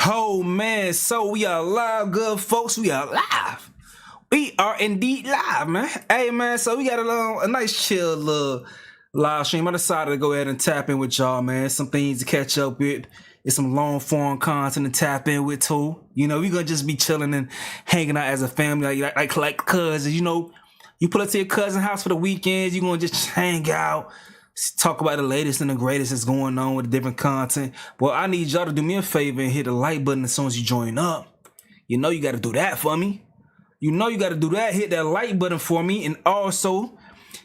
Oh man, so we are live, good folks. We are live. We are indeed live, man. Hey man, so we got a nice chill little live stream. I decided to go ahead and tap in with y'all, man. Some things to catch up with. It's some long form content to tap in with too. You know, we gonna just be chilling and hanging out as a family, like cousins. You know, you pull up to your cousin house for the weekends. You gonna just hang out. Talk about the latest and the greatest that's going on with the different content. Well, I need y'all to do me a favor and hit the like button as soon as you join up. You know you got to do that for me. You know you got to do that. Hit that like button for me. And also,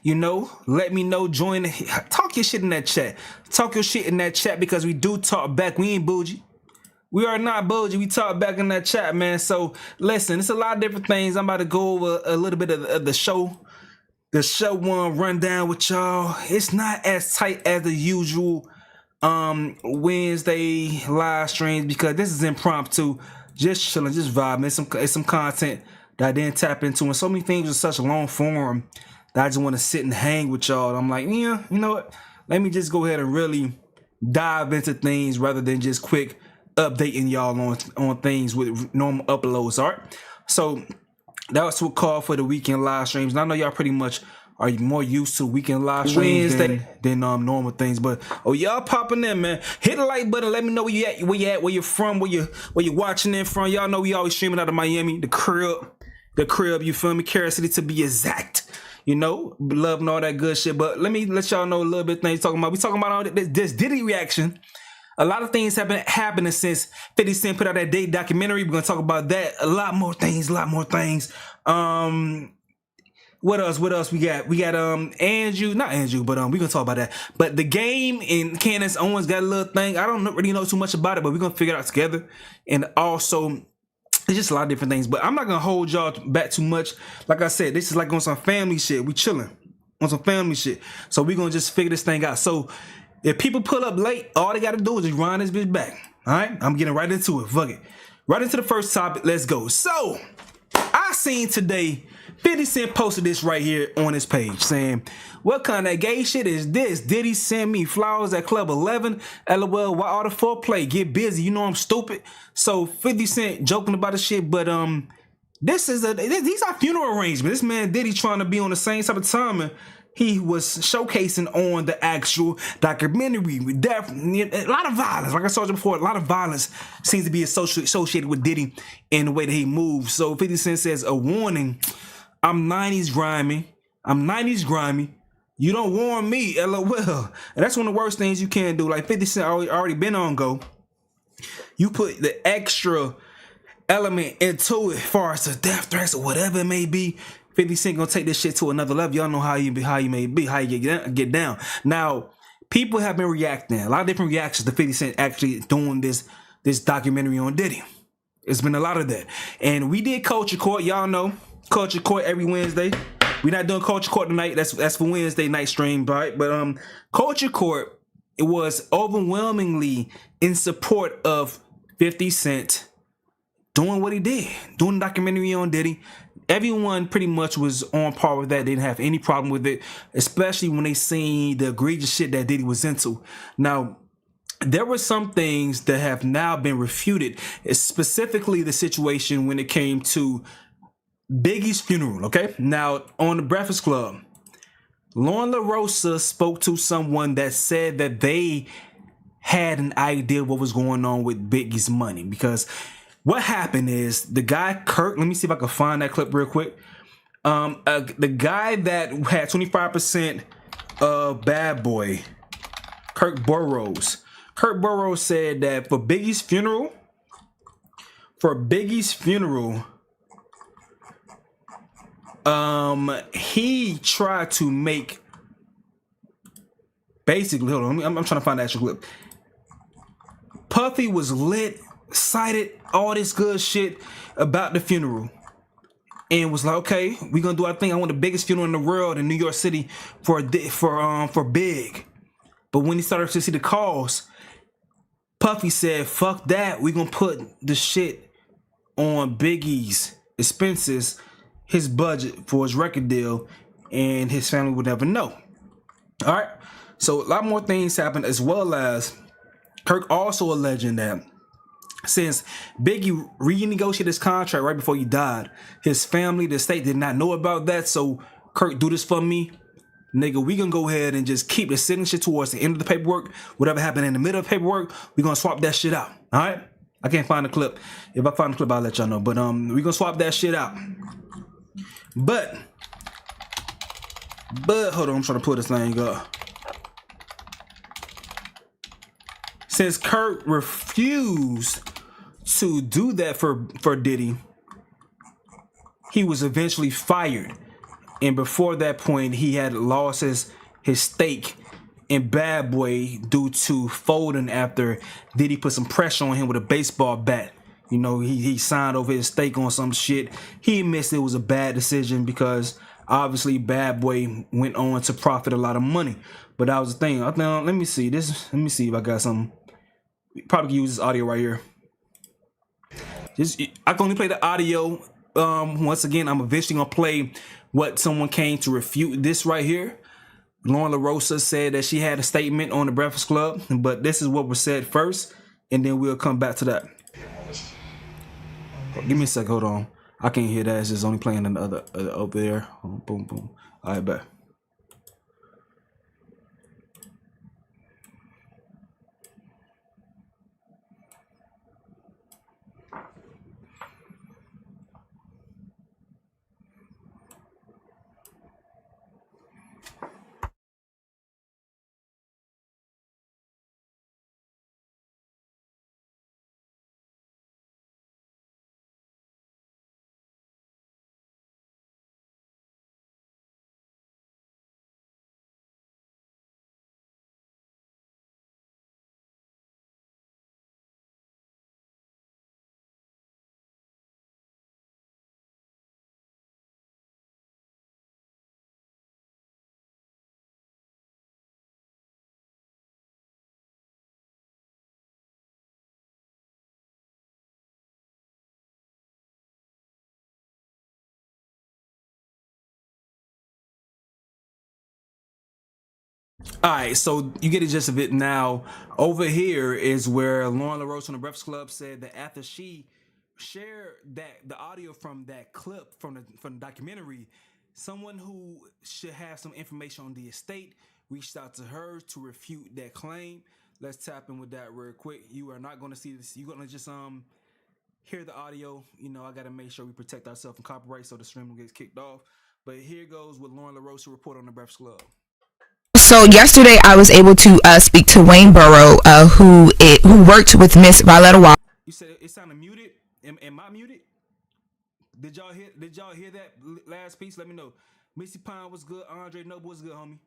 you know, let me know, talk your shit in that chat. Talk your shit in that chat because we do talk back. We ain't bougie. We are not bougie. We talk back in that chat, man. So listen, it's a lot of different things. I'm about to go over a little bit of the show. The show one rundown with y'all. It's not as tight as the usual Wednesday live streams because this is impromptu, just chilling, just vibing. It's some content that I didn't tap into, and so many things in such a long form that I just want to sit and hang with y'all. I'm like, yeah, you know what? Let me just go ahead and really dive into things rather than just quick updating y'all on things with normal uploads. All right, so that was what called for the weekend live streams. And I know y'all pretty much are more used to weekend live streams than normal things. But y'all popping in, man. Hit the like button. Let me know where you at, where you're from, where you watching in from. Y'all know we always streaming out of Miami, the crib. You feel me? Carol City to be exact. You know, loving all that good shit. But let me let y'all know a little bit of things talking about. We talking about all this Diddy reaction. A lot of things have been happening since 50 Cent put out that Date documentary. We're going to talk about that. A lot more things. What else we got? We got Andrew, not Andrew, but we're going to talk about that. But the game and Candace Owens got a little thing. I don't really know too much about it, but we're going to figure it out together. And also, it's just a lot of different things. But I'm not going to hold y'all back too much. Like I said, this is like on some family shit. We chilling on some family shit. So we're going to just figure this thing out. So if people pull up late, all they got to do is just run this bitch back. All right? I'm getting right into it. Fuck it. Right into the first topic. Let's go. So, I seen today 50 Cent posted this right here on his page saying, what kind of gay shit is this? Diddy send me flowers at Club 11? LOL, why all the foreplay? Get busy. You know I'm stupid. So 50 Cent joking about the shit, but these are funeral arrangements. This man Diddy trying to be on the same type of timing he was showcasing on the actual documentary. A lot of violence. Like I told you before, a lot of violence seems to be associated with Diddy and the way that he moves. So 50 Cent says, a warning, I'm 90s grimy. You don't warn me, LOL. And that's one of the worst things you can do. Like 50 Cent already been on go. You put the extra element into it as far as the death threats or whatever it may be. 50 Cent gonna take this shit to another level. Y'all know how you get down. Now, people have been reacting. A lot of different reactions to 50 Cent actually doing this documentary on Diddy. It's been a lot of that. And we did Culture Court. Y'all know Culture Court every Wednesday. We're not doing Culture Court tonight. That's for Wednesday night stream, right? But Culture Court, it was overwhelmingly in support of 50 Cent doing what he did, doing a documentary on Diddy. Everyone pretty much was on par with that. They didn't have any problem with it, especially when they seen the egregious shit that Diddy was into. Now, there were some things that have now been refuted, specifically the situation when it came to Biggie's funeral, okay? Now, on the Breakfast Club, Lauren LaRosa spoke to someone that said that they had an idea of what was going on with Biggie's money, because what happened is the guy Kirk, let me see if I can find that clip real quick. The guy that had 25% of Bad Boy, Kirk Burrows said that for Biggie's funeral, he tried to make, basically, hold on, I'm trying to find the actual clip. Puffy was lit, cited all this good shit about the funeral, and was like, okay, we're gonna do our thing. I want the biggest funeral in the world in New York City for Big. But when he started to see the calls, Puffy said, fuck that, we're gonna put the shit on Biggie's expenses, his budget for his record deal, and his family would never know. All right, so a lot more things happened, as well as Kirk also alleging that Since Biggie renegotiated his contract right before he died, his family, the state did not know about that. So Kirk, do this for me. Nigga, we gonna go ahead and just keep the signature towards the end of the paperwork. Whatever happened in the middle of the paperwork, we gonna swap that shit out. All right? I can't find the clip. If I find the clip, I'll let y'all know. But we gonna swap that shit out. But hold on, I'm trying to pull this thing up. Since Kirk refused to do that for Diddy, he was eventually fired. And before that point, he had lost his stake in Bad Boy due to folding after Diddy put some pressure on him with a baseball bat. You know, he signed over his stake on some shit. He admits it was a bad decision because obviously Bad Boy went on to profit a lot of money. But that was the thing. Let me see if I got some. Probably use this audio right here. I can only play the audio. Once again, I'm eventually gonna play what someone came to refute this right here. Lauren LaRosa said that she had a statement on the Breakfast Club, but this is what was said first, and then we'll come back to that. Give me a sec, hold on. I can't hear that. It's just only playing in the other over there. Boom, boom. All right, back. All right, so you get the gist of it now. Over here is where Lauren LaRosa from the Breakfast Club said that after she shared the audio from that clip from the documentary, someone who should have some information on the estate reached out to her to refute that claim. Let's tap in with that real quick. You are not going to see this. You're going to just hear the audio. You know, I got to make sure we protect ourselves from copyright so the stream gets kicked off. But here goes with Lauren LaRosa report on the Breakfast Club. So yesterday I was able to speak to Wayne Burrow, who worked with Miss Violetta Wallace. You said it sounded muted. Am I muted? Did y'all hear that last piece? Let me know. Missy Pine was good. Andre Noble was good, homie.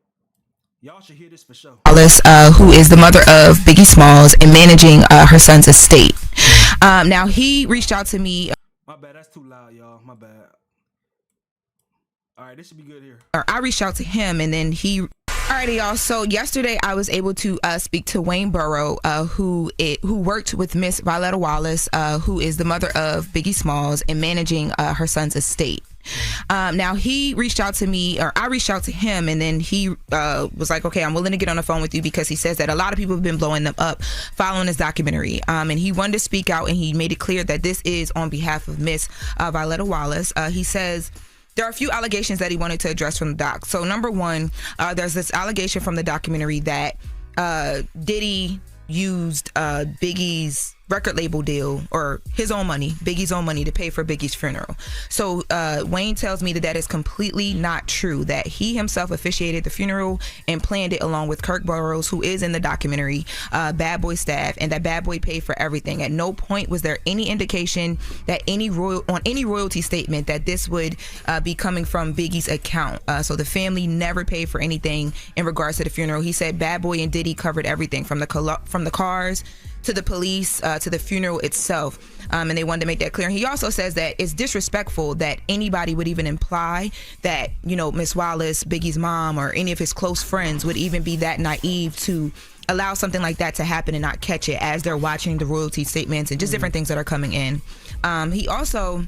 Y'all should hear this for sure. Wallace, who is the mother of Biggie Smalls and managing her son's estate. Now he reached out to me. My bad. That's too loud, y'all. My bad. All right, this should be good here. I reached out to him, and then he. Alrighty, y'all. So yesterday I was able to speak to Wayne Burrow, who worked with Miss Violetta Wallace, who is the mother of Biggie Smalls and managing her son's estate. Now he reached out to me, or I reached out to him, and then he was like, okay, I'm willing to get on the phone with you because he says that a lot of people have been blowing them up following this documentary. And he wanted to speak out, and he made it clear that this is on behalf of Miss Violetta Wallace. He says there are a few allegations that he wanted to address from the doc. So number one, there's this allegation from the documentary that Diddy used Biggie's record label deal, or his own money, Biggie's own money, to pay for Biggie's funeral. So Wayne tells me that is completely not true, that he himself officiated the funeral and planned it along with Kirk Burrows, who is in the documentary, Bad Boy staff, and that Bad Boy paid for everything. At no point was there any indication that any royalty statement that this would be coming from Biggie's account. So the family never paid for anything in regards to the funeral. He said Bad Boy and Diddy covered everything from the cars to the police, to the funeral itself. And they wanted to make that clear. And he also says that it's disrespectful that anybody would even imply that, you know, Miss Wallace, Biggie's mom, or any of his close friends would even be that naive to allow something like that to happen and not catch it as they're watching the royalty statements and just different things that are coming in. He also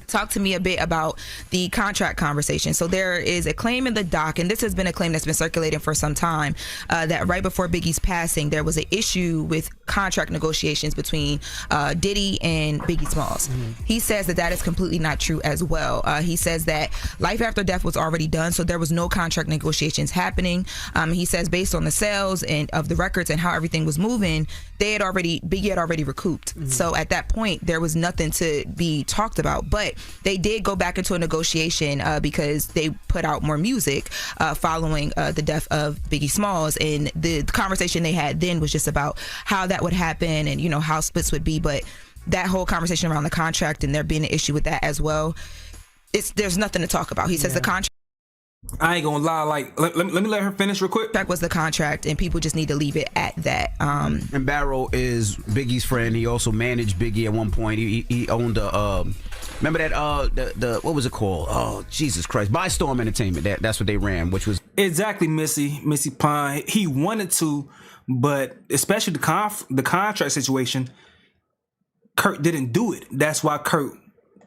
talk to me a bit about the contract conversation. So there is a claim in the doc, and this has been a claim that's been circulating for some time, that right before Biggie's passing, there was an issue with contract negotiations between Diddy and Biggie Smalls. He says that is completely not true as well. He says that life after death was already done, so there was no contract negotiations happening. He says based on the sales and of the records and how everything was moving, Biggie had already recouped. So at that point, there was nothing to be talked about. But they did go back into a negotiation because they put out more music following the death of Biggie Smalls, and the conversation they had then was just about how that would happen and how splits would be. But that whole conversation around the contract and there being an issue with that as well, there's nothing to talk about. He says the contract. I ain't gonna lie, like let me let her finish real quick. That was the contract, and people just need to leave it at that. And Barrow is Biggie's friend. He also managed Biggie at one point. He owned a remember that the what was it called? Oh, Jesus Christ, By Storm Entertainment. That's what they ran, which was exactly Missy Pine. He wanted to, but especially the contract situation, Kurt didn't do it. That's why Kurt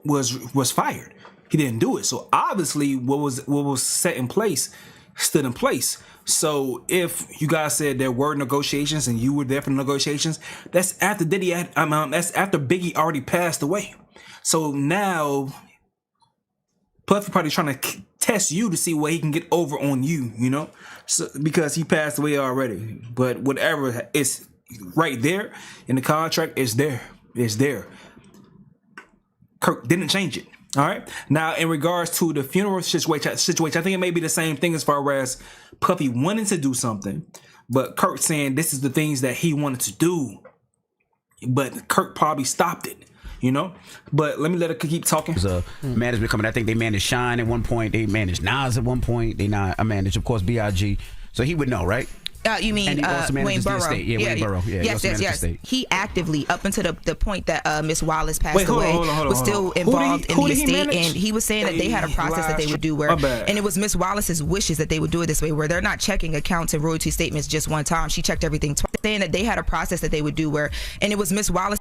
was fired. He didn't do it. So obviously what was set in place stood in place. So if you guys said there were negotiations and you were there for the negotiations, that's after that's after Biggie already passed away. So now Puffy probably trying to test you to see what he can get over on you, so, because he passed away already. But whatever, it's right there in the contract. It's there. Kirk didn't change it. All right. Now, in regards to the funeral situation, I think it may be the same thing as far as Puffy wanting to do something, but Kirk saying this is the things that he wanted to do, but Kirk probably stopped it. But let me let her keep talking. Management coming. I think they managed Shine at one point. They managed Nas at one point. They managed, of course, B.I.G. So he would know, right? You mean Wayne Burrow? Wayne Burrow. Yeah, yes. He actively, up until the point that Miss Wallace passed away, was still involved in the estate, and he was saying that they had a process that they would do where, and it was Miss Wallace's wishes that they would do it this way, where they're not checking accounts and royalty statements just one time. She checked everything twice, saying that they had a process that they would do where, and it was Miss Wallace.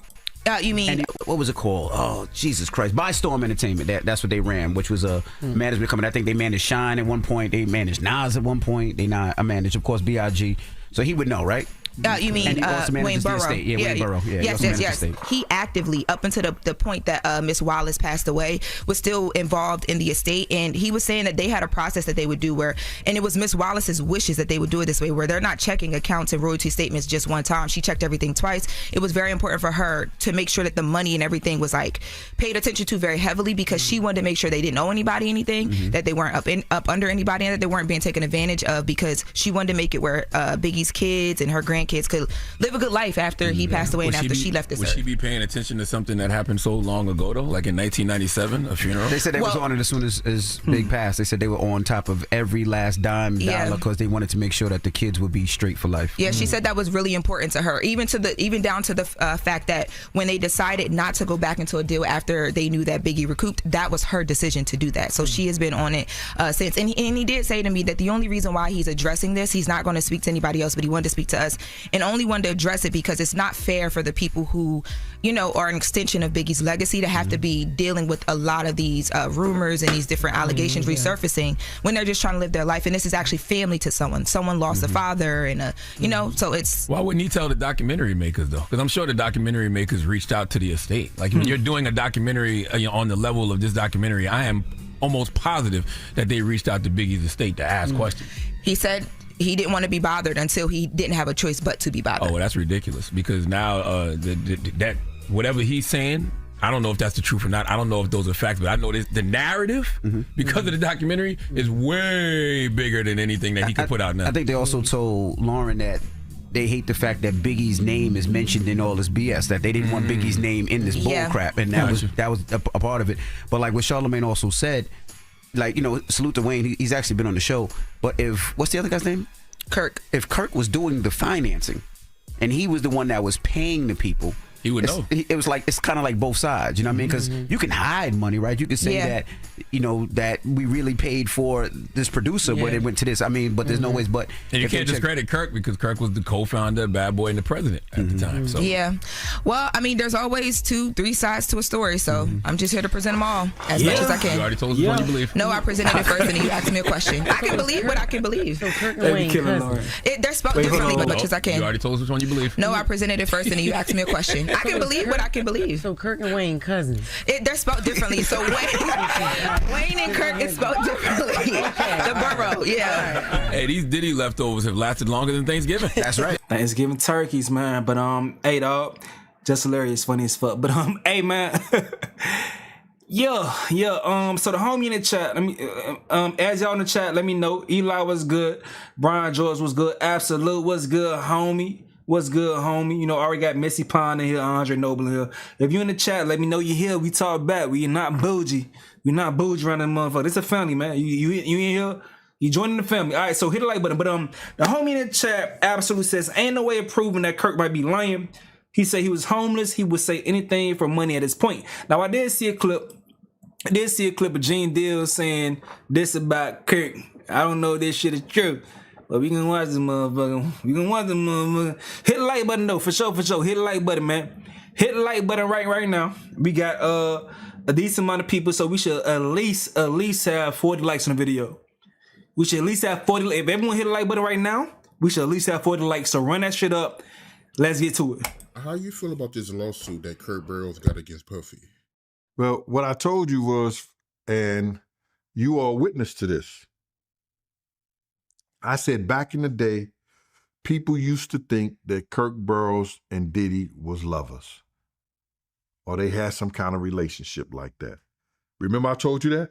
You mean what was it called? Oh, Jesus Christ! By Storm Entertainment. That's what they ran, which was management coming. I think they managed Shine at one point. They managed Nas at one point. They managed, of course, B.I.G. So he would know, right? You mean Wayne Burrow? Wayne Burrow. Yes. He actively, up until the point that Miss Wallace passed away, was still involved in the estate, and he was saying that they had a process that they would do where, and it was Miss Wallace's wishes that they would do it this way, where they're not checking accounts and royalty statements just one time. She checked everything twice. It was very important for her to make sure that the money and everything was like paid attention to very heavily, because she wanted to make sure they didn't owe anybody anything, that they weren't up under anybody, and that they weren't being taken advantage of, because she wanted to make it where Biggie's kids and her grandkids could live a good life after he passed away and after she left this earth. Would she be paying attention to something that happened so long ago, though, like in 1997, a funeral? They said they was on it as soon as Big passed. They said they were on top of every last dime dollar, because they wanted to make sure that the kids would be straight for life. Yeah, she said that was really important to her, even down to the fact that when they decided not to go back into a deal after they knew that Biggie recouped, that was her decision to do that. So she has been on it since. And he did say to me that the only reason why he's addressing this, he's not going to speak to anybody else, but he wanted to speak to us, and only wanted to address it because it's not fair for the people who, are an extension of Biggie's legacy to have to be dealing with a lot of these rumors and these different allegations resurfacing when they're just trying to live their life. And this is actually family to someone. Someone lost a father, and so it's. Why wouldn't he tell the documentary makers, though? Because I'm sure the documentary makers reached out to the estate. Like when you're doing a documentary on the level of this documentary, I am almost positive that they reached out to Biggie's estate to ask questions. He said he didn't want to be bothered until he didn't have a choice but to be bothered. Oh, well, that's ridiculous, because now that whatever he's saying, I don't know if that's the truth or not. I don't know if those are facts, but I know the narrative, because of the documentary, is way bigger than anything that he could put out now. I think they also told Lauren that they hate the fact that Biggie's name is mentioned in all this BS, that they didn't want Biggie's name in this bull crap, and that was a part of it. But like what Charlamagne also said, salute to Wayne, he's actually been on the show, but what's the other guy's name? Kirk. If Kirk was doing the financing and he was the one that was paying the people, He would know. It was like, it's kind of like both sides, you know what I mean? Because you can hide money, right? You can say that, you know, that we really paid for this producer, but it went to this. I mean, but there's no ways but. And you can't discredit Kirk because Kirk was the co-founder, Bad Boy, and the president at the time. So yeah. Well, I mean, there's always 2-3 sides to a story, so I'm just here to present them all as much as I can. You already told us which one you believe. No, I presented it first, and then you asked me a question. I can believe what I can believe. So Kirk and Wayne cousins. They're spelled differently as much as I can. You already told us which one you believe. No, I presented it first, and then you asked me a question. I can believe what I can believe. So Kirk and Wayne cousins. They're spelled differently. So Wayne and Kirk is spelled differently. The borough, Hey, these Diddy leftovers have lasted longer than Thanksgiving. That's right. Thanksgiving turkeys, man. But hey, dog, just hilarious, funny as fuck. But hey, man. Yeah. So the homie in the chat, let me, as y'all in the chat, let me know. Eli was good. Brian George was good. Absolute was good, homie. What's good, homie? You know, already got Missy Pond in here, Andre Noble in here. If you in the chat, let me know you're here. We talk back. We not bougie. We not bougie around that motherfucker. It's a family, man. You in here? You joining the family. All right, so hit the like button. But the homie in the chat absolutely says, ain't no way of proving that Kirk might be lying. He said he was homeless. He would say anything for money at this point. Now, I did see a clip of Gene Deal saying this about Kirk. I don't know if this shit is true. But we can watch this motherfucker. Hit the like button though, for sure. Hit the like button, man. Hit the like button right now. We got a decent amount of people, so we should at least have 40 likes on the video. We should at least have 40. If everyone hit the like button right now, we should at least have 40 likes. So run that shit up. Let's get to it. How you feel about this lawsuit that Kurt Burrows got against Puffy? Well, what I told you was, and you are witness to this, I said back in the day, people used to think that Kirk Burrows and Diddy was lovers, or they had some kind of relationship like that. Remember I told you that?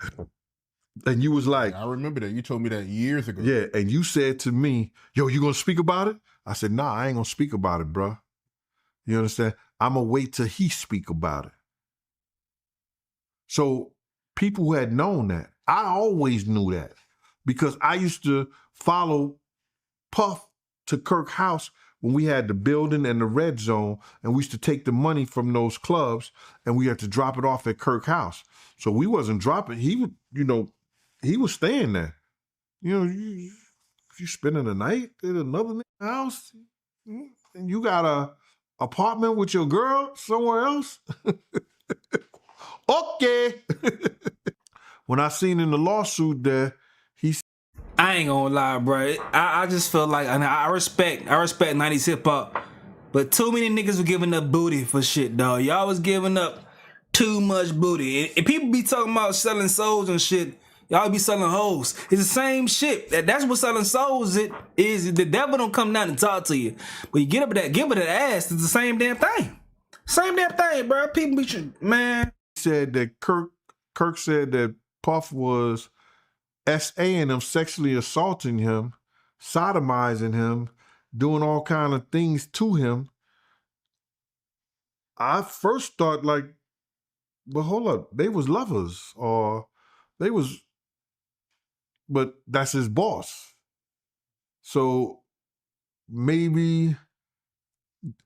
And you was like... I remember that. You told me that years ago. Yeah, and you said to me, yo, you gonna speak about it? I said, nah, I ain't gonna speak about it, bro. You understand? I'm gonna wait till he speak about it. So people who had known that, I always knew that because I used to follow Puff to Kirk's house when we had the building and the red zone, and we used to take the money from those clubs and we had to drop it off at Kirk's house. So we wasn't dropping. He would, he was staying there. If you spending the night at another house and you got a apartment with your girl somewhere else, okay. When I seen in the lawsuit that I ain't gonna lie, bro. I just feel like, and I respect 90s hip hop, but too many niggas were giving up booty for shit, dog. Y'all was giving up too much booty. And people be talking about selling souls and shit. Y'all be selling hoes. It's the same shit. That's what selling souls is. The devil don't come down and talk to you, but you give it that ass. It's the same damn thing. Same damn thing, bro. People be man. Said that Kirk said that Puff was S.A.ing him, sexually assaulting him, sodomizing him, doing all kind of things to him. I first thought like, but hold up, they was lovers or they was, but that's his boss. So maybe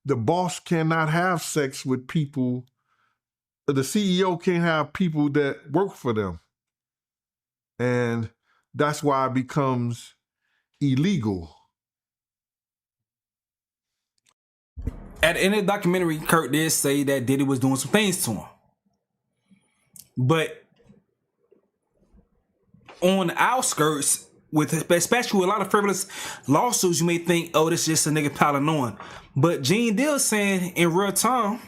the boss cannot have sex with people. The CEO can't have people that work for them. And that's why it becomes illegal. At the end of the documentary, Kirk did say that Diddy was doing some things to him. But on the outskirts, especially with a lot of frivolous lawsuits, you may think, oh, this is just a nigga piling on. But Gene Deal saying in real time,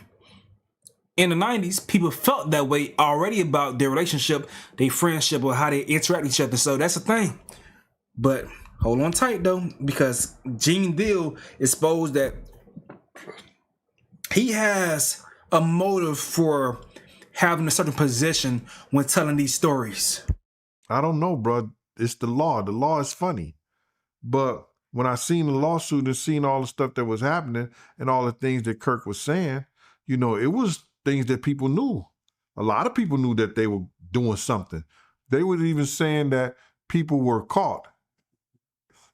in the 90s, people felt that way already about their relationship, their friendship, or how they interact with each other. So that's the thing. But hold on tight, though, because Gene Deal exposed that he has a motive for having a certain position when telling these stories. I don't know, bro. It's the law. The law is funny. But when I seen the lawsuit and seen all the stuff that was happening and all the things that Kirk was saying, it was things that people knew. A lot of people knew that they were doing something. They were even saying that people were caught.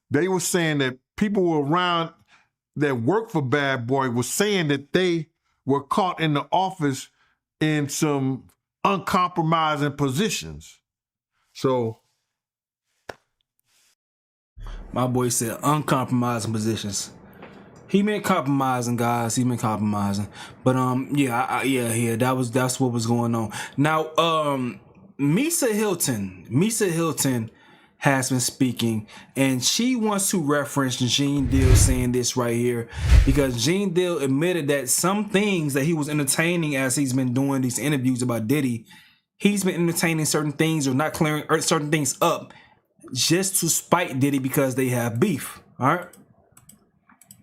They were saying that people were around that worked for Bad Boy was saying that they were caught in the office in some uncompromising positions. So my boy said uncompromising positions. He meant compromising, guys. He meant compromising. But yeah, that's what was going on. Now, Misa Hilton has been speaking, and she wants to reference Gene Deal saying this right here, because Gene Deal admitted that some things that he was entertaining as he's been doing these interviews about Diddy, he's been entertaining certain things or not clearing certain things up just to spite Diddy because they have beef. All right.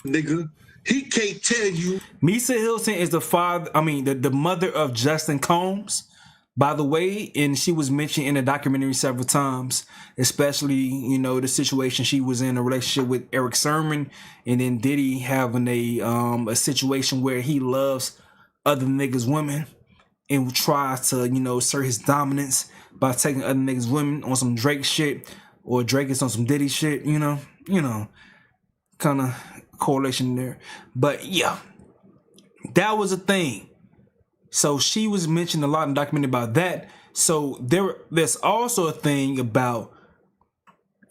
Nigga, he can't tell you. Misa Hilton is the mother of Justin Combs, by the way, and she was mentioned in the documentary several times, especially, the situation she was in, a relationship with Eric Sermon, and then Diddy having a situation where he loves other niggas' women and tries to, assert his dominance by taking other niggas' women on some Drake shit, or Drake is on some Diddy shit, kind of correlation there. But yeah, that was a thing. So she was mentioned a lot in the documentary about that. So there's also a thing about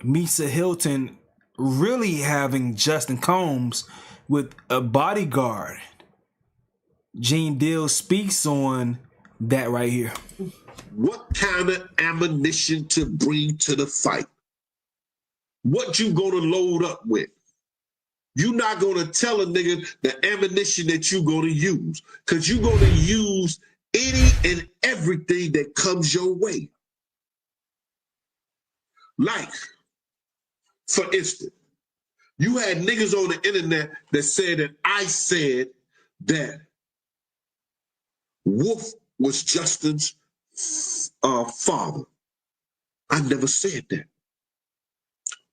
Misa Hilton really having Justin Combs with a bodyguard. Gene Deal speaks on that right here. What kind of ammunition to bring to the fight? What you gonna load up with? You're not going to tell a nigga the ammunition that you're going to use, because you're going to use any and everything that comes your way. Like, for instance, you had niggas on the internet that said that I said that Wolf was Justin's father. I never said that.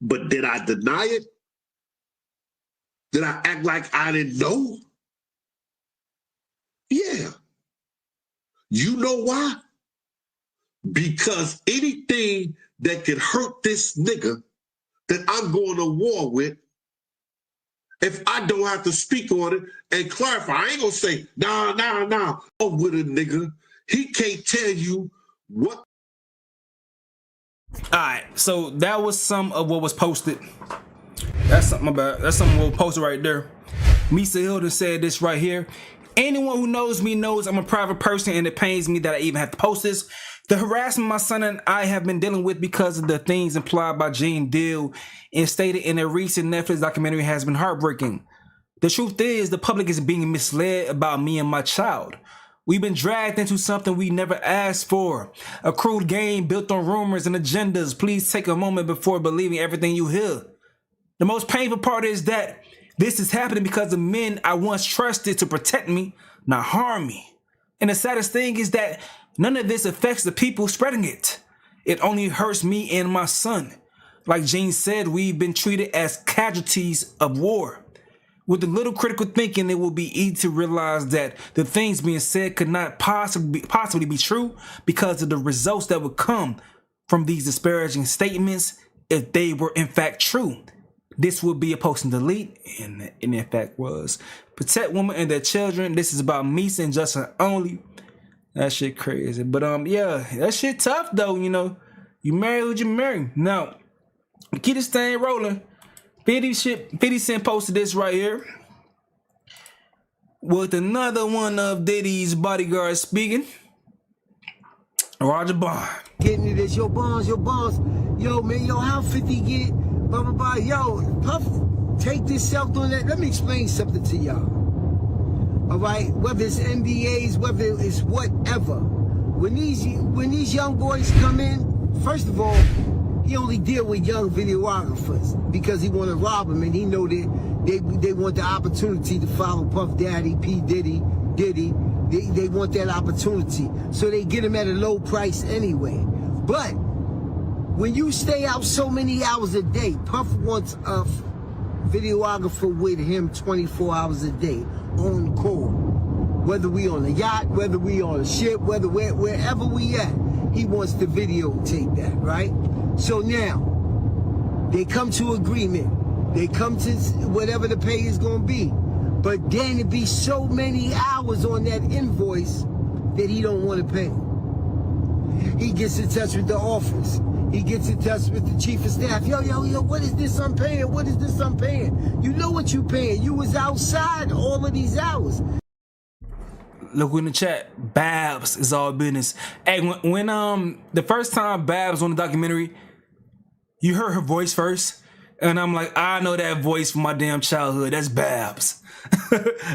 But did I deny it? Did I act like I didn't know? Yeah. You know why? Because anything that could hurt this nigga that I'm going to war with, if I don't have to speak on it and clarify, I ain't going to say, nah, I'm with a nigga. He can't tell you what. All right, so that was some of what was posted. That's something about. That's something we'll post right there. Misa Hilton said this right here. Anyone who knows me knows I'm a private person, and it pains me that I even have to post this. The harassment my son and I have been dealing with because of the things implied by Gene Deal and stated in a recent Netflix documentary has been heartbreaking. The truth is, the public is being misled about me and my child. We've been dragged into something we never asked for. A crude game built on rumors and agendas. Please take a moment before believing everything you hear. The most painful part is that this is happening because of men I once trusted to protect me, not harm me. And the saddest thing is that none of this affects the people spreading it. It only hurts me and my son. Like Gene said, we've been treated as casualties of war. With a little critical thinking, it will be easy to realize that the things being said could not possibly be true because of the results that would come from these disparaging statements if they were in fact true. This would be a post and delete, and in fact was. Protect women and their children. This is about Misa and Justin only. That shit crazy. But yeah, that shit tough though, You marry who you marry. Now, keep this thing rolling. 50 Cent posted this right here with another one of Diddy's bodyguards speaking. Roger Bond. Getting it is your bonds. Yo, man, how 50 get it? Blah, blah, blah. Yo, Puff, take this self doing that. Let me explain something to y'all. All right? Whether it's NBAs, whether it's whatever. When these young boys come in, first of all, he only deal with young videographers because he want to rob them, and he know that they want the opportunity to follow Puff Daddy, P. Diddy. They want that opportunity. So they get him at a low price anyway. But when you stay out so many hours a day, Puff wants a videographer with him 24 hours a day on call. Whether we on a yacht, whether we on a ship, wherever we at, he wants to videotape that, right? So now, they come to agreement. They come to whatever the pay is going to be. But then it'd be so many hours on that invoice that he don't want to pay. He gets in touch with the office. He gets in touch with the chief of staff. Yo, what is this I'm paying? What is this I'm paying? You know what you paying. You was outside all of these hours. Look in the chat, Babs is all business. Hey, when the first time Babs on the documentary, you heard her voice first, and I'm like, I know that voice from my damn childhood. That's Babs.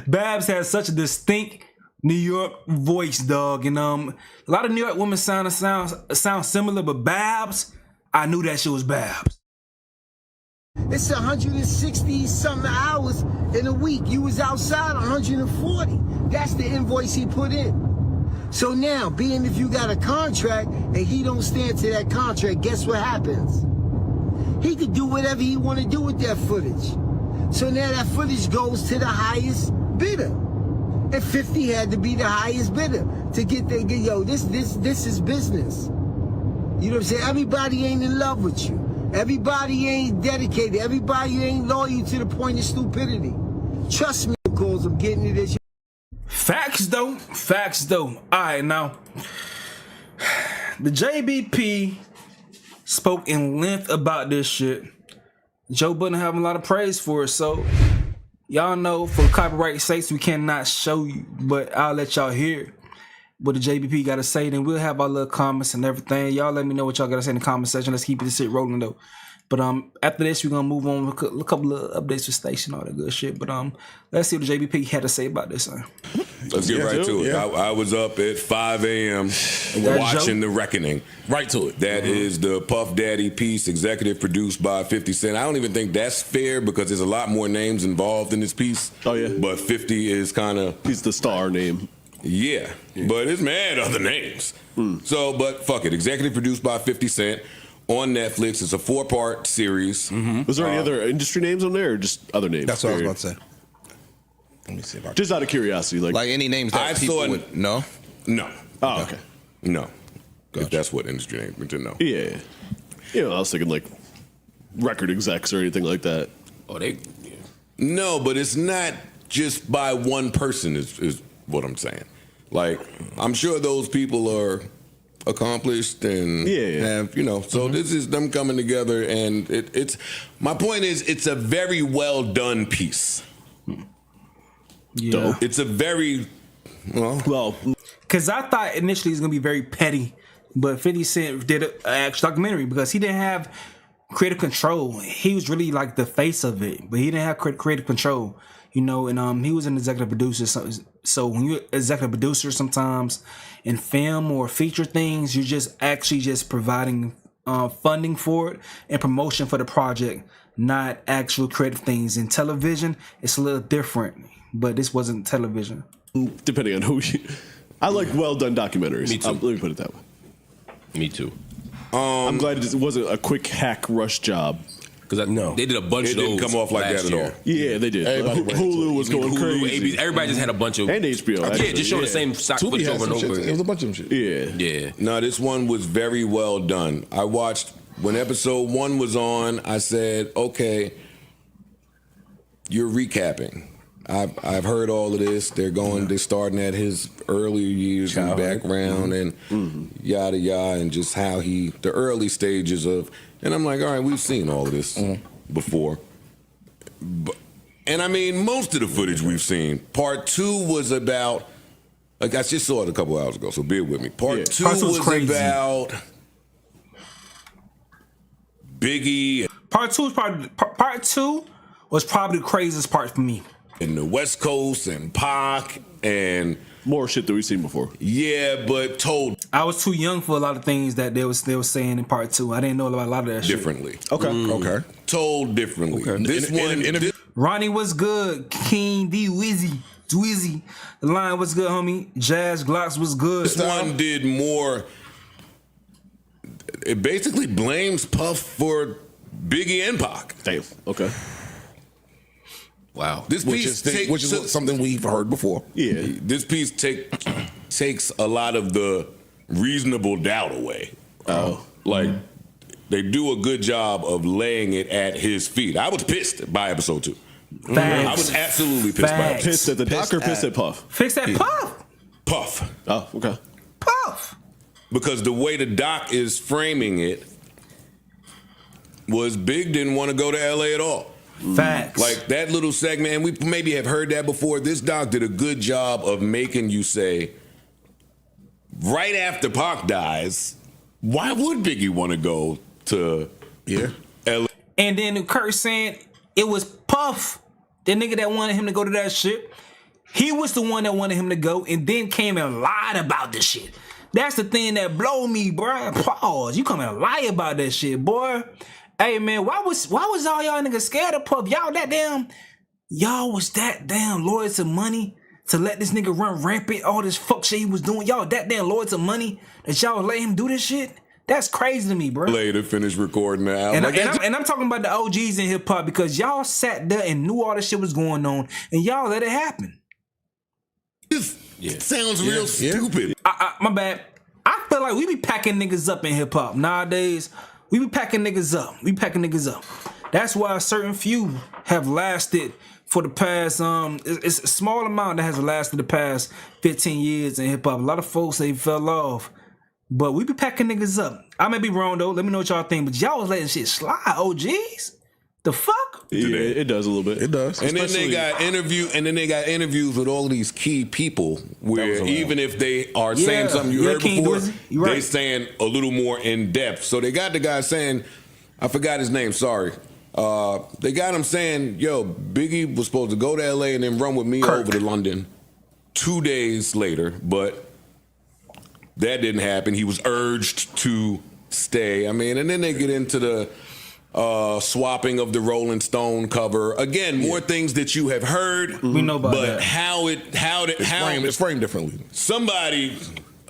Babs has such a distinct New York voice, dog, and a lot of New York women sound similar, but Babs, I knew that shit was Babs. It's 160 something hours in a week. You was outside 140. That's the invoice he put in. So now, being if you got a contract and he don't stand to that contract, guess what happens? He could do whatever he want to do with that footage. So now that footage goes to the highest bidder. And 50 had to be the highest bidder to get this is business. You know what I'm saying? Everybody ain't in love with you. Everybody ain't dedicated. Everybody ain't loyal to the point of stupidity. Trust me, because I'm getting it as you. Facts though. All right, now the JBP spoke in length about this shit. Joe Budden having a lot of praise for it, so y'all know for copyright sakes we cannot show you, but I'll let y'all hear what the JBP got to say. Then we'll have our little comments and everything. Y'all let me know what y'all got to say in the comment section. Let's keep this shit rolling though. But after this, we're gonna move on with a couple of updates for station, all that good shit. But let's see what the JBP had to say about this. Let's get right to it. I was up at 5 a.m. watching The Reckoning. Right to it. That is the Puff Daddy piece, executive produced by 50 Cent. I don't even think that's fair because there's a lot more names involved in this piece. Oh yeah. But 50 is kind of, he's the star name. Yeah, but it's mad other names. So, but fuck it. Executive produced by 50 Cent on Netflix. It's a 4-part series. Was there any other industry names on there or just other names? That's what I was about to say. Let me see if I can. Just out of curiosity. Like any names that I people saw it. would know? No. Oh, okay. No. Gotcha. If that's what industry name to know. Yeah. You know, I was thinking like record execs or anything like that. Oh, No, but it's not just by one person is what I'm saying. Like, I'm sure those people are accomplished and have, so this is them coming together, and it's my point is it's a very well done piece. Yeah. It's a very well because I thought initially it was gonna be very petty, but 50 Cent did an actual documentary because he didn't have creative control. He was really like the face of it, but he didn't have creative control. And he was an executive producer. So when you're executive producer, sometimes in film or feature things, you're just actually just providing funding for it and promotion for the project, not actual creative things. In television, it's a little different, but this wasn't television. Depending on who I like well done documentaries. Me too. Let me put it that way. Me too. I'm glad it wasn't a quick hack rush job. Because they did a bunch of those. It didn't come off like that at all. Yeah, they did. Hulu was going crazy. Everybody just had a bunch of. And HBO. Yeah, just showing the same footage over and over. It was a bunch of them shit. Yeah. No, this one was very well done. I watched, when episode 1 was on, I said, okay, you're recapping. I've heard all of this. They're starting at his earlier years and background and yada yada, and just how the early stages of. And I'm like, all right, we've seen all of this before. And I mean, most of the footage we've seen. Part 2 was about, like I just saw it a couple hours ago, so bear with me. Part 2 was about Biggie. Part 2 was probably the craziest part for me. In the West Coast and Pac and more shit that we've seen before. Yeah, but told. I was too young for a lot of things that they were saying in part 2. I didn't know about a lot of that differently. Shit. Okay. Told differently. Okay. This one. Ronnie was good. King D Dweezy. The line was good, homie. Jazz Glocks was good. This one did more. It basically blames Puff for Biggie and Pac. Damn. Okay. Wow. This piece which is something we've heard before. Yeah. This piece takes a lot of the reasonable doubt away. They do a good job of laying it at his feet. I was pissed by episode 2. Facts. I was absolutely pissed by it. Pissed at the doc or pissed at Puff? Fix that Puff. Puff. Oh, okay. Puff. Because the way the doc is framing it was Big didn't want to go to LA at all. Facts. Like that little segment, and we maybe have heard that before. This doc did a good job of making you say, right after Pac dies, why would Biggie want to go to LA? And then Kurt saying it was Puff, the nigga that wanted him to go to that shit. He was the one that wanted him to go, and then came and lied about this shit. That's the thing that blow me, bro. Pause. You come and lie about that shit, boy. Hey man, why was all y'all niggas scared of Puff? Y'all was that damn loyal to money to let this nigga run rampant, all this fuck shit he was doing. Y'all that damn loyal to money that y'all let him do this shit? That's crazy to me, bro. Later, finish recording the album. And I'm talking about the OGs in hip hop because y'all sat there and knew all this shit was going on and y'all let it happen. It sounds real stupid. My bad. I feel like we be packing niggas up in hip hop nowadays. We be packing niggas up. That's why a certain few have lasted for the past. It's a small amount that has lasted the past 15 years in hip hop. A lot of folks they fell off. But we be packing niggas up. I may be wrong though. Let me know what y'all think. But y'all was letting shit slide. OGs, the fuck? Yeah, it does a little bit. It does. And then they got interviews with all these key people where even if they are saying something you heard before, they saying a little more in depth. So they got the guy saying, I forgot his name. Sorry. They got him saying, "Yo, Biggie was supposed to go to LA and then run with me over to London 2 days later, but." That didn't happen. He was urged to stay. I mean, and then they get into the swapping of the Rolling Stone cover. Again, more things that you have heard. We know about that. But It's framed differently. Somebody,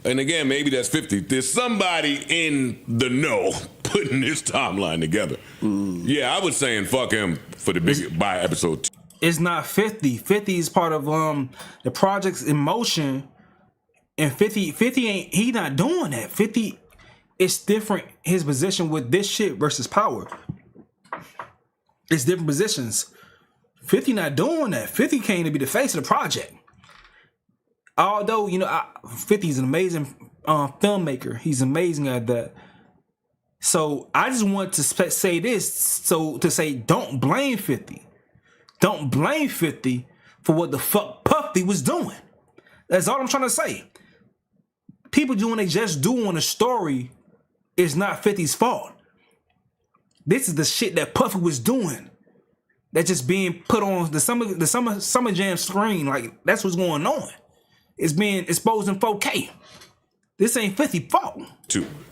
and again, maybe that's 50. There's somebody in the know putting this timeline together. Yeah, I was saying fuck him for the big by episode 2. It's not 50. 50 is part of the project's in motion. And 50 ain't, he not doing that. 50, it's different, his position with this shit versus Power. It's different positions. 50 not doing that. 50 came to be the face of the project. Although, 50 is an amazing filmmaker. He's amazing at that. So I just want to say this. So to say, don't blame 50. Don't blame 50 for what the fuck Puffy was doing. That's all I'm trying to say. People doing they just do on a story is not 50's fault. This is the shit that Puffy was doing. That's just being put on the summer jam screen. Like that's what's going on. It's being exposed in 4K. This ain't 50's fault.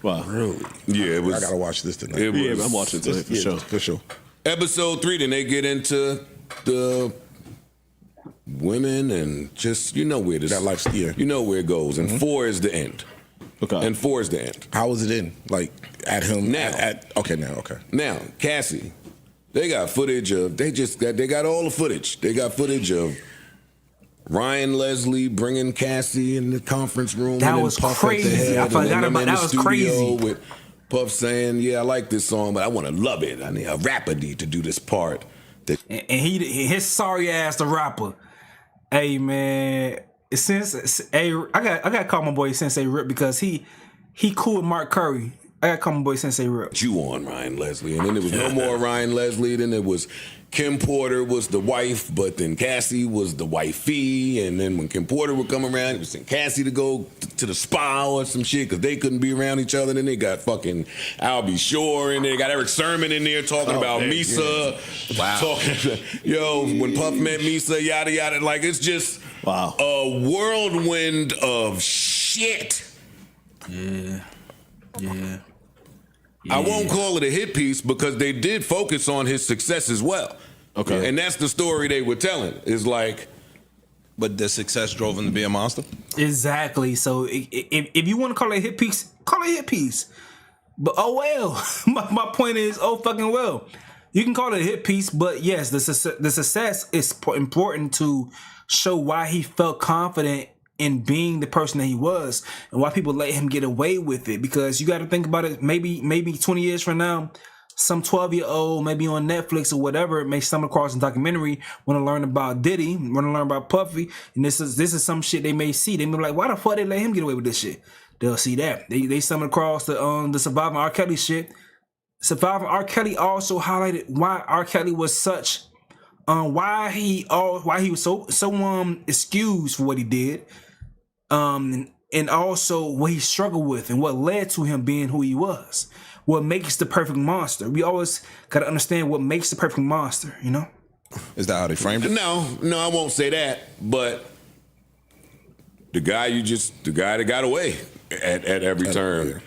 Wow. Really? Yeah, it was. I gotta watch this tonight. I'm watching it tonight for sure. Episode 3, then they get into the women and just where this that life's you know where it goes. And 4 is the end. Okay. And 4 is the end. How was it in? Like at him now? Now, Cassie, they got footage of. They got all the footage. They got footage of Ryan Leslie bringing Cassie in the conference room. That was crazy. I forgot about that. Was crazy. With Puff saying, "Yeah, I like this song, but I want to love it. I need a rapper to do this part." And his sorry ass the rapper. Hey man, I gotta call my boy Sensei Rip because he cool with Mark Curry. I gotta call my boy Sensei Rip. You on Ryan Leslie, and then there was no more Ryan Leslie. Then it was Kim Porter was the wife, but then Cassie was the wifey. And then when Kim Porter would come around, it was send Cassie to go to the spa or some shit because they couldn't be around each other. Then they got fucking Albie Shore in there. Got Eric Sermon in there talking about Misa. Yeah. Wow. When Puff met Misa, yada yada. Like it's just a whirlwind of shit. Yeah. I won't call it a hit piece because they did focus on his success as well. Okay. And that's the story they were telling. Is like, but the success drove him to be a monster? Exactly. So if you want to call it a hit piece, call it a hit piece. But oh well. my point is, oh fucking well. You can call it a hit piece, but yes, the success is important to show why he felt confident in being the person that he was and why people let him get away with it. Because you got to think about it, maybe 20 years from now, some 12-year-old, maybe on Netflix or whatever, may stumble across a documentary, want to learn about Diddy, want to learn about Puffy, and this is some shit they may see. They may be like, why the fuck they let him get away with this shit? They'll see that. They stumble across the Surviving R. Kelly shit. Surviving R. Kelly also highlighted why R. Kelly was such, why he was so excused for what he did, and also what he struggled with and what led to him being who he was. What makes the perfect monster? We always gotta understand what makes the perfect monster, you know? Is that how they framed it? No, I won't say that. But the guy that got away at every turn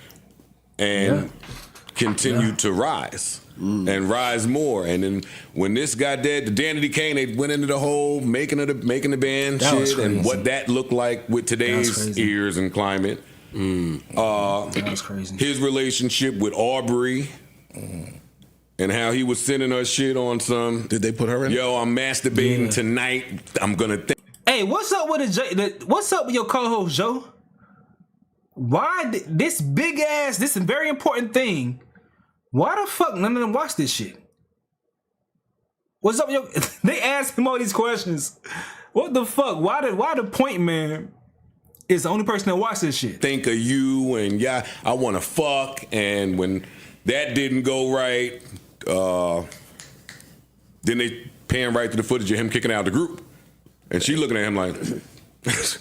and continued to rise and rise more. And then when this guy did the Danny Kane, they went into the whole making the band That was shit and what that looked like with today's ears and climate. That was crazy. His relationship with Aubrey and how he was sending her shit on some. Did they put her in? Yo, I'm masturbating tonight. I'm gonna think. Hey, what's up with what's up with your co-host Joe? Why this big ass? This is a very important thing. Why the fuck none of them watch this shit? What's up with your? They ask him all these questions. What the fuck? Why the point man is the only person that watch this shit? Think of you and I want to fuck, and when that didn't go right, then they pan right to the footage of him kicking out the group, and she looking at him like,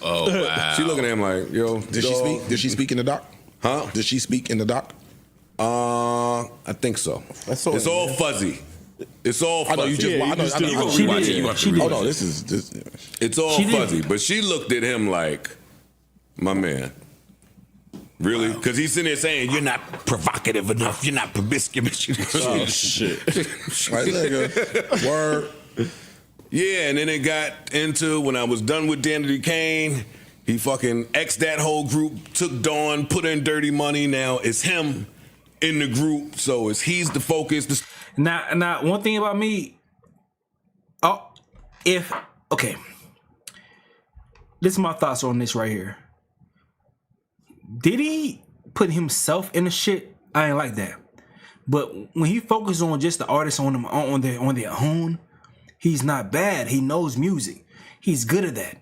oh wow. She looking at him like, yo, Did she speak? Did she speak in the doc? Huh? Did she speak in the doc? I think so. It's all fuzzy. It's all fuzzy. I know you just. I know. You go rewatch it. You have to Oh rewatch no, it. this is. It's all fuzzy, but she looked at him like, my man. Really? Because he's sitting there saying, you're not provocative enough. You're not promiscuous. Oh, shit. Like, nigga, word. Yeah, and then it got into when I was done with Danny Kane, he fucking X'd that whole group, took Dawn, put in Dirty Money. Now it's him in the group, so he's the focus. Now, one thing about me, this is my thoughts on this right here. Did he put himself in the shit? I ain't like that. But when he focuses on just the artists on their own, he's not bad. He knows music. He's good at that.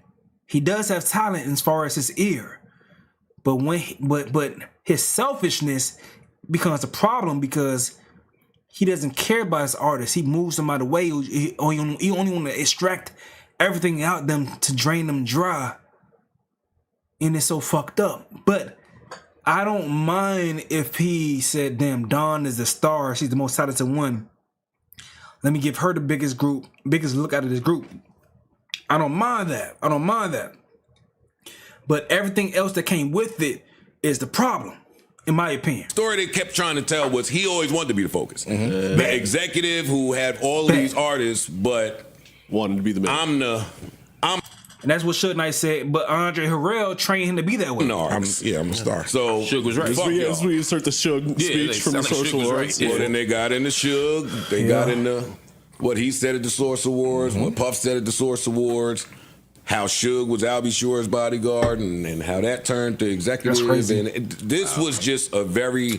He does have talent as far as his ear. But but his selfishness becomes a problem because he doesn't care about his artists. He moves them out of the way. He only want to extract everything out them to drain them dry. And it's so fucked up. But I don't mind if he said, damn, Dawn is the star. She's the most talented one. Let me give her the biggest look out of this group. I don't mind that. But everything else that came with it is the problem, in my opinion. The story they kept trying to tell was he always wanted to be the focus. Mm-hmm. The executive who had all of these artists, but wanted to be the man. And that's what Suge Knight said, but Andre Harrell trained him to be that way. No, I'm a star. So Suge was right. That's where you insert the Suge speech from the Social Awards. Well, then they got into Suge. They got into what he said at the Source Awards, what Puff said at the Source Awards, how Suge was Albie Shore's bodyguard, and how that turned to executive. And this was just a very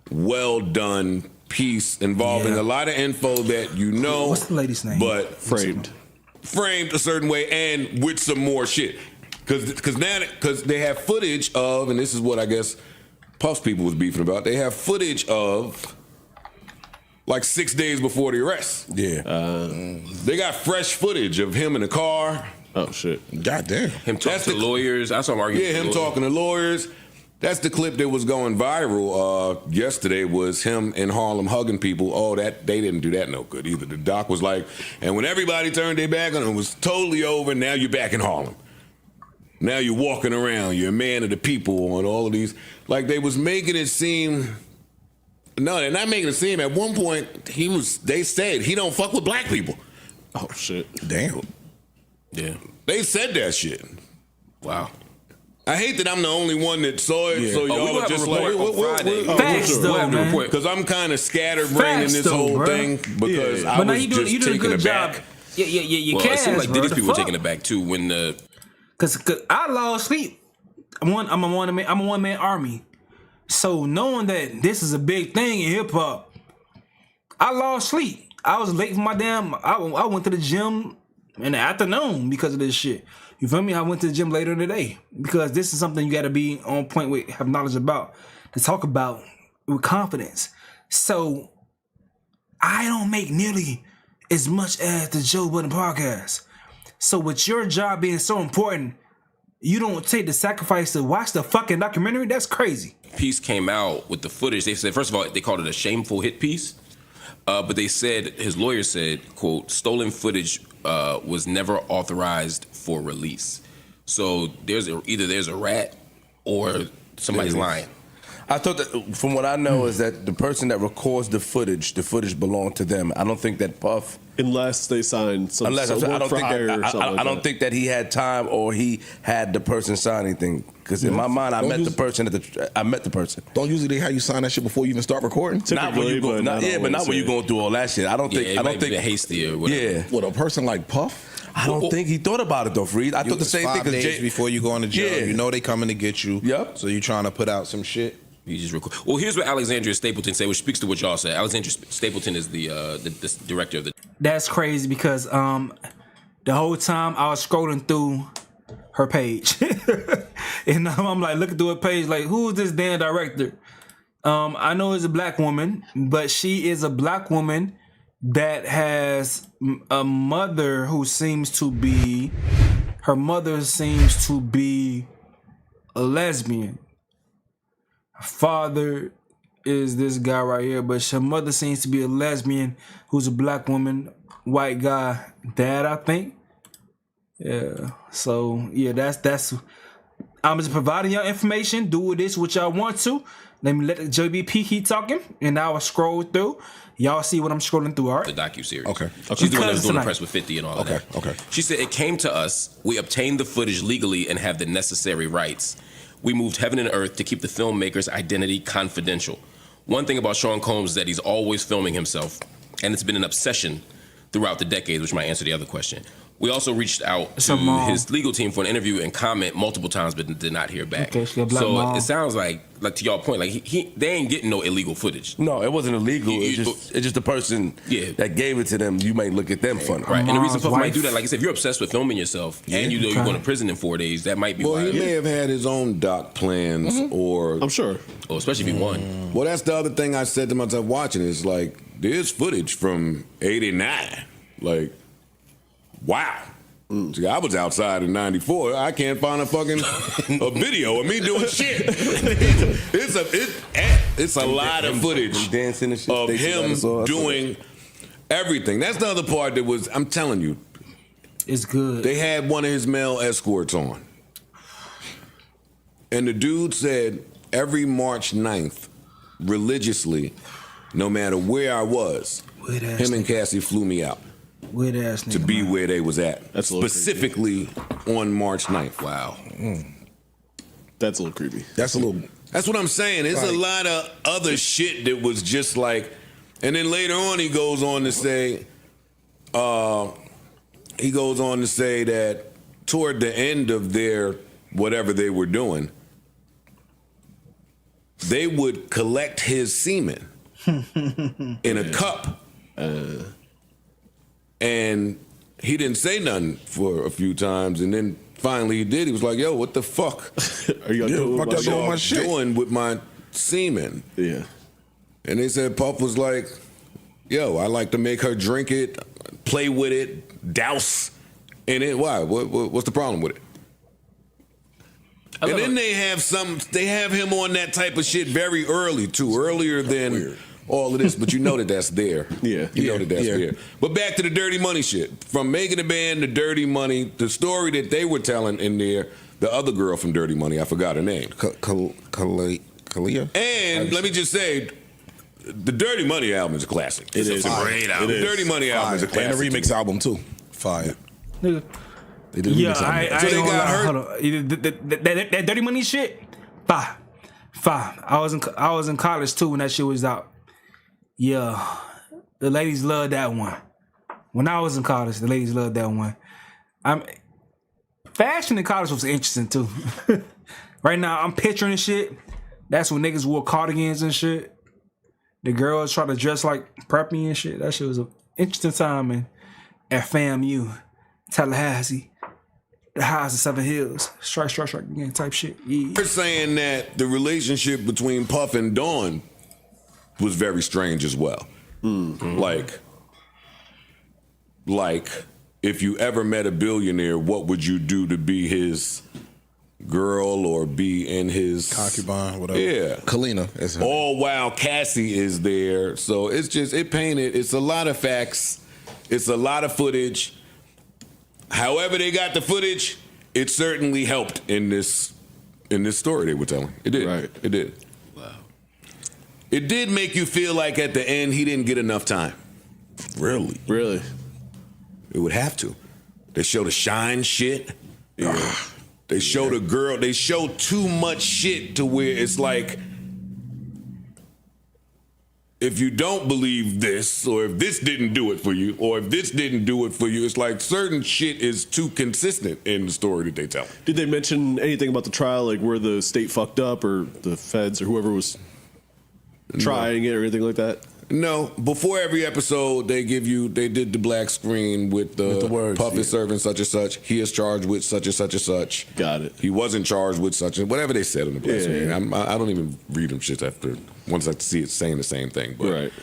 well done piece involving a lot of info that you know. What's the lady's name? But framed a certain way and with some more shit. Because they have footage of, and this is what I guess Puff's people was beefing about, they have footage of like 6 days before the arrest. Yeah. They got fresh footage of him in the car. Oh, shit. Goddamn. Him talking to lawyers. I saw him arguing. Yeah, him talking to lawyers. That's the clip that was going viral yesterday, was him in Harlem hugging people. Oh, they didn't do that no good either. The doc was like, and when everybody turned their back on him, it was totally over. Now you're back in Harlem. Now you're walking around. You're a man of the people and all of these. Like, they was making it seem. No, they're not making it seem. At one point, they said he don't fuck with black people. Oh, shit. Damn. Yeah. They said that shit. Wow. I hate that I'm the only one that saw it, so y'all are just like, facts though, man. Because I'm kind of scatterbrained in this whole thing because I was just taken aback. Yeah, well, it seemed like Diddy's people were taking it back too when the. Because I lost sleep. I'm a one man army. So knowing that this is a big thing in hip hop, I lost sleep. I was late for my damn. I went to the gym in the afternoon because of this shit. You feel me? I went to the gym later in the day because this is something you got to be on point with, have knowledge about, to talk about with confidence. So I don't make nearly as much as the Joe Budden Podcast. So with your job being so important, you don't take the sacrifice to watch the fucking documentary? That's crazy. Piece came out with the footage. They said, first of all, they called it a shameful hit piece. But they said, his lawyer said, quote, stolen footage was never authorized for release. So either there's a rat or somebody's lying. I thought that, from what I know, is that the person that records the footage belonged to them. I don't think that Puff, unless they signed some work for hire or something. I don't think that he had time or he had the person sign anything. Because in my mind, I met the person. Don't usually how you sign that shit before you even start recording. Not when you go, not when you going through all that shit. I don't think hasty or whatever. Yeah, what, a person like Puff? I don't think he thought about it though, Freed. I thought the same thing. 5 days before you go on the job, you know they coming to get you. Yep. So you trying to put out some shit. You just record. Well, here's what Alexandria Stapleton said, which speaks to what y'all said. Alexandria Stapleton is the director of the. That's crazy because the whole time I was scrolling through her page, and I'm like looking through her page, like, who's this damn director? I know it's a black woman, but she is a black woman that has a mother who seems to be. Her mother seems to be a lesbian. Father is this guy right here, but her mother seems to be a lesbian who's a black woman, white guy, dad, I think. Yeah. So yeah, that's. I'm just providing y'all information. Do with this what y'all want to. Let me let the JBP keep talking, and I will scroll through. Y'all see what I'm scrolling through, all right? The docuseries. Okay. She's the one that was doing the press with 50 and all of that. Okay. She said, it came to us. We obtained the footage legally and have the necessary rights. We moved heaven and earth to keep the filmmaker's identity confidential. One thing about Sean Combs is that he's always filming himself, and it's been an obsession throughout the decades, which might answer the other question. We also reached out to his legal team for an interview and comment multiple times, but did not hear back. Okay, so it sounds like to y'all point, like they ain't getting no illegal footage. No, it wasn't illegal. It's just the person that gave it to them. You might look at them funny, right? And the reason Puff might do that, like I said, if you're obsessed with filming yourself and you know you're going to prison in 4 days, that might be. Well, he may have had his own doc plans, or I'm sure. Oh, especially if he won. Well, that's the other thing I said to myself watching is like, there's footage from '89. Like, wow. See, I was outside in '94. I can't find a video of me doing shit. It's a lot of footage dancing and shit, of him doing everything. That's the other part that was. I'm telling you, it's good. They had one of his male escorts on, and the dude said every March 9th, religiously, no matter where I was, him and Cassie flew me out. Weird ass nigga, to be where they was at. That's specifically on March 9th. Wow. That's a little creepy. That's what I'm saying. There's a lot of other shit that was just like, and then later on he goes on to say that toward the end of their whatever they were doing, they would collect his semen in a cup. And he didn't say nothing for a few times, and then finally he did. He was like, "Yo, what the fuck are y'all doing with my semen?" Yeah. And they said Puff was like, "Yo, I like to make her drink it, play with it, douse in it. Why? What's the problem with it?" And then they have him on that type of shit very early too, earlier than all of this, but you know that's there. Yeah. You know that's there. But back to the Dirty Money shit. From Making the Band to Dirty Money, the story that they were telling in there, the other girl from Dirty Money, I forgot her name. Kalia? And let me just say, the Dirty Money album is a classic. It's a great album. The Dirty Money album is a classic. And the remix album too. Fire. Nigga. They did Yeah, I they got hurt. Hold on. That Dirty Money shit. Fire. I was in college too when that shit was out. Yeah, the ladies loved that one. When I was in college, the ladies loved that one. Fashion in college was interesting too. Right now, I'm picturing shit. That's when niggas wore cardigans and shit. the girls try to dress like preppy and shit. That shit was an interesting time at FAMU, Tallahassee, the highs of 7 Hills, strike again type shit. Yeah. They're saying that the relationship between Puff and Dawn was very strange as well. Mm-hmm. Like, if you ever met a billionaire, what would you do to be his girl or be in his concubine, whatever? Yeah, Kalina. All while Cassie is there, so it's a lot of facts, it's a lot of footage. However they got the footage, it certainly helped in this story they were telling. It did. Right. It did. Wow. It did make you feel like at the end he didn't get enough time. Really? It would have to. They show the shine shit. Yeah. They show the girl. They show too much shit to where it's like, if you don't believe this, or if this didn't do it for you, or if this didn't do it for you, it's like certain shit is too consistent in the story that they tell. Did they mention anything about the trial, like where the state fucked up, or the feds, or whoever was trying it, or anything like that? No. Before every episode, they did the black screen with the words, Puff is serving such and such. He is charged with such and such and such. Got it. He wasn't charged with such and whatever they said on the black screen. I don't even read them shits after once I see it saying the same thing. But right.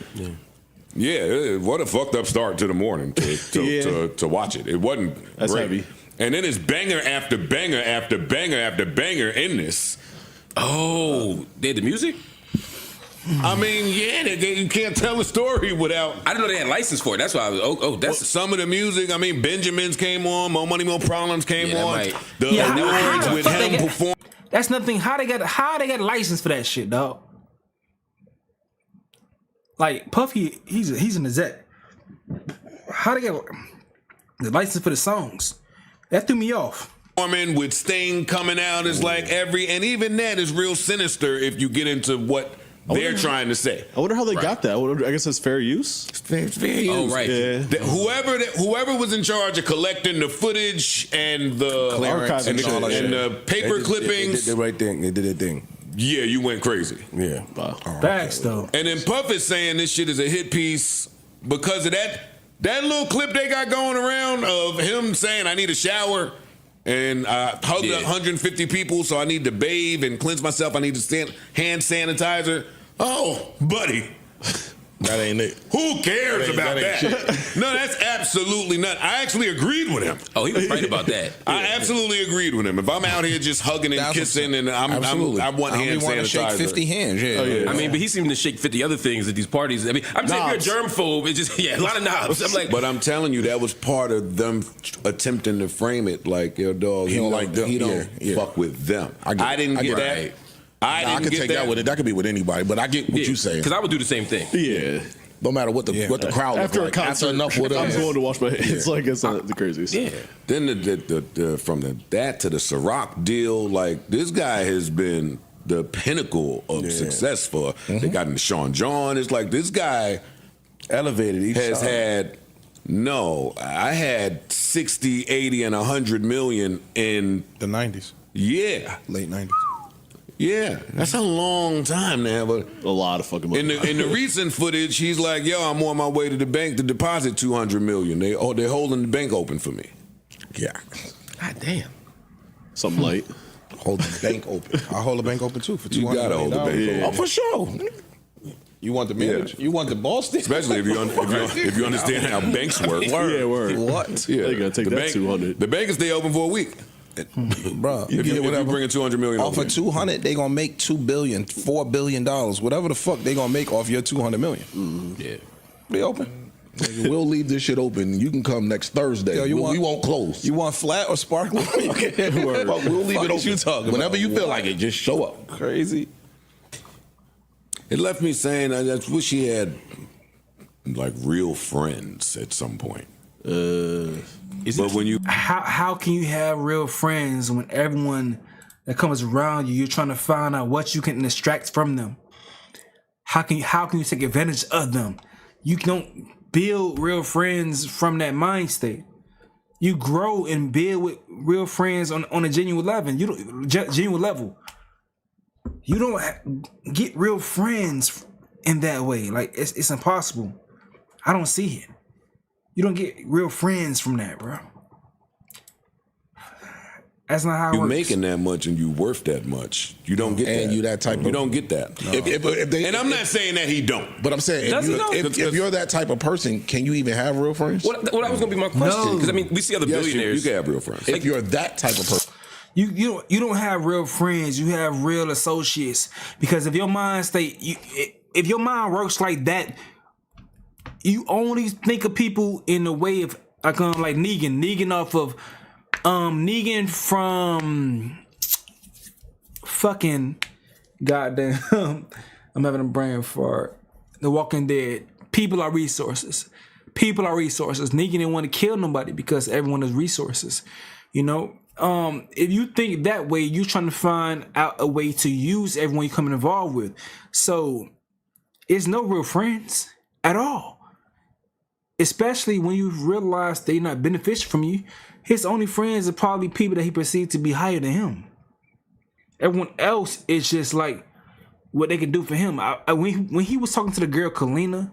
Yeah, what a fucked up start to the morning to watch it. It wasn't That's great. Heavy. And then it's banger after banger after banger after banger in this. Oh, they had the music? I mean, you can't tell a story without. I didn't know they had license for it. That's why I was. That's some of the music. I mean, Benjamin's came on. More Money, More Problems came on. Might. The awards with him perform. That's nothing. How they got a license for that shit, dog? Like Puffy, he's an exec. How they get the license for the songs? That threw me off. With Sting coming out is like and even that is real sinister if you get into what they're trying to say. I wonder how they got that. I guess that's fair use. It's fair use. Oh, right. Yeah. Whoever was in charge of collecting the footage and the clearance and the paper clippings, they did the right thing. They did their thing. Yeah, you went crazy. Yeah. Facts though. And then Puff is saying this shit is a hit piece because of that little clip they got going around of him saying, I need a shower. And I hugged 150 people, so I need to bathe and cleanse myself. I need to hand sanitizer. Oh, buddy. That ain't it. Who cares about that? No, that's absolutely not. I actually agreed with him. Oh, he was right about that. I absolutely agreed with him. If I'm out here just hugging and kissing and I want hand sanitizer. Shake 50 hands, yeah. I mean, but he seemed to shake 50 other things at these parties. I mean, I'm saying if you're a germphobe, it's just, a lot of knobs. I'm like, but I'm telling you, that was part of them attempting to frame it like, yo, dog, he don't like them. He don't fuck with them. I didn't get that. I could take that with it. That could be with anybody, but I get what you're saying. Because I would do the same thing. Yeah. No matter what the crowd after look a like. concert, enough with I'm going to wash my hands. It's like it's not the craziest. Yeah. Then from that to the Ciroc deal, like this guy has been the pinnacle of success for. They got into Sean John. It's like this guy elevated. Has had. No, I had 60, 80, and 100 million in the 90s. Yeah, late 90s. Yeah, that's a long time to have a lot of fucking money. In the recent footage, he's like, "Yo, I'm on my way to the bank to deposit $200 million. They're holding the bank open for me." Yeah. God damn. Something light. Hold the bank open. I hold the bank open too for $200 million. You gotta hold the bank open. Oh, for sure. You want the manager? You want the boss? Especially if you understand how banks work. Yeah, word. What? Yeah, they gotta take that 200. The bank can stay open for a week. Bro, if you bring in $200 million off of 200, they gonna make $2 billion, $4 billion, whatever the fuck they gonna make off your $200 million. Mm-hmm. Yeah, be open. We'll leave this shit open. You can come next Thursday. Yo, we won't close. You want flat or sparkling? Okay, we'll leave it open. You talking whenever about? you feel like it, just show up. Crazy. It left me saying I just wish he had like real friends at some point. How can you have real friends when everyone that comes around you, you're trying to find out what you can extract from them? How can you take advantage of them? You don't build real friends from that mind state. You grow and build with real friends on a genuine level. You don't get real friends in that way. Like it's impossible. I don't see it. You don't get real friends from that, bro. That's not how it You're works. making that much and you worth that much. You don't get that. And you that type of. You don't get that. No. And I'm not saying that he don't. But I'm saying if you're that type of person, can you even have real friends? Well, that was going to be my question. Because, I mean, we see other billionaires. You can have real friends. If you're that type of person. You don't have real friends. You have real associates. Because if your mind if your mind works like that, you only think of people in the way of like Negan off of Negan from fucking goddamn I'm having a brain fart. The Walking Dead. People are resources. People are resources. Negan didn't want to kill nobody because everyone is resources. You know, if you think that way, you're trying to find out a way to use everyone you're coming involved with. So it's no real friends at all. Especially when you realize they're not beneficial from you. His only friends are probably people that he perceived to be higher than him. Everyone else is just like what they can do for him. When he was talking to the girl Kalina,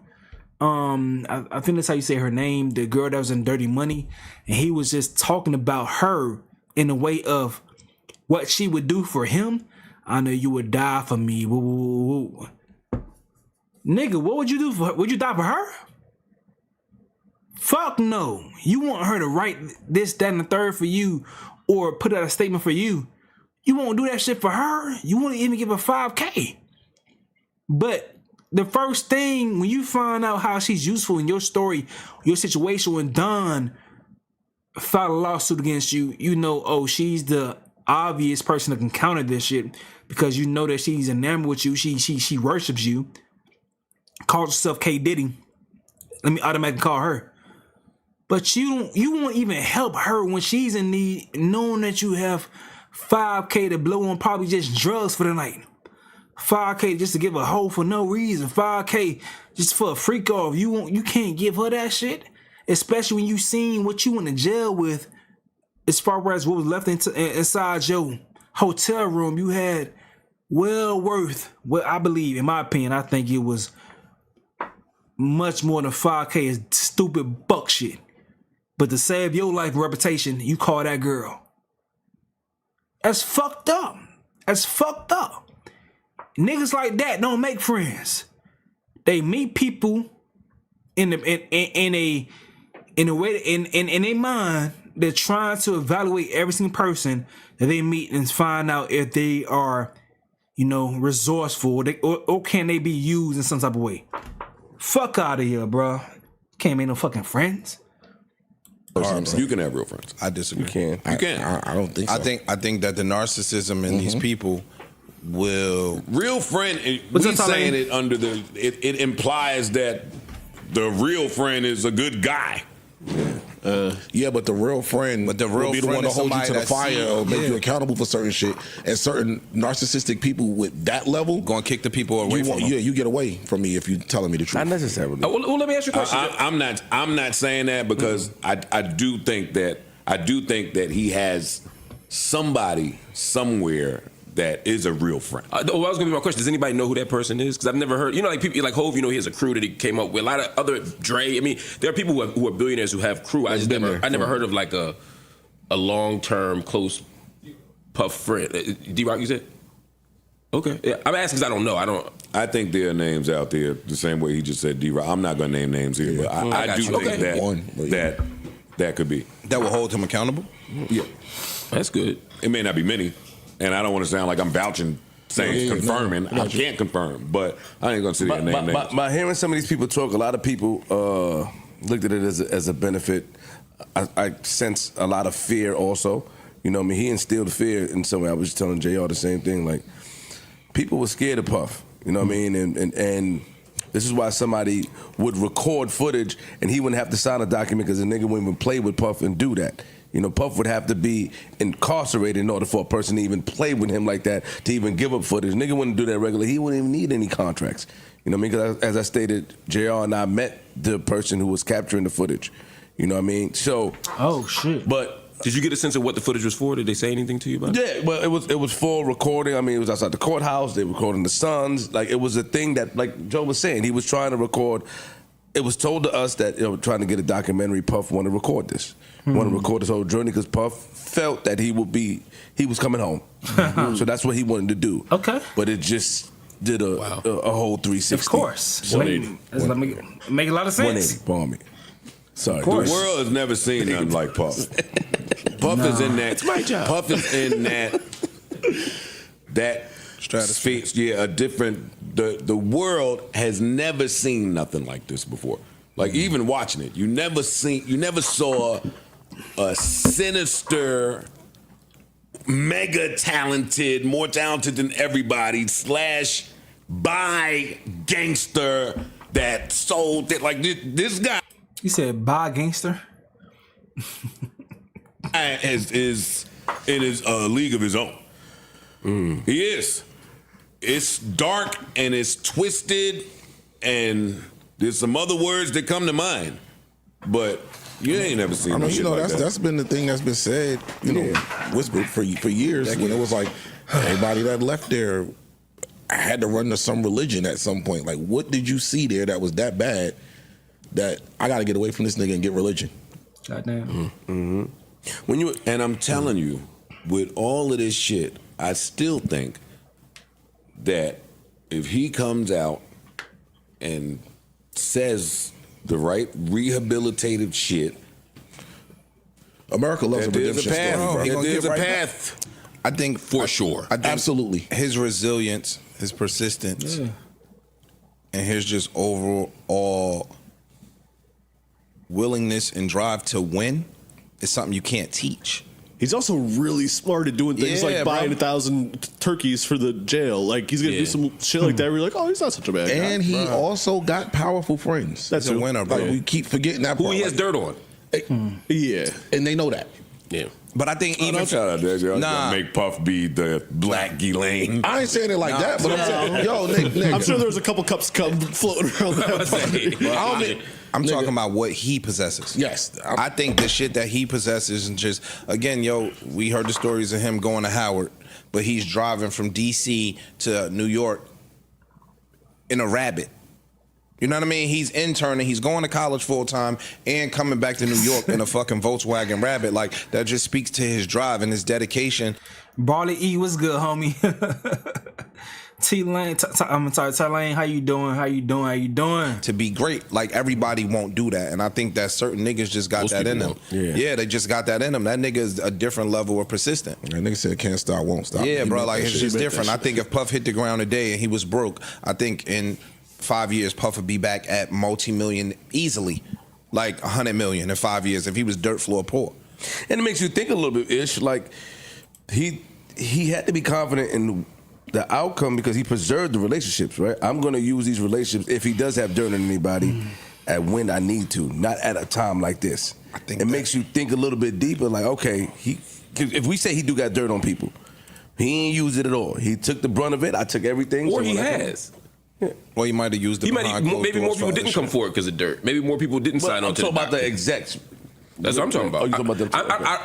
I think that's how you say her name, the girl that was in Dirty Money, and he was just talking about her in the way of what she would do for him. I know you would die for me. Woo, woo, woo. Nigga, what would you do for her? Would you die for her? Fuck no. You want her to write this, that, and the third for you or put out a statement for you. You won't do that shit for her. You won't even give her $5,000. But the first thing, when you find out how she's useful in your story, your situation, when Don filed a lawsuit against you, you know, oh, she's the obvious person that can counter this shit because you know that she's enamored with you. She worships you. Calls herself K. Diddy. Let me automatically call her. But you won't even help her when she's in need, knowing that you have $5,000 to blow on probably just drugs for the night. $5,000 just to give a hoe for no reason. $5,000 just for a freak off. You can't give her that shit, especially when you seen what you went to jail with. As far as what was left inside your hotel room, you had well worth. What I believe, in my opinion, I think it was much more than $5,000 is stupid buck shit. But to save your life and reputation, you call that girl. That's fucked up. That's fucked up. Niggas like that don't make friends. They meet people in a way in their mind. They're trying to evaluate every single person that they meet and find out if they are, resourceful or can they be used in some type of way. Fuck out of here, bro. Can't make no fucking friends. You can have real friends. I disagree. You can. I don't think so. I think that the narcissism in these people will real friend. We saying it under the. It implies that the real friend is a good guy. Yeah, but the real friend, will be the one to hold you to the fire or make you accountable for certain shit. And certain narcissistic people with that level gonna kick the people away from them. Yeah, you get away from me if you're telling me the truth. Not necessarily. Well, let me ask you a question. I'm not saying that because I do think that he has somebody somewhere that is a real friend. That was gonna be my question. Does anybody know who that person is? Because I've never heard. Like people like Hov. He has a crew that he came up with. A lot of other Dre. I mean, there are people who are billionaires who have crew. I never heard of like a long-term close Puff friend. D-Rock, you said? Okay. Yeah, I'm asking because I don't know. I think there are names out there the same way he just said D-Rock. I'm not gonna name names here, but I do think that could be that will hold him accountable. Yeah, that's good. It may not be many. And I don't want to sound like I'm vouching, confirming. No, I can't confirm, but I ain't going to sit there and name names. By hearing some of these people talk, a lot of people looked at it as a benefit. I sense a lot of fear also. He instilled fear in some way. I was just telling JR the same thing. Like, people were scared of Puff. You know what I mean? And this is why somebody would record footage and he wouldn't have to sign a document because the nigga wouldn't even play with Puff and do that. Puff would have to be incarcerated in order for a person to even play with him like that, to even give up footage. Nigga wouldn't do that regularly. He wouldn't even need any contracts. You know what I mean? Because as I stated, JR and I met the person who was capturing the footage. You know what I mean? So. Oh, shit. But Did you get a sense of what the footage was for? Did they say anything to you about it? Yeah, well, it was full recording. I mean, it was outside the courthouse. They were recording the sons. Like, it was a thing that, like Joe was saying, he was trying to record. It was told to us that, trying to get a documentary, Puff wanted to record this. Want to record this whole journey because Puff felt that he was coming home. So that's what he wanted to do. Okay. But it just did a whole 360. Of course. 180. Make a lot of sense. 180, palm Sorry. The world has never seen nothing like Puff. Puff is in that. It's my job. Puff is in that stratosphere. Yeah, a different. The world has never seen nothing like this before. Like, even watching it, you never saw a sinister, mega talented, more talented than everybody / by gangster that sold it. Like, this guy. You said by gangster? is in his league of his own. He is. It's dark and it's twisted, and there's some other words that come to mind, but you ain't never seen. I mean, that's been the thing that's been said, whispered for years. When it was like everybody that left there had to run to some religion at some point. Like, what did you see there that was that bad that I got to get away from this nigga and get religion? Goddamn. Mm-hmm. And I'm telling you, with all of this shit, I still think that if he comes out and says the right rehabilitative shit, America loves a redemption story. There's a path. I think for sure. I think absolutely. His resilience, his persistence, and his just overall willingness and drive to win is something you can't teach. He's also really smart at doing things like buying 1,000 turkeys for the jail. Like, he's gonna do some shit like that where you're like, oh, he's not such a bad guy. And he also got powerful friends. That's a winner, bro. Like, we keep forgetting that part. Who he has dirt on. Yeah. And they know that. Yeah. But I think even don't shout out there, y'all. Make Puff be the black Ghislaine. I ain't saying it like that, but I'm saying, yo, Nick. I'm sure there was a couple cups floating around that. I'm talking about what he possesses. Yes. I think the shit that he possesses, and just, again, we heard the stories of him going to Howard, but he's driving from D.C. to New York in a Rabbit. You know what I mean? He's interning, he's going to college full time, and coming back to New York in a fucking Volkswagen Rabbit. Like, that just speaks to his drive and his dedication. Barley E, what's good, homie? T-Lane, I'm sorry, T-Lane, how you doing? To be great. Like, everybody won't do that. And I think that certain niggas just got that in them. Yeah, they just got that in them. That nigga is a different level of persistent. That nigga said can't stop, won't stop. Yeah, bro, like, it's just different. I think if Puff hit the ground today and he was broke, I think in 5 years, Puff would be back at multi-million easily. Like 100 million in 5 years if he was dirt floor poor. And it makes you think a little bit, Ish, like he had to be confident in the outcome because he preserved the relationships, right? I'm going to use these relationships if he does have dirt on anybody at when I need to, not at a time like this. I think it makes you think a little bit deeper, like, okay, if we say he do got dirt on people, he ain't used it at all. He took the brunt of it. I took everything. Or he has. Yeah. Well, he might have used it. Maybe more people didn't come forward because of dirt. Maybe more people didn't sign on to I'm talking about the execs. That's what I'm talking about. Oh, you talking about them?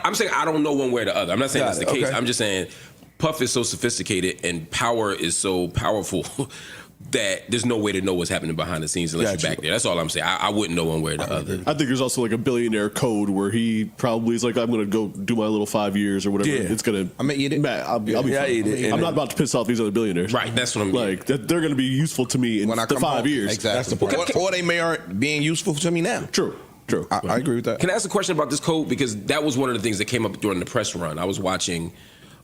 I'm saying I don't know one way or the other. I'm not saying that's the case. Okay. I'm just saying Puff is so sophisticated and power is so powerful that there's no way to know what's happening behind the scenes unless you're back there. That's all I'm saying. I wouldn't know one way or the other. I think there's also like a billionaire code where he probably is like, I'm going to go do my little 5 years or whatever. Yeah. It's going to. I mean, eat it. I'll be fine. I'm not about to piss off these other billionaires. Right. That's what I'm like. They're going to be useful to me in when I the come 5 home. years. Exactly. That's the point. Or they may aren't being useful to me now. True. I agree with that. Can I ask a question about this code? Because that was one of the things that came up during the press run. I was watching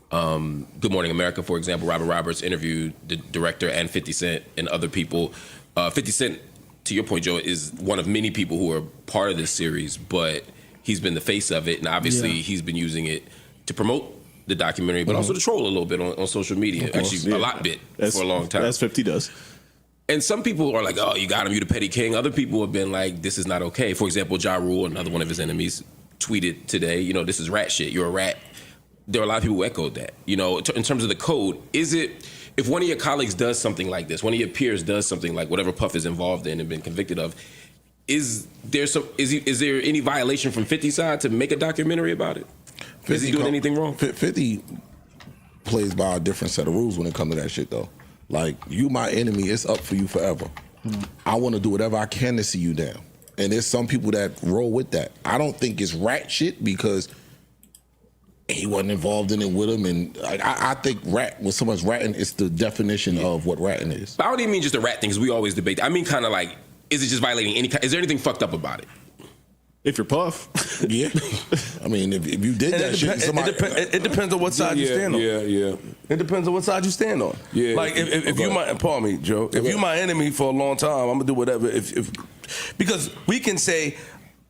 Good Morning America, for example. Robert Roberts interviewed the director and 50 Cent and other people. 50 Cent, to your point, Joe, is one of many people who are part of this series, but he's been the face of it, and obviously he's been using it to promote the documentary, but also to troll a little bit on social media. Actually, a lot for a long time. As 50 does. And some people are like, oh, you got him, you the petty king. Other people have been like, this is not okay. For example, Ja Rule, another one of his enemies, tweeted today, this is rat shit. You're a rat. There are a lot of people who echoed that. In terms of the code, is it, if one of your colleagues does something like this, one of your peers does something like whatever Puff is involved in and been convicted of, is there any violation from 50's side to make a documentary about it? Is he doing anything wrong? 50 plays by a different set of rules when it comes to that shit, though. Like, you my enemy, it's up for you forever. I want to do whatever I can to see you down. And there's some people that roll with that. I don't think it's rat shit because he wasn't involved in it with him. And I think when someone's ratting, it's the definition of what ratting is. But I don't even mean just the rat thing, because we always debate. I mean kind of like, is it just violating is there anything fucked up about it? If you're Puff. Yeah. I mean, if you did that shit, it depends on what side you stand on. Yeah. It depends on what side you stand on. Yeah. Like if you my, pardon me, Joe. If you my enemy for a long time, I'm gonna do whatever. Because we can say,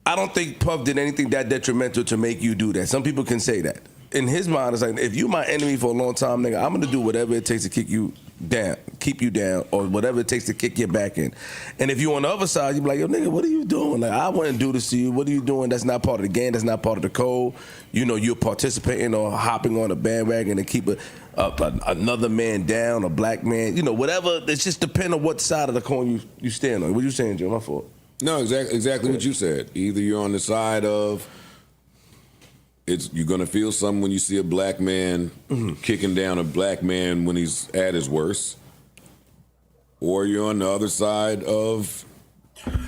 I don't think Puff did anything that detrimental to make you do that. Some people can say that. In his mind, it's like, if you my enemy for a long time, nigga, I'm gonna do whatever it takes to keep you down, or whatever it takes to kick your back in. And if you on the other side, you be like, yo, nigga, what are you doing? Like, I wouldn't do this to you. What are you doing? That's not part of the game. That's not part of the code. You know, you're participating or hopping on a bandwagon and keep another man down, a black man, you know, whatever. It just depends on what side of the coin you stand on. What you saying, Joe? My fault. No, exactly what you said. Either you're on the side of you're gonna feel something when you see a black man kicking down a black man when he's at his worst, or you're on the other side of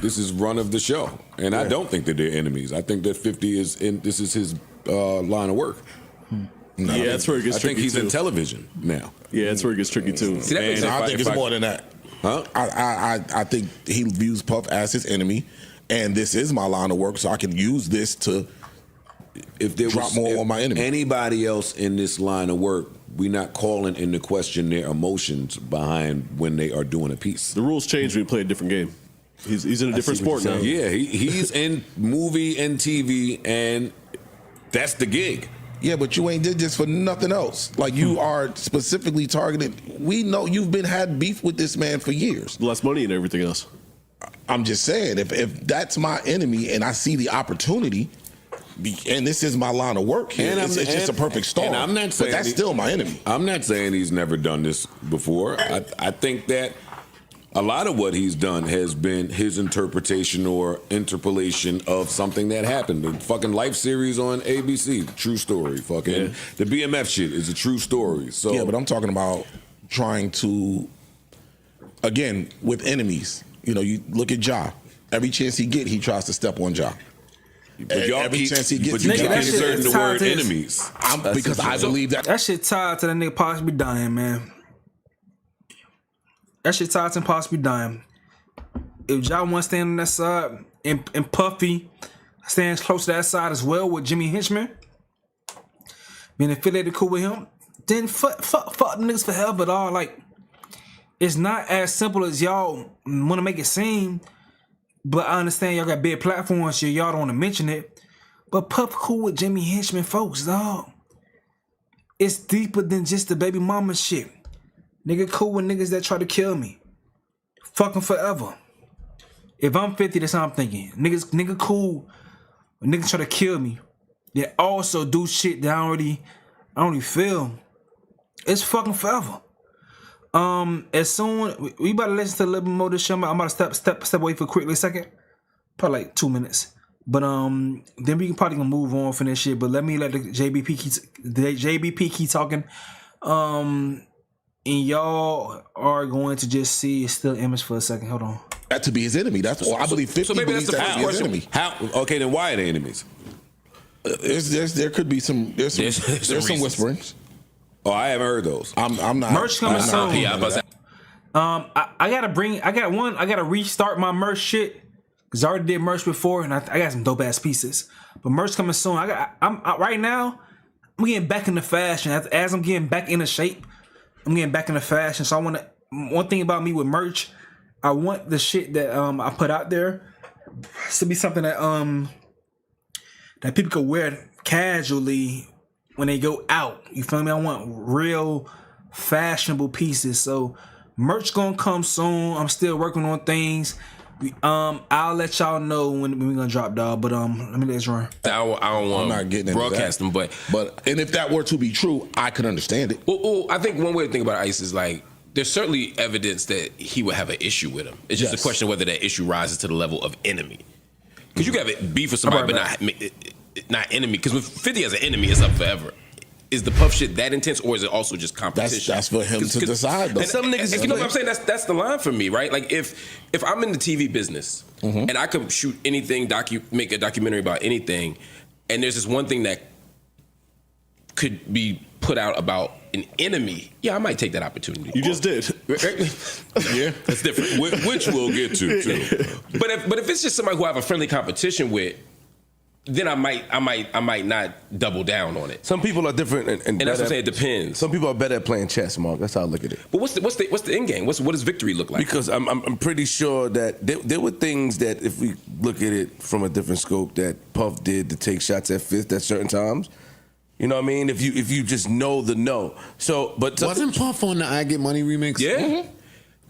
this is run of the show. And I don't think that they're enemies. I think that 50 this is his line of work. No, yeah, that's where it gets tricky. I think he's too. in television now. Yeah, that's where it gets tricky too. See, I think it's more than that. Huh? I think he views Puff as his enemy, and this is my line of work, so I can use this to drop more on my enemy. Anybody else in this line of work, we're not calling into question their emotions behind when they are doing a piece. The rules change when you play a different game. He's in a different sport now. Yeah, he's in movie and TV, and that's the gig. Yeah, but you ain't did this for nothing else. Like, you are specifically targeted. We know you've had beef with this man for years. Less money and everything else. I'm just saying, if that's my enemy and I see the opportunity, and this is my line of work here, it's just a perfect storm. And I'm not saying but that's still my enemy. I'm not saying he's never done this before. I think that a lot of what he's done has been his interpretation or interpolation of something that happened. The fucking Life series on ABC, true story. Fucking the BMF shit is a true story. So yeah, but I'm talking about trying to, again, with enemies. You know, you look at Ja. Every chance he get, he tries to step on Ja. But every chance he gets, you keep inserting the word enemies. Because I believe that shit tied to that nigga possibly dying, man. That shit tied to him possibly dying. If Ja want to stand on that side and Puffy stands close to that side as well with Jimmy Hinchman, being affiliated cool with him, then fuck the niggas forever, dog. Like, it's not as simple as y'all want to make it seem. But I understand y'all got big platforms, so y'all don't want to mention it. But Puff cool with Jimmy Hinchman folks, dog. It's deeper than just the baby mama shit. Nigga cool with niggas that try to kill me. Fucking forever. If I'm 50, that's how I'm thinking. Nigga cool when niggas try to kill me. They also do shit that I don't feel. It's fucking forever. As soon we about to listen to a little bit more of this show. I'm about to step away for quickly a second. Probably like 2 minutes. But then we can probably gonna move on from this shit. But let me let the JBP keep talking. And y'all are going to just see his still image for a second. Hold on. That to be his enemy. That's all I believe. 50 so maybe believes that's the that to be his enemy. How? Okay, then why are they enemies? There could be some. There's some whisperings. Oh, I haven't heard those. I'm not. Merch coming soon. Yeah, I gotta restart my merch shit because I already did merch before, and I got some dope ass pieces. But merch coming soon. I'm right now. I'm getting back into fashion. As I'm getting back into shape, I'm getting back into fashion. So one thing about me with merch, I want the shit that I put out there to be something that that people could wear casually when they go out. You feel me? I want real fashionable pieces. So merch gonna come soon. I'm still working on things. I'll let y'all know when we're gonna drop, dog. But let me let this run. I don't want to broadcast them, but and if that were to be true, I could understand it. Well, I think one way to think about Ice is like there's certainly evidence that he would have an issue with him. It's just a question of whether that issue rises to the level of enemy. Because you can have beef with somebody, but not. not enemy, because with 50 as an enemy, it's up forever. Is the Puff shit that intense, or is it also just competition? That's for him to decide. Though. Some niggas, if you know what I'm saying, that's the line for me, right? Like if I'm in the TV business and I could shoot anything, make a documentary about anything, and there's this one thing that could be put out about an enemy, yeah, I might take that opportunity. You just did. Yeah, that's different. Which we'll get to too. But if it's just somebody who I have a friendly competition with, then I might not double down on it. Some people are different, and that's what I'm saying. It depends. Some people are better at playing chess, Mark. That's how I look at it. But what's the end game? What does victory look like? Because I'm pretty sure that there were things that, if we look at it from a different scope, that Puff did to take shots at Fifth at certain times. You know what I mean? If you just know the no. So, but wasn't Puff on the I Get Money remix? Yeah. Mm-hmm.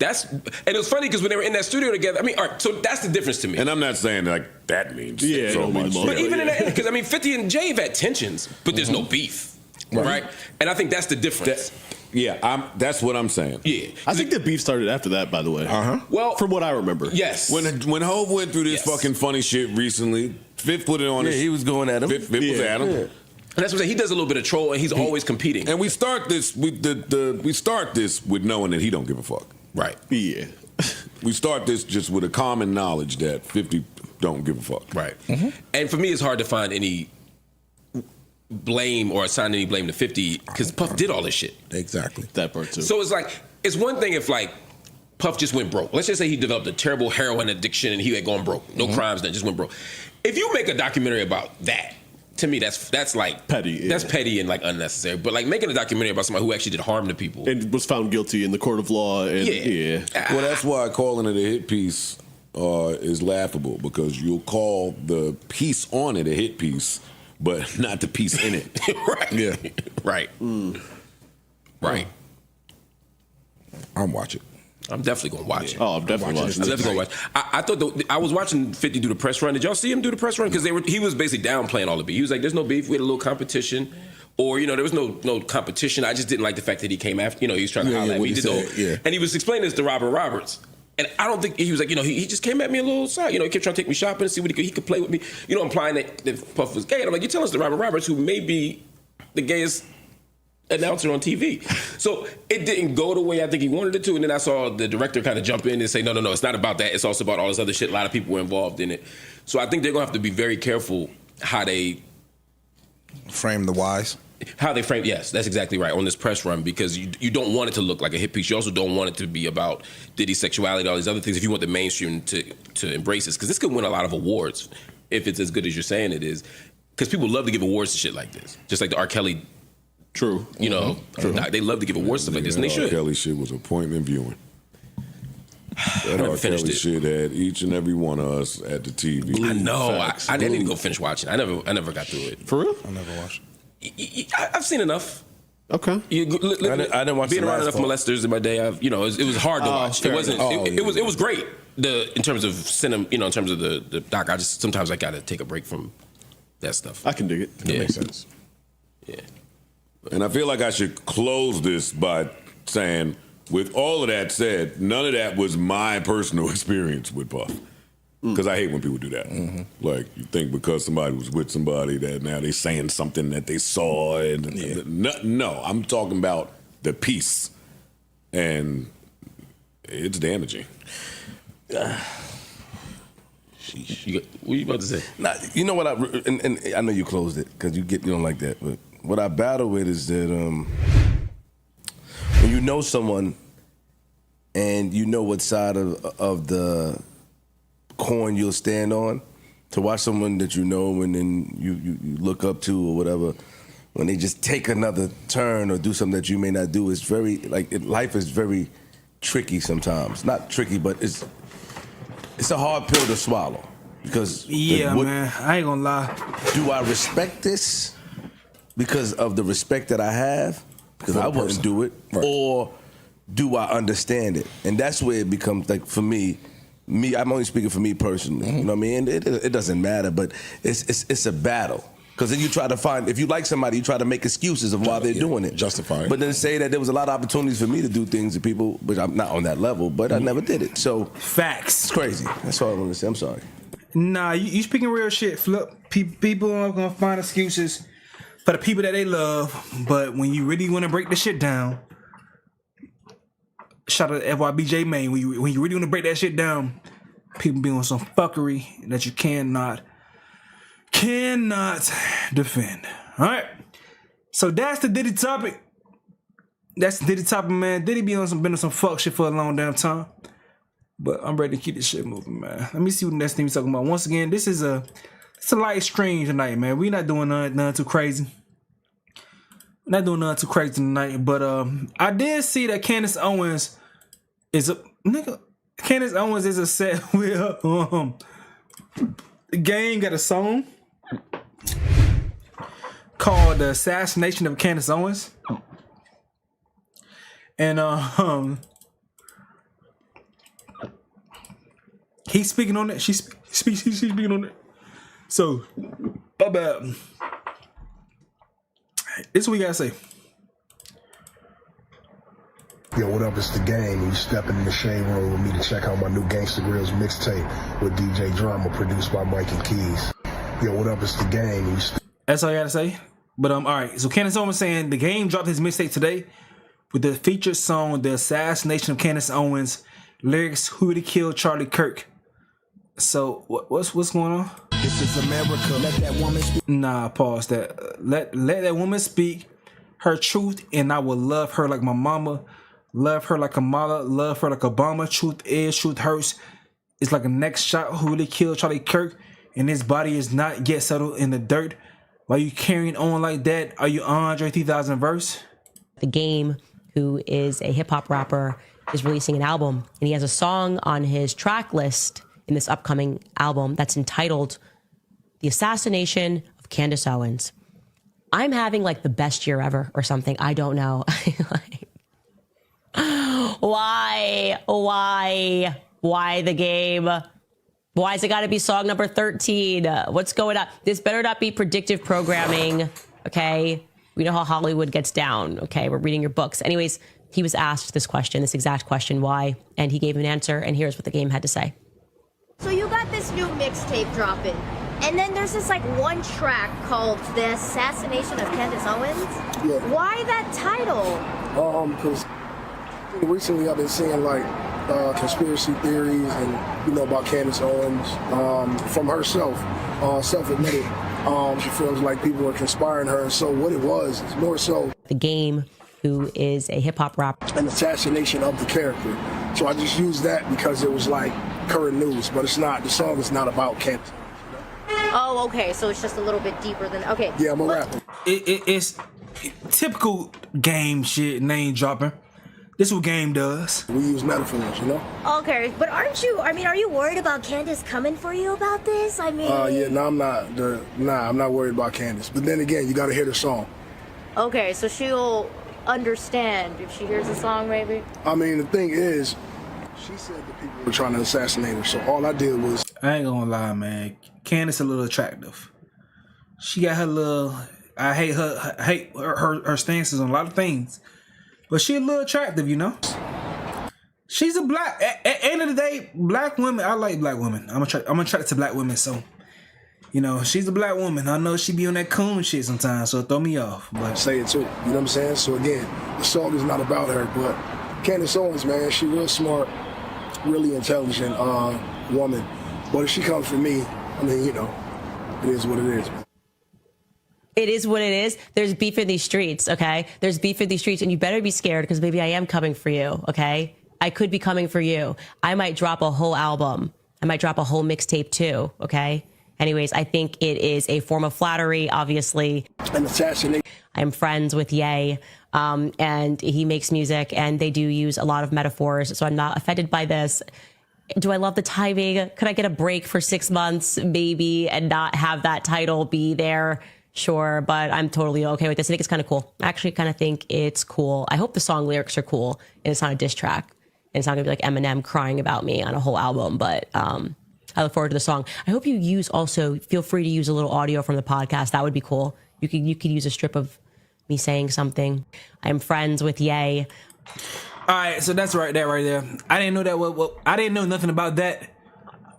And it was funny because when they were in that studio together, I mean, all right, so that's the difference to me. And I'm not saying like that means so much. But even in that, because I mean, 50 and Jay have had tensions, but there's no beef, right? And I think that's the difference. That's what I'm saying. Yeah, I think the beef started after that, by the way. Well, from what I remember, yes. When Hov went through this fucking funny shit recently, Fifth put it on. Yeah, he was going at him. Fifth was at him. Yeah. And that's what I'm saying. He does a little bit of troll, and he's always competing. And we start this. We start this with knowing that he don't give a fuck. Right. Yeah. We start this just with a common knowledge that 50 don't give a fuck. Right. And for me, it's hard to find any blame or assign any blame to 50 because Puff did all this shit. Exactly. That part too. So it's like, it's one thing if like Puff just went broke. Let's just say he developed a terrible heroin addiction and he had gone broke. No crimes, then just went broke. If you make a documentary about that, to me, that's like petty. Yeah. That's petty and like unnecessary. But like making a documentary about somebody who actually did harm to people and was found guilty in the court of law. And, yeah. Well, that's why calling it a hit piece is laughable, because you'll call the piece on it a hit piece, but not the piece in it. Right. Yeah. Right. Right. I'm watching. I'm definitely gonna watch it. Oh, I'm definitely watching. I'm definitely gonna watch. I thought I was watching 50 do the press run. Did y'all see him do the press run? Because he was basically downplaying all the beef. He was like, "There's no beef. We had a little competition, or there was no competition. I just didn't like the fact that he came after. He was trying to holler at me. And he was explaining this to Robert Roberts. And I don't think he was like, he just came at me a little side. He kept trying to take me shopping and see what he could play with me. Implying that Puff was gay. And I'm like, you telling us to Robert Roberts, who may be the gayest announcer on TV. So it didn't go the way I think he wanted it to. And then I saw the director kind of jump in and say, no, it's not about that. It's also about all this other shit. A lot of people were involved in it. So I think they're going to have to be very careful how they frame the whys. How they frame, yes, that's exactly right, on this press run, because you don't want it to look like a hit piece. You also don't want it to be about Diddy's sexuality, all these other things, if you want the mainstream to embrace this. Because this could win a lot of awards if it's as good as you're saying it is. Because people love to give awards to shit like this. Just like the R. Kelly. True. True. They love to give awards to stuff like this, and they should. R. Kelly shit was appointment viewing. That R. Kelly shit had each and every one of us at the TV. I know. I didn't even go finish watching. I never got through it. For real? I never watched. I've seen enough. Okay. I didn't watch being around enough molesters in my day. It was hard to watch. It wasn't. It was great. In terms of cinema, in terms of the doc. Sometimes I gotta take a break from that stuff. I can dig it. That makes sense. Yeah. And I feel like I should close this by saying, with all of that said, none of that was my personal experience with Puff. Because I hate when people do that. Like, you think because somebody was with somebody that now they saying something that they saw. No, I'm talking about the piece. And it's damaging. What you about to say? Nah, you know what? And I know you closed it because you don't like that. But what I battle with is that when you know someone and you know what side of the coin you'll stand on, to watch someone that you know and then you look up to or whatever, when they just take another turn or do something that you may not do, it's very life is very tricky sometimes. Not tricky, but it's a hard pill to swallow because man, I ain't gonna lie. Do I respect this because of the respect that I have? Because I wouldn't do it, or do I understand it? And that's where it becomes like for me. I'm only speaking for me personally. You know what I mean? It doesn't matter, but it's a battle. Because then you try to find, if you like somebody, you try to make excuses of why they're doing it. Justify it. But then say that there was a lot of opportunities for me to do things to people, but I'm not on that level, but I never did it. So facts. It's crazy. That's all I want to say. I'm sorry. Nah, you speaking real shit, Flip. People are gonna find excuses for the people that they love, but when you really want to break the shit down, shout out to FYBJ Main. When you really want to break that shit down, people be on some fuckery that you cannot defend. All right, so that's the Diddy topic. That's the Diddy topic, man. Diddy been on some fuck shit for a long damn time. But I'm ready to keep this shit moving, man. Let me see what the next thing we're talking about. Once again, it's a light stream tonight, man. We not doing nothing too crazy. Not doing nothing too crazy tonight. But I did see that Candace Owens is a set with The Game got a song called The Assassination of Candace Owens. And he's speaking on it. She's speaking on it. So, my bad. This is what we gotta say. Yo, what up? It's The Game. You stepping in the shade room with me to check out my new Gangsta Grills mixtape with DJ Drama, produced by Mike and Keys. Yo, what up? It's The Game. That's all I gotta say. But all right. So Candace Owens saying The Game dropped his mixtape today with the featured song "The Assassination of Candace Owens." Lyrics: "Who would kill Charlie Kirk?" So what's going on? This is America. Let that woman speak. Nah, pause that. Let that woman speak her truth, and I will love her like my mama, love her like Kamala, love her like Obama. Truth is, truth hurts. It's like a next shot. Who really killed Charlie Kirk? And his body is not yet settled in the dirt. Why you carrying on like that? Are you Andre 3000 verse? The Game, who is a hip hop rapper, is releasing an album, and he has a song on his track list in this upcoming album that's entitled "The Assassination of Candace Owens." I'm having like the best year ever or something. I don't know. Why The Game? Why has it got to be song number 13? What's going on? This better not be predictive programming. Okay. We know how Hollywood gets down. Okay. We're reading your books. Anyways, he was asked this exact question, why? And he gave an answer. And here's what The Game had to say. So you got this new mixtape dropping, and then there's this like one track called "The Assassination of Candace Owens." Yeah. Why that title? Because recently I've been seeing like conspiracy theories and about Candace Owens from herself, self-admitted. She feels like people are conspiring her. So what it was is more so The Game, who is a hip hop rapper, an assassination of the character. So I just used that because it was like current news, but it's not. The song is not about Candace. Oh, okay. So it's just a little bit deeper than okay. Yeah, I'm a rapper. It's typical Game shit, name dropping. This is what Game does. We use metaphors, Okay, but are you worried about Candace coming for you about this? I mean. Yeah, no, I'm not. I'm not worried about Candace. But then again, you got to hear the song. Okay, so she'll understand if she hears the song, maybe. I mean, the thing is, she said that people were trying to assassinate her. So all I did was. I ain't gonna lie, man. Candace a little attractive. She got her little. I hate her stances on a lot of things, but she a little attractive, She's a black. At the end of the day, black women. I like black women. I'm attracted to black women, so. She's a black woman. I know she be on that coon shit sometimes, so it throw me off. But say it too. You know what I'm saying? So again, the song is not about her, but Candace Owens, man, she real smart, really intelligent woman. But if she comes for me, I mean, it is what it is. It is what it is. There's beef in these streets, okay? There's beef in these streets, and you better be scared because maybe I am coming for you, okay? I could be coming for you. I might drop a whole album. I might drop a whole mixtape too, okay? Anyways, I think it is a form of flattery, obviously. An assassination. I'm friends with Ye, and he makes music, and they do use a lot of metaphors, so I'm not offended by this. Do I love the timing? Could I get a break for 6 months, maybe, and not have that title be there? Sure, but I'm totally okay with this. I think it's kind of cool. I actually kind of think it's cool. I hope the song lyrics are cool, and it's not a diss track, and it's not going to be like Eminem crying about me on a whole album, but... I look forward to the song. I hope you feel free to use a little audio from the podcast. That would be cool. You could use a strip of me saying something. I'm friends with Ye. All right, so that's right there. I didn't know that. I didn't know nothing about that.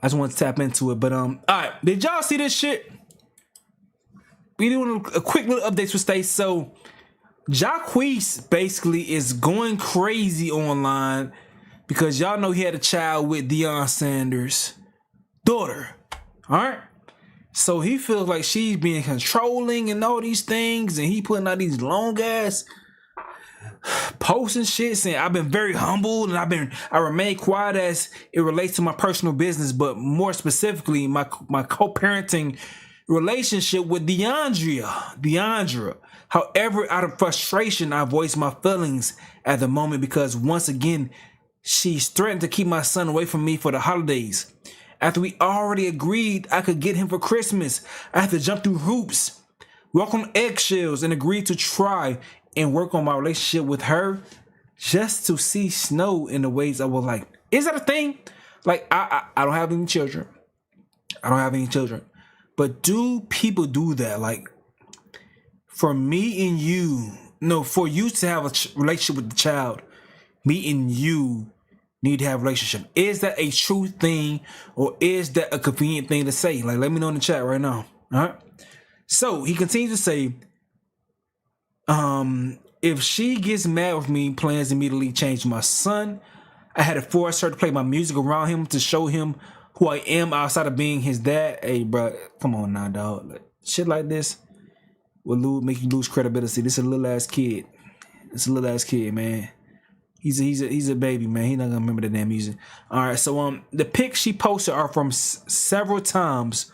I just want to tap into it. But all right, did y'all see this shit? We doing a quick little updates for Stacey. So Jacquees basically is going crazy online because y'all know he had a child with Deion Sanders' daughter. All right. So he feels like she's being controlling and all these things, and he putting out these long ass posts and shit saying I've been very humble and I remain quiet as it relates to my personal business, but more specifically my co-parenting relationship with Deandra. However, out of frustration, I voiced my feelings at the moment because once again, she's threatened to keep my son away from me for the holidays. After we already agreed I could get him for Christmas, I had to jump through hoops, walk on eggshells, and agree to try and work on my relationship with her just to see snow in the ways I was like, is that a thing? Like, I don't have any children. But do people do that? Like, for me and you, no, for you to have a relationship with the child, me and you need to have a relationship. Is that a true thing or is that a convenient thing to say? Like, let me know in the chat right now. All right. So he continues to say, if she gets mad with me, plans immediately change my son. I had to force her to play my music around him to show him who I am outside of being his dad. Hey, bro, come on now, dog. Like, shit like this will make you lose credibility. This is a little ass kid. It's a little ass kid, man. He's a baby, man. He's not gonna remember the damn music. All right, so the pics she posted are from several times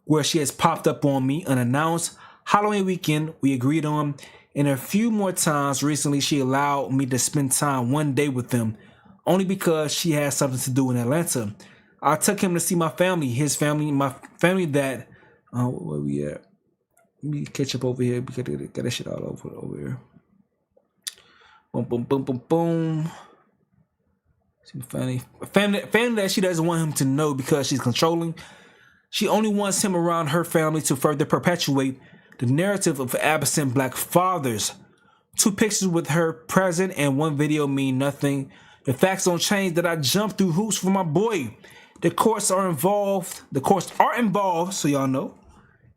where she has popped up on me unannounced. Halloween weekend we agreed on, and a few more times recently she allowed me to spend time one day with them, only because she had something to do in Atlanta. I took him to see my family, his family, my family. That where we at? Let me catch up over here. We got that shit all over here. Boom, boom, boom, boom, boom. Family that she doesn't want him to know because she's controlling. She only wants him around her family to further perpetuate the narrative of absent black fathers. 2 pictures with her present and 1 video mean nothing. The facts don't change that I jumped through hoops for my boy. The courts are involved, so y'all know.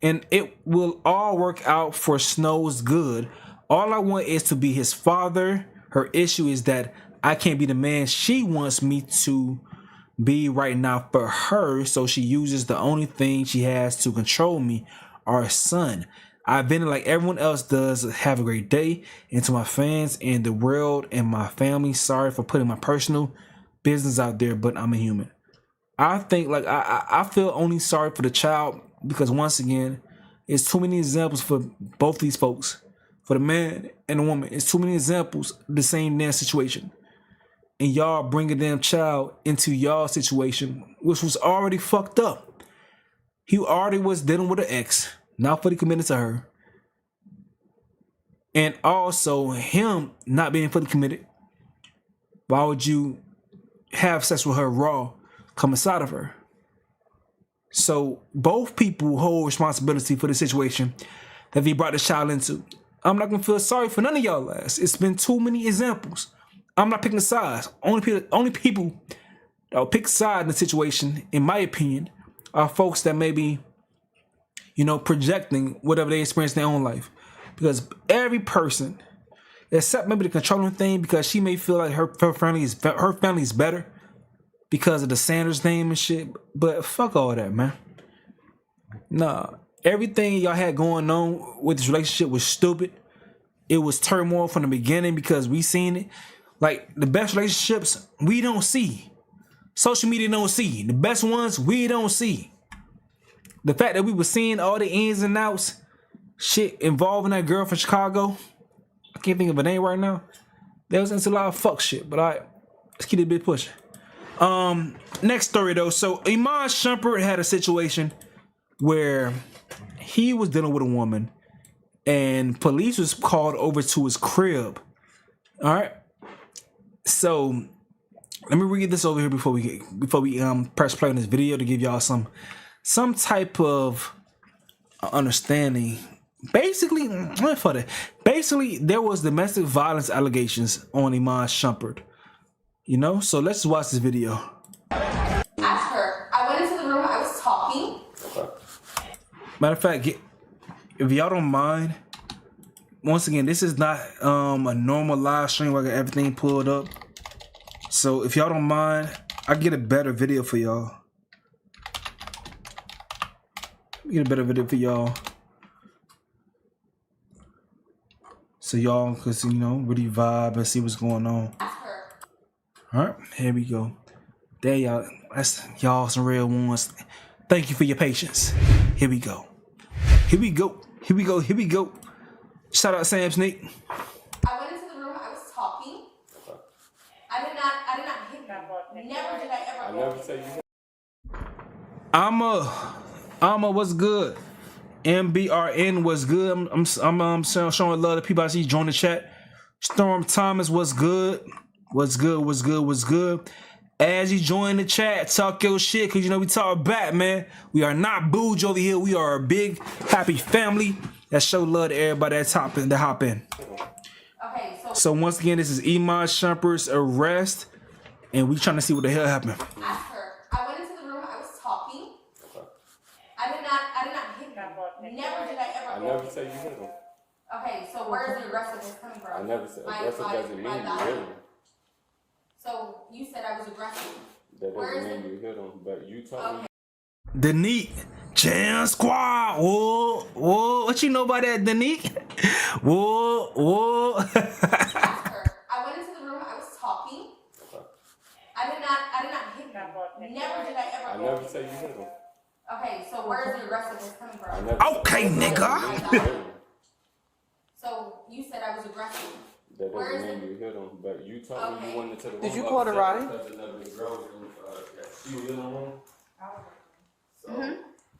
And it will all work out for Snow's good. All I want is to be his father. Her issue is that I can't be the man she wants me to be right now for her, so she uses the only thing she has to control me, our son. I've been like everyone else does. Have a great day. And to my fans and the world and my family, sorry for putting my personal business out there, but I'm a human. I think like I feel only sorry for the child because once again, it's too many examples for both these folks. For the man and the woman, it's too many examples of the same damn situation. And y'all bring a damn child into y'all situation, which was already fucked up. He already was dealing with an ex, not fully committed to her. And also him not being fully committed. Why would you have sex with her raw, come inside of her? So both people hold responsibility for the situation that they brought the child into. I'm not gonna feel sorry for none of y'all ass. It's been too many examples. I'm not picking sides. Only people that will pick a side in the situation, in my opinion, are folks that may be, projecting whatever they experience in their own life. Because every person, except maybe the controlling thing, because she may feel like her family is better because of the Sanders name and shit. But fuck all that, man. Nah. Everything y'all had going on with this relationship was stupid. It was turmoil from the beginning because we seen it. Like, the best relationships, we don't see. Social media don't see. The best ones, we don't see. The fact that we were seeing all the ins and outs, shit involving that girl from Chicago, I can't think of a name right now. There was into a lot of fuck shit, but let's keep it a bit pushing. Next story though. So Iman Shumpert had a situation where he was dealing with a woman and police was called over to his crib. All right. So let me read this over here before we press play on this video to give y'all some type of understanding. Basically, there was domestic violence allegations on Iman Shumpert. So let's watch this video. Ask her. I went Matter of fact, if y'all don't mind, once again, this is not a normal live stream where I got everything pulled up. So if y'all don't mind, I get a better video for y'all. Get a better video for y'all. So y'all can, really vibe and see what's going on. Alright, here we go. There y'all. That's y'all some real ones. Thank you for your patience. Here we go. Here we go. Here we go. Here we go. Shout out Sam Sneak. I went into the room, I was talking. I did not hit him. Never did I ever. I never said you hit. Alma, what's good? MBRN was good. I'm showing love to people I see join the chat. Storm Thomas was good. What's good? As you join the chat, talk your shit, cause we talk back, man. We are not booge over here. We are a big, happy family that show love to everybody that hop in. Okay, So once again, this is Iman Shumpert's arrest, and we trying to see what the hell happened. Ask her. I went into the room, I was talking. I did not hit him. Never did I ever. I never said you hit him. Okay, so where is the aggressiveness coming from? I never said aggressive doesn't mean you hit him. So you said I was aggressive. That doesn't mean you hit him, but you told me. Danique, Jam Squad. Whoa. What you know about that, Danique? Whoa. Ask her. I went into the room, I was talking. I did not hit him. Never did I ever. I never said you hit him. Okay, so where is the aggressiveness coming from? Okay, nigga. So you said I was aggressive. That doesn't mean you hit him, but you told me you went into the room. Did you call the ride? She was in the room.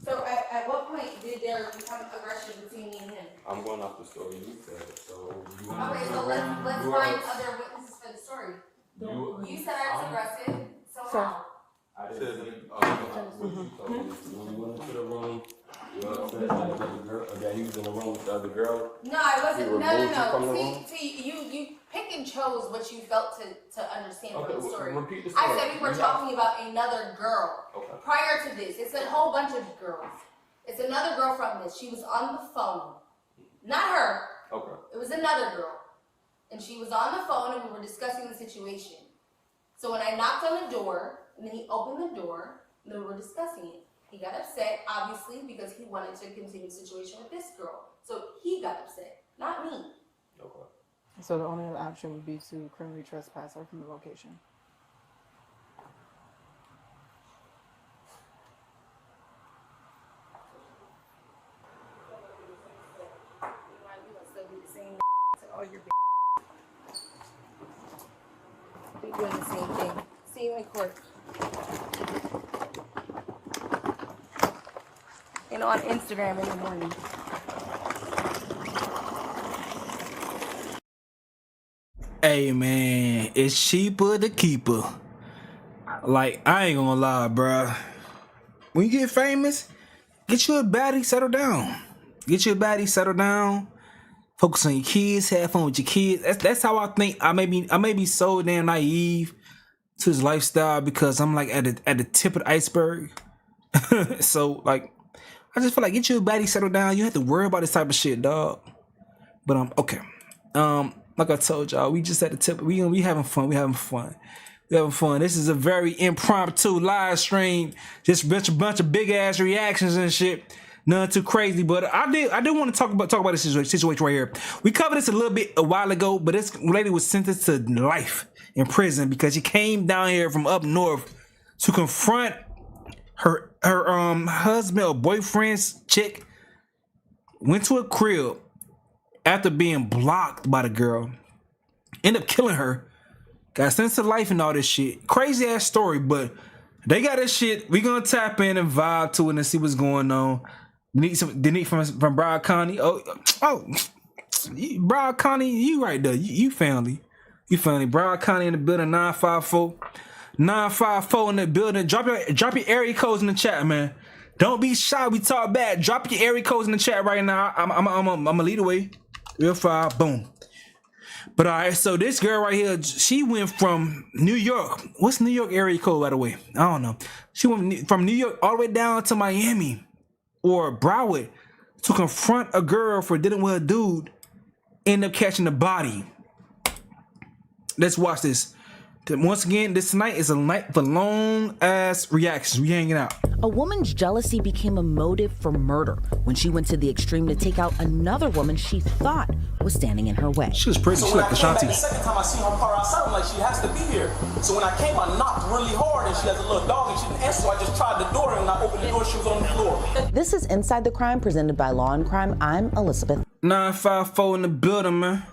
So at what point did there become aggression between me and him? I'm going off the story you said. So you Okay, so let's find other witnesses for the story. You said I was aggressive, so how? I didn't say what you told me. When we went into the room, you upset that he was in the room with the other girl. No, I wasn't. He removed you from the No. room? See, you pick and chose what you felt to understand Okay, from the story. repeat the story. I said we were talking about another girl. Okay. Prior to this, it's a whole bunch of girls. It's another girl from this. She was on the phone. Not her. Okay. It was another girl. And she was on the phone and we were discussing the situation. So when I knocked on the door, and then he opened the door, and then we were discussing it. He got upset, obviously, because he wanted to continue the situation with this girl. So he got upset, not me. Okay. So the only other option would be to criminally trespass her from the location. We doing the same thing. See you in court. And on Instagram in the morning. Hey man, it's cheaper to keep her. Like, I ain't gonna lie, bruh. When you get famous, get you a baddie, settle down. Focus on your kids, have fun with your kids. That's how I think. I may be so damn naive to his lifestyle because I'm like at the tip of the iceberg. So like, I just feel like get you a baddie, settle down. You don't have to worry about this type of shit, dog. But okay. Like I told y'all, we just at the tip. We having fun. We having fun. This is a very impromptu live stream. Just a bunch of big ass reactions and shit. Nothing too crazy, but I did want to talk about this situation right here. We covered this a little bit a while ago, but this lady was sentenced to life in prison because she came down here from up north to confront her husband or boyfriend's chick. Went to a crib after being blocked by the girl. Ended up killing her. Got sentenced to life and all this shit. Crazy ass story, but they got this shit. We gonna tap in and vibe to it and see what's going on. Need from Broward County. Oh, Broward County, you right there. You family. Broward County in the building. 954 in the building. Drop your area codes in the chat, man. Don't be shy. We talk bad. Drop your area codes in the chat right now. I'm gonna lead the way. Real fire. Boom. But all right, so this girl right here, she went from New York. What's New York area code, by the way? I don't know. She went from New York all the way down to Miami or Broward to confront a girl for dealing with a dude, end up catching the body. Let's watch this. Once again, this tonight is a night for long ass reactions. We hanging out. A woman's jealousy became a motive for murder when she went to the extreme to take out another woman she thought was standing in her way. She was pretty. She like Ashanti. The second time I seen her car outside, I'm like, she has to be here. So when I came, I knocked really hard, and she has a little dog, and she didn't answer. So I just tried the door, and when I opened the door, she was on the floor. This is Inside the Crime, presented by Law and Crime. I'm Elizabeth. 954 in the building, man.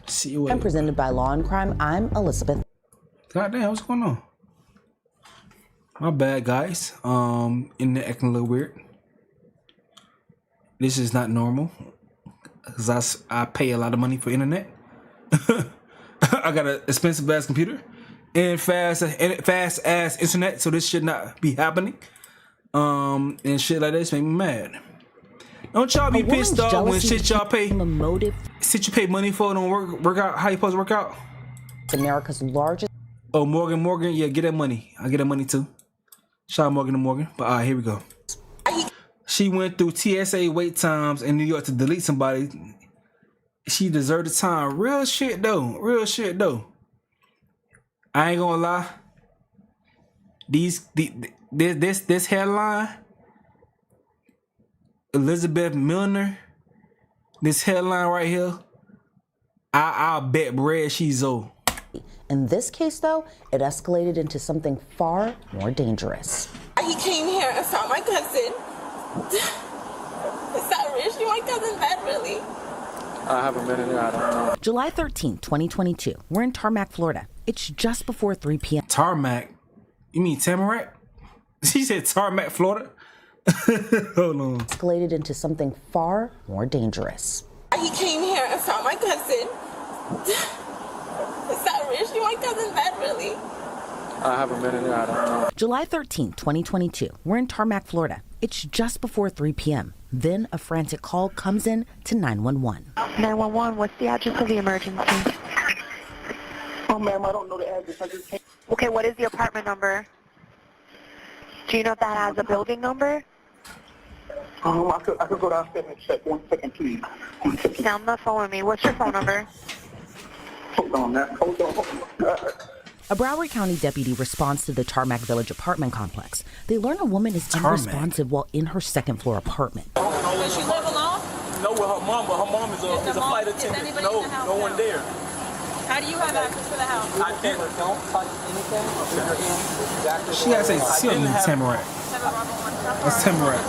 See you. I'm presented by Law and Crime. I'm Elizabeth. Goddamn, what's going on? My bad, guys. Internet acting a little weird. This is not normal, cause I pay a lot of money for internet. I got an expensive ass computer and fast ass internet, so this should not be happening. And shit like this make me mad. Don't y'all be pissed off when shit y'all pay shit you pay money for don't work out how you supposed to work out? America's largest. Oh, Morgan, yeah, get that money. I get that money too. Shout out Morgan and Morgan. But all right, here we go. She went through TSA wait times in New York to delete somebody. She deserved the time. Real shit though. I ain't gonna lie. This headline, Elizabeth Milner, this headline right here, I'll bet bread she's old. In this case, though, it escalated into something far more dangerous. He came here and found my cousin. Is that really my cousin bad, really? I haven't been in there, I don't know. July 13th, 2022. We're in Tarmac, Florida. It's just before 3 p.m. Tarmac? You mean Tamarack? She said Tarmac, Florida? Hold on. Escalated into something far more dangerous. He came here and found my cousin. Is that really my cousin bad, really? I haven't been in there, I don't know. July 13th, 2022. We're in Tarmac, Florida. It's just before 3 p.m. Then a frantic call comes in to 911. 911, what's the address of the emergency? Oh, ma'am, I don't know the address. I just came. Okay, what is the apartment number? Do you know if that has a building number? I could go downstairs and check. 1 second, please. Stay on the phone with me. What's your phone number? Hold on, man. Hold on. A Broward County deputy responds to the Tarmac Village apartment complex. They learn a woman is unresponsive while in her second-floor apartment. Does she live alone? No, with her mom, but her mom is a flight attendant. No one there. How do you have access to the house? I can't. Don't touch anything. She gotta say, she don't need Tamarack. That's Tamarack.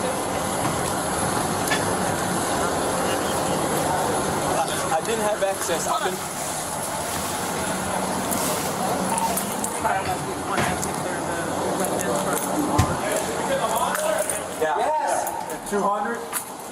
I didn't have access. I've been. Yes. 200.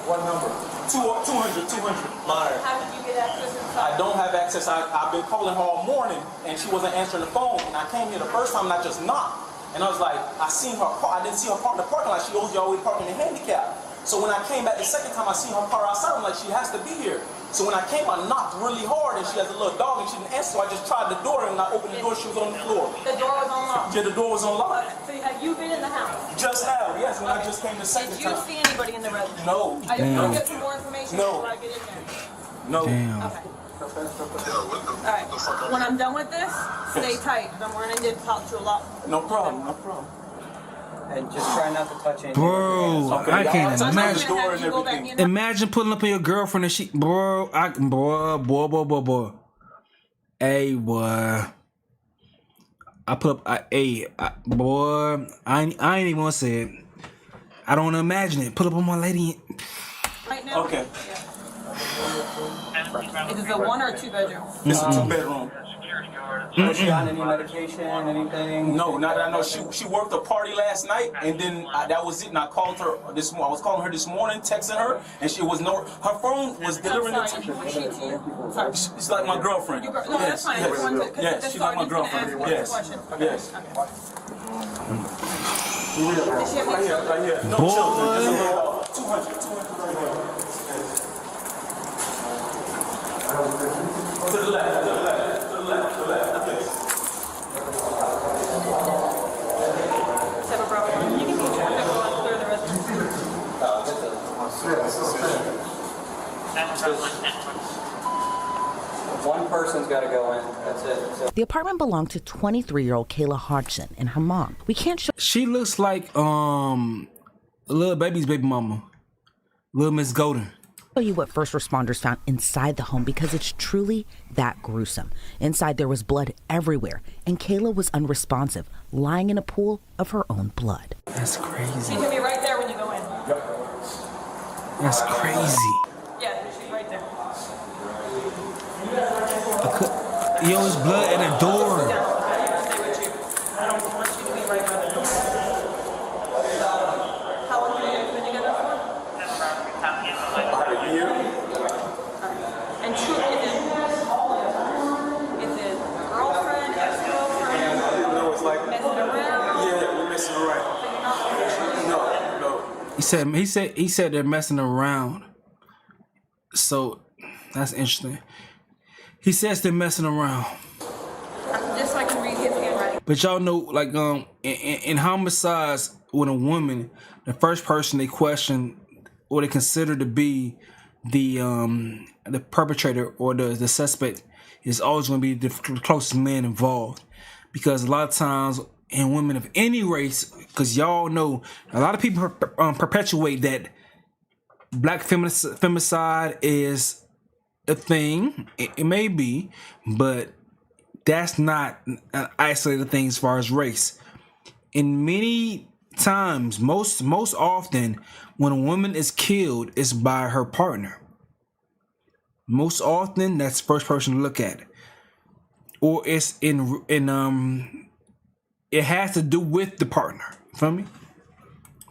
What number? 200. Liar. How did you get access inside? I don't have access. I've been calling her all morning, and she wasn't answering the phone. And I came here the first time, and I just knocked. And I was like, I seen her car. I didn't see her park in the parking lot. She always parking in the handicap. So when I came back the second time, I seen her car outside. I'm like, she has to be here. So when I came, I knocked really hard, and she has a little dog, and she didn't answer. So I just tried the door, and when I opened the door, she was on the floor. The door was unlocked? Yeah, the door was unlocked. So have you been in the house? Just now, yes, when I just came the second time. Did you see anybody in the residence? No. Are you going to get some more information before I get in there? No. Damn. Okay. All right. When I'm done with this, stay tight. I'm running to talk to a lot. No problem. And just try not to touch anything. Bro, I can't imagine. Imagine pulling up on your girlfriend and she, boy. Hey, boy. I put up, boy. I ain't even gonna say it. I don't wanna imagine it. Pull up on my lady. Right now? Okay. Yeah. Is it a 1 or 2 bedroom? It's a 2-bedroom. Was she on any medication, anything? No, not that I know. She worked a party last night, and then that was it. And I called her this morning. I was calling her this morning, texting her, and she was her phone was delivering it to me. Who is she to you? Sorry. She's like my girlfriend. No, that's fine. Yes, she's like my girlfriend. Yes. Yes. Right here. No children. Just a little 200 right here. To the left. One person's got to go in. That's it. So. The apartment belonged to 23-year-old Kayla Hodgson and her mom. We can't show. She looks like Lil Baby's baby mama, Lil Miss Golden. Show you what first responders found inside the home because it's truly that gruesome. Inside there was blood everywhere, and Kayla was unresponsive, lying in a pool of her own blood. That's crazy. She's gonna be right there when you go in. Yep. That's crazy. Yeah, she's right there. Yo, it's blood at the door. Stay with you. I don't want you to be right by the door. How long have you been together for? About a year. And is it girlfriend, ex-girlfriend? No, it's like messing around? Yeah, we're messing around. No. He said they're messing around. So that's interesting. He says they're messing around. Just so I can read his handwriting. But y'all know, like, in homicides with a woman, the first person they question or they consider to be the perpetrator or the suspect is always going to be the closest man involved, because a lot of times in women of any race, because y'all know a lot of people perpetuate that black femicide is a thing. It may be, but that's not an isolated thing as far as race. In many times, most often, when a woman is killed, it's by her partner. Most often, that's the first person to look at, or it's it has to do with the partner. You feel me?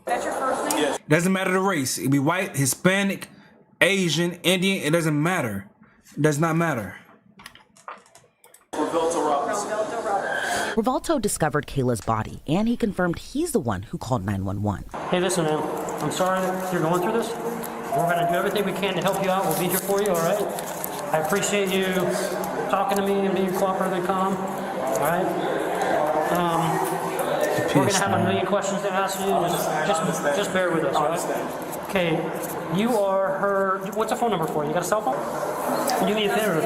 That's your first name? Yes. Doesn't matter the race. It could be white, Hispanic, Asian, Indian. It doesn't matter. It does not matter. Rivalto discovered Kayla's body, and he confirmed he's the one who called 911. Hey, listen, man. I'm sorry you're going through this. We're going to do everything we can to help you out. We'll be here for you, all right? I appreciate you talking to me and being cooperative and calm, all right? We're going to have a million questions to ask you. Just bear with us, all right? Okay, you are her... What's a phone number for you? You got a cell phone? Do me a favor.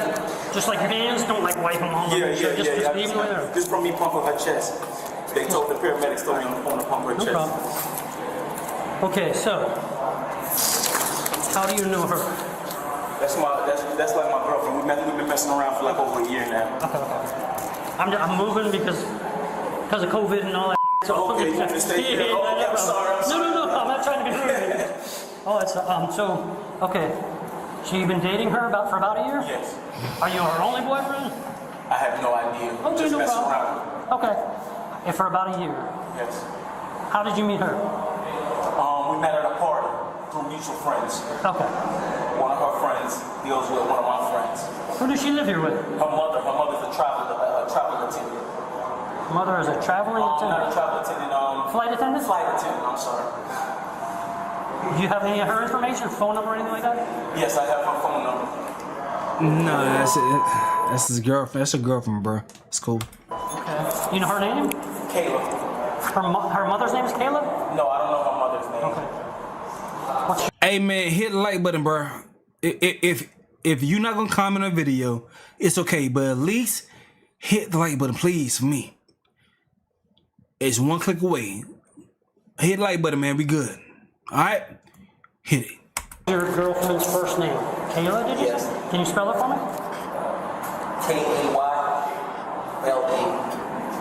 Just like your hands, don't like wipe them all. Yeah. Just leave them there. This from me pumping her chest. They told the paramedics told me on the phone to pump her chest. Problem. Okay, so how do you know her? That's like my girlfriend. We've been messing around for like over a year now. Okay. I'm moving because of COVID and all that. So okay, you want to stay here? I'm sorry. No, I'm not trying to be rude. Oh, it's okay. So you've been dating her for about a year? Yes. Are you her only boyfriend? I have no idea. Okay, Just no messing problem. around. Okay. And for about a year? Yes. How did you meet her? We met at a party through mutual friends. Okay. One of her friends deals with one of my friends. Who does she live here with? Her mother's a traveling attendant. Mother is a traveling attendant? Not a travel attendant. Flight attendant? Flight attendant, I'm sorry. Do you have any of her information, phone number or anything like that? Yes, I have her phone number. No, that's it. That's his girlfriend. That's her girlfriend, bro. It's cool. Okay. You know her name? Kayla. Her mother's name is Kayla? No, I don't know her mother's name. Okay. Hey man, hit the like button, bro. If you're not gonna comment on a video, it's okay, but at least hit the like button, please, for me. It's one click away. Hit the like button, man. We good. All right, hit it. Your girlfriend's first name, Kayla? Did you? Yes. Say? Can you spell it for me? Kayla.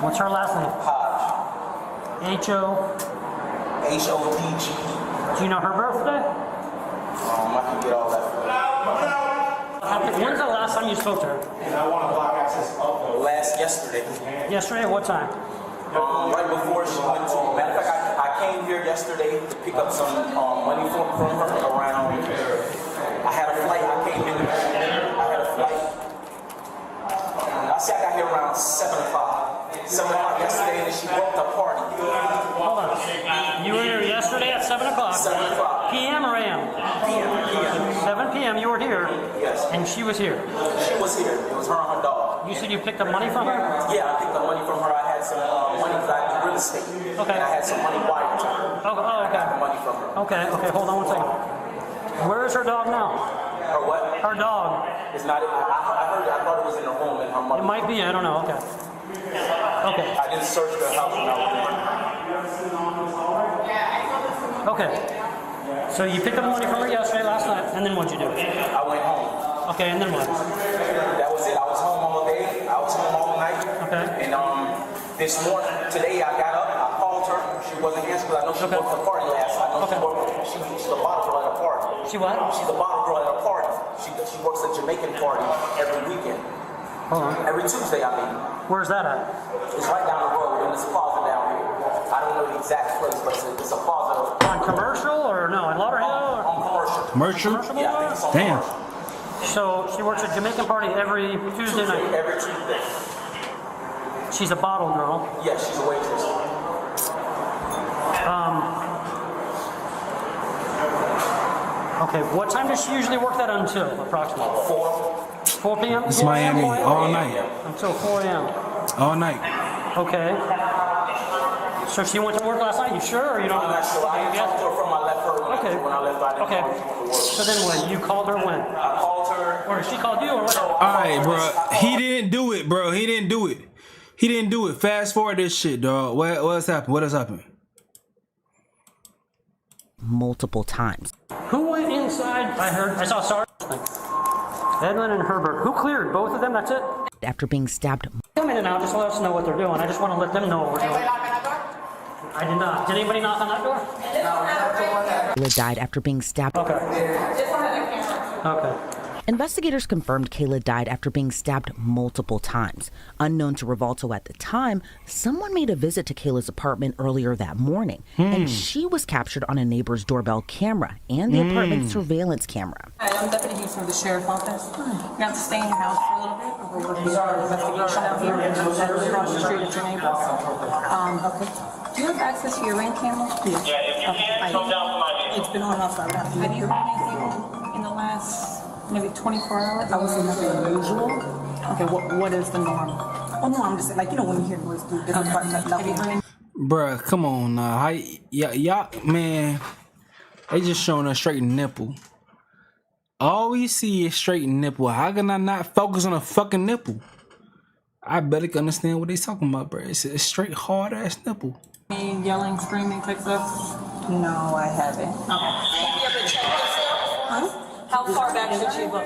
What's her last name? Hodge. Hodg. Do you know her birthday? I can get all that for you. When's the last time you spoke to her? And I want to block access. Yesterday. Yesterday? What time? Right before she went to. Matter of fact, I came here yesterday to pick up some money from her around. I had a flight. I came in. I had a flight. I say I got here around 7 o'clock. 7 o'clock yesterday, and she broke the party. Hold on. You were here yesterday at 7 o'clock? 7 o'clock. PM or AM? PM. 7 PM, you were here? Yes. And she was here? She was here. It was her and her dog. You said you picked up money from her? Yeah, I picked up money from her. I had some money because I do real estate. Okay. And I had some money wired to her. Oh, okay. I got the money from her. Okay, hold on one second. Where is her dog now? Her what? Her dog. It's not. I thought it was in her home and her mother. It might be. I don't know. Okay. Okay. I didn't search the house when I was there. Okay. So you picked up money from her yesterday, last night, and then what'd you do? I went home. Okay, and then what? That was it. I was home all day. I was home all night. Okay. And this morning, today I got up. I called her. She wasn't answering because I know she worked the party last night. I know she's a bottle girl at a party. She what? She's a bottle girl at a party. She works a Jamaican party every weekend. Every Tuesday, I mean. Where's that at? It's right down the road in this plaza down here. I don't know the exact place, but it's a plaza. On Commercial or no? In Lauderhill? On Commercial. Commercial? Yeah, I think it's on Damn. Commercial. So she works a Jamaican party every Tuesday night? Every Tuesday. She's a bottle girl. Yeah, she's a waitress. Okay, what time does she usually work that until, approximately? 4 p.m.? It's Miami all night. Until 4 a.m. All night. Okay. So she went to work last night, you sure, or you don't? I'm not sure. I talked to her from I left her when I left. I didn't know she went to work. So then what? You called her when? I called her. Or she called you, or what? All right, bro. He didn't do it, bro. He didn't do it. He didn't do it. Fast forward this shit, dog. What's happened? What has happened? Multiple times. Who went inside? I saw Sarge. Edwin and Herbert. Who cleared? Both of them? That's it? After being stabbed. Come in and out. Just let us know what they're doing. I just want to let them know what we're doing. I did not. Did anybody knock on that door? Kayla died after being stabbed. Okay. Investigators confirmed Kayla died after being stabbed multiple times. Unknown to Rivalto at the time, someone made a visit to Kayla's apartment earlier that morning, and she was captured on a neighbor's doorbell camera and the apartment's surveillance camera. Hi, I'm Deputy Hughes from the Sheriff's Office. You have to stay in your house for a little bit. We're working on an investigation out here across the street at your neighbors. Okay. Do you have access to your ring camera? Yeah, if you can, come down to my It's been on and off. Have you heard anything in the last maybe 24 hours? I would say nothing unusual. Okay, what is the norm? Oh no, I'm just saying, like, you know, when you hear noise through different parts of nothing. Bruh, come on now. Y'all, man, they just showing a straight nipple. All we see is straight nipple. How can I not focus on a fucking nipple? I better understand what they talking about, bruh. It's a straight hard ass nipple. Any yelling, screaming type stuff? No, I haven't. Okay. How far back should she look?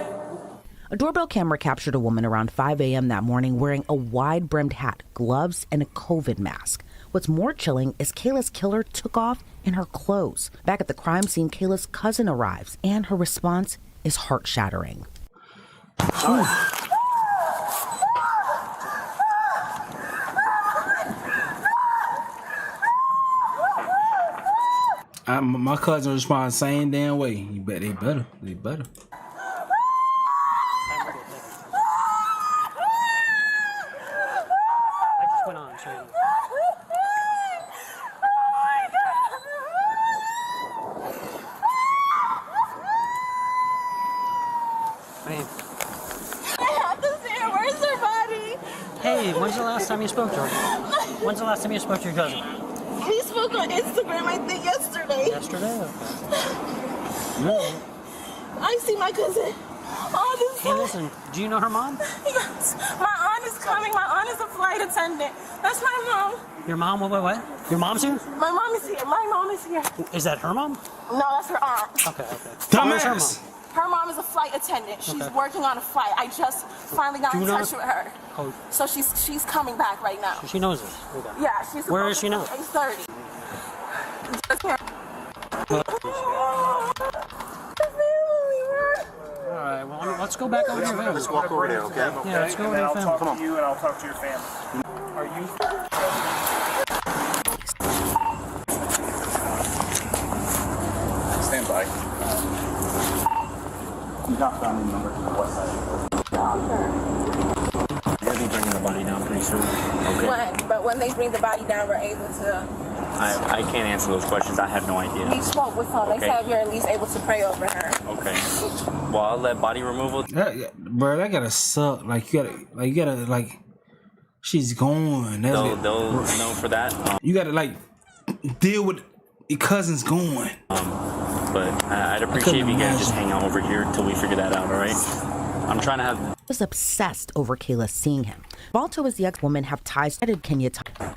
A doorbell camera captured a woman around 5 a.m. that morning wearing a wide-brimmed hat, gloves, and a COVID mask. What's more chilling is Kayla's killer took off in her clothes. Back at the crime scene, Kayla's cousin arrives, and her response is heart-shattering. My cousin responds the same damn way. You bet they better. They better. I just went on, so. Hey. I have to see her. Where's her body? Hey, when's the last time you spoke to her? When's the last time you spoke to your cousin? We spoke on Instagram, I think, yesterday. Yesterday? Okay. No. I see my cousin all this Hey, listen, do you know her mom? Yes. My aunt is coming. My aunt is a flight attendant. That's my mom. Your mom? What? Your mom's here? My mom is here. My mom is here. Is that her mom? No, that's her aunt. Okay. Dumbass. Where's her mom? Her mom is a flight attendant. She's Okay. working on a flight. I just finally got Do in you know touch with her. Oh, So she's coming back right now. she knows this. Okay. Yeah, she's Where is she now? 8:30. Just here. All right, well, let's go back over to your family. Let's walk over there, okay? Yeah, let's go over to your family. I'll talk to you and I'll talk to your family. Are you? Stand by. You got family members on the west side. Sure. You'll be bringing the body down pretty soon. Okay. But when they bring the body down, we're able to. I can't answer those questions. I have no idea. We spoke with them. They said you're at least able to pray over her. Okay. Well, I'll let body removal. Bro, that gotta suck. You gotta, she's gone. They'll know for that. You gotta, deal with your cousin's going. but I'd appreciate if you guys just hang out over here until we figure that out, all right? I'm trying to have... Was obsessed over Kayla seeing him. Valto and the ex-woman have ties to Kenya.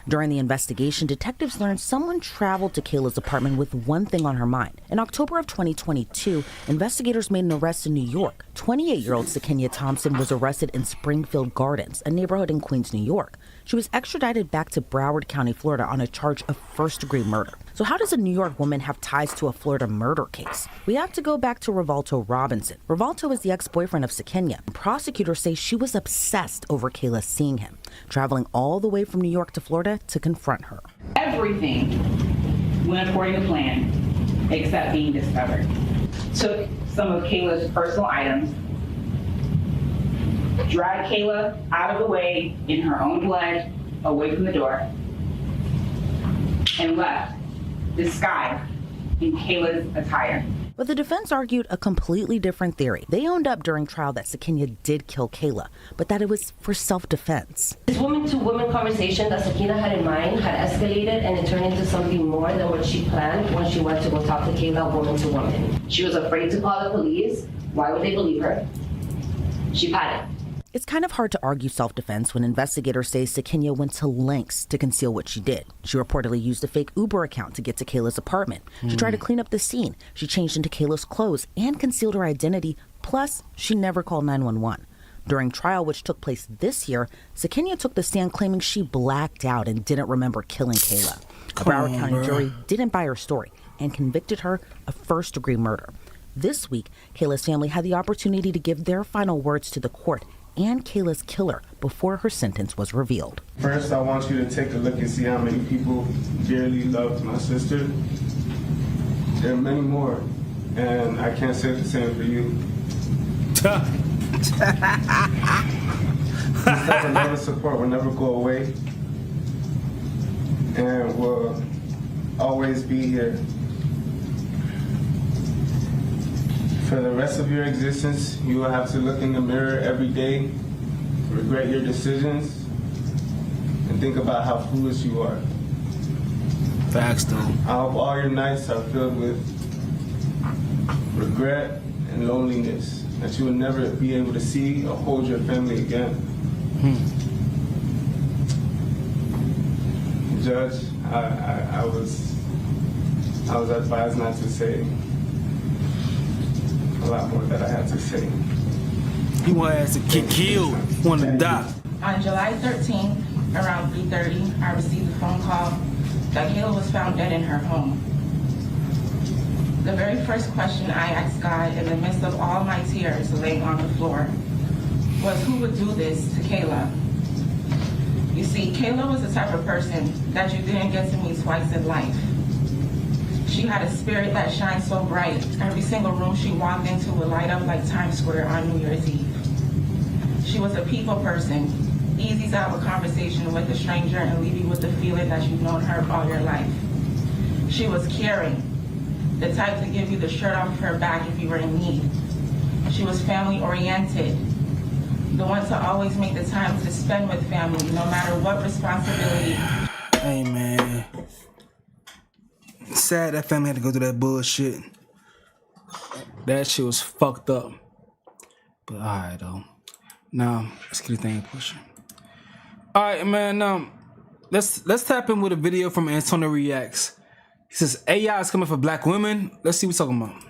During the investigation, detectives learned someone traveled to Kayla's apartment with one thing on her mind. In October of 2022, investigators made an arrest in New York. 28-year-old Sakenya Thompson was arrested in Springfield Gardens, a neighborhood in Queens, New York. She was extradited back to Broward County, Florida on a charge of first-degree murder. So how does a New York woman have ties to a Florida murder case? We have to go back to Rivalto Robinson. Rivalto is the ex-boyfriend of Sakenya. Prosecutors say she was obsessed over Kayla seeing him, traveling all the way from New York to Florida to confront her. Everything went according to plan, except being discovered. Took some of Kayla's personal items, dragged Kayla out of the way in her own blood, away from the door, and left, disguised in Kayla's attire. But the defense argued a completely different theory. They owned up during trial that Sakenya did kill Kayla, but that it was for self-defense. This woman-to-woman conversation that Sakina had in mind had escalated and it turned into something more than what she planned when she went to go talk to Kayla woman-to-woman. She was afraid to call the police. Why would they believe her? She panicked. It's kind of hard to argue self-defense when investigators say Sakenya went to lengths to conceal what she did. She reportedly used a fake Uber account to get to Kayla's apartment. She tried to clean up the scene. She changed into Kayla's clothes and concealed her identity. Plus, she never called 911. During trial, which took place this year, Sakenya took the stand claiming she blacked out and didn't remember killing Kayla. A Broward County jury didn't buy her story and convicted her of first-degree murder. This week, Kayla's family had the opportunity to give their final words to the court and Kayla's killer before her sentence was revealed. First, I want you to take a look and see how many people dearly loved my sister. There are many more, and I can't say the same for you. This type of love and support will never go away, and will always be here. For the rest of your existence, you will have to look in the mirror every day, regret your decisions, and think about how foolish you are. Facts, though. I hope all your nights are filled with regret and loneliness, that you will never be able to see or hold your family again. Judge, I was advised not to say a lot more that I had to say. He wanted to get killed, wanted to die. On July 13th, around 3:30, I received a phone call that Kayla was found dead in her home. The very first question I asked God in the midst of all my tears laying on the floor was, who would do this to Kayla? You see, Kayla was the type of person that you didn't get to meet twice in life. She had a spirit that shined so bright. Every single room she walked into would light up like Times Square on New Year's Eve. She was a people person, easy to have a conversation with a stranger and leave you with the feeling that you've known her all your life. She was caring, the type to give you the shirt off her back if you were in need. She was family oriented, the one to always make the time to spend with family, no matter what responsibility. Hey, man. Sad that family had to go through that bullshit. That shit was fucked up. But alright though. Now let's get the thing pushing. Alright, man. Let's tap in with a video from Antonio Reacts. He says AI is coming for black women. Let's see what we're talking about.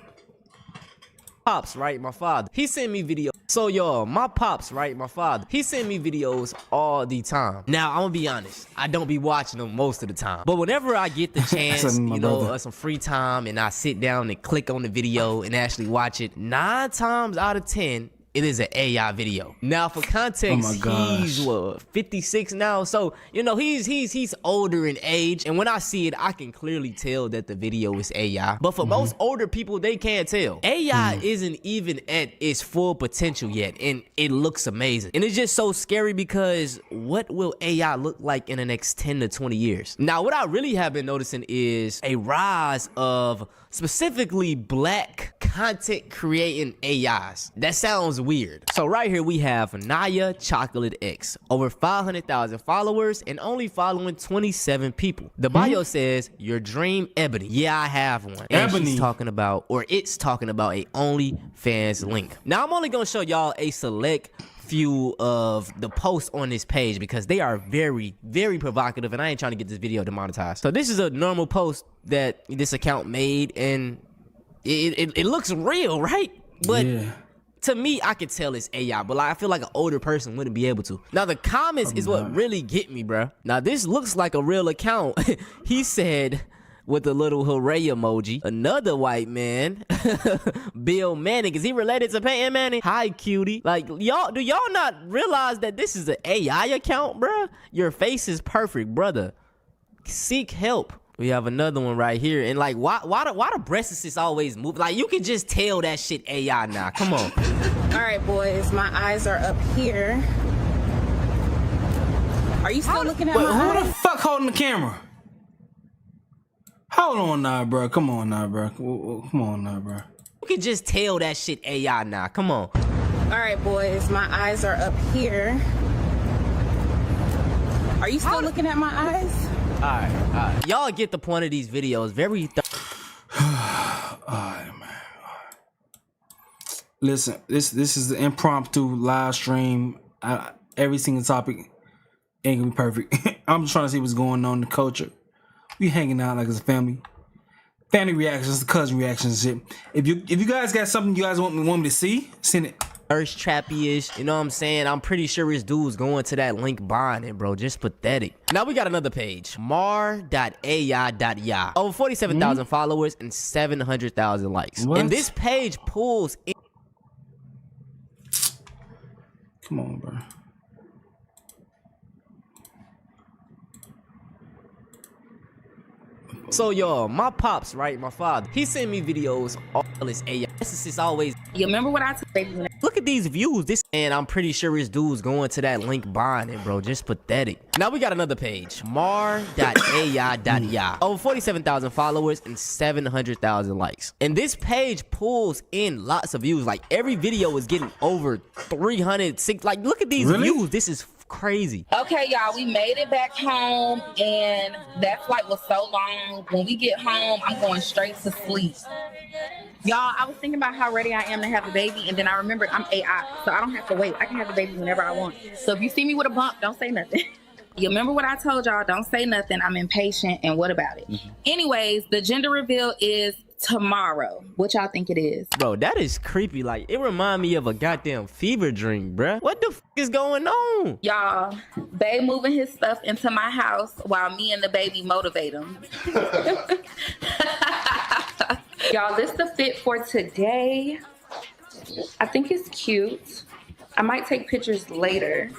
Pops, right? My father. He sent me videos. So y'all, my pops, right? My father. He sent me videos all the time. Now, I'm gonna be honest. I don't be watching them most of the time. But whenever I get the chance, you know, some free time and I sit down and click on the video and actually watch it, 9 times out of 10, it is an AI video. Now, for context, he's what, 56 now? So, you know, he's older in age. And when I see it, I can clearly tell that the video is AI. But for most older people, they can't tell. AI isn't even at its full potential yet. And it looks amazing. And it's just so scary because what will AI look like in the next 10 to 20 years? Now, what I really have been noticing is a rise of specifically black content creating AIs. That sounds weird. So right here we have Naya Chocolate X, over 500,000 followers and only following 27 people. The bio says, your dream Ebony. Yeah, I have one. And Ebony. she's talking about, or it's talking about, a OnlyFans link. Now I'm only gonna show y'all a select few of the posts on this page because they are very, very provocative, and I ain't trying to get this video demonetized. So this is a normal post that this account made, and it looks real, right? But to me, I could tell it's AI, but like, I feel like an older person wouldn't be able to. Now the comments is what really get me, bro. Now this looks like a real account. He said, with a little hooray emoji, another white man, Bill Manning. Is he related to Peyton Manning? Hi, cutie. Like, y'all, do y'all not realize that this is an AI account, bruh? Your face is perfect, brother. Seek help. We have another one right here. And like, why the breasts is always move? Like, you can just tell that shit AI now. Come on. All right, boys, my eyes are up here. Are you still looking at my eyes? Who the fuck holding the camera? Hold on now, bro. Come on now, bro. Come on now, bro. You can just tell that shit AI now. Come on. All right, boys, my eyes are up here. Are you still looking at my eyes? All right. Y'all get the point of these videos. Very. Alright, man. Listen, this is the impromptu live stream. Every single topic ain't gonna be perfect. I'm just trying to see what's going on in the culture. We hanging out like it's a family. Family reactions, cousin reactions, and shit. If you guys got something you guys want me to see, send it. Thirst trappy-ish, you know what I'm saying? I'm pretty sure this dude's going to that link buying it, bro. Just pathetic. Now we got another page. mar.ai.ya. Over 47,000 followers and 700,000 likes. What? And this page pulls in. Come on, bro. So y'all, my pops, right, my father, he sent me videos, all this AI. This is always. You remember what I told you? Look at these views. This, and I'm pretty sure this dude's going to that link buying it, bro. Just pathetic. Now we got another page. mar.ai.ya. Over 47,000 followers and 700,000 likes. And this page pulls in lots of views. Like every video is getting over 306. Like look at these views. This is crazy. Okay, y'all, we made it back home, and that flight was so long. When we get home, I'm going straight to sleep. Y'all, I was thinking about how ready I am to have a baby, and then I remembered I'm AI, so I don't have to wait. I can have the baby whenever I want. So if you see me with a bump, don't say nothing. You remember what I told y'all? Don't say nothing. I'm impatient, and what about it? Anyways, the gender reveal is tomorrow. What y'all think it is? Bro, that is creepy. Like, it remind me of a goddamn fever dream, bruh. What the f is going on? Y'all, babe moving his stuff into my house while me and the baby motivate him. Y'all, this the fit for today. I think it's cute. I might take pictures later.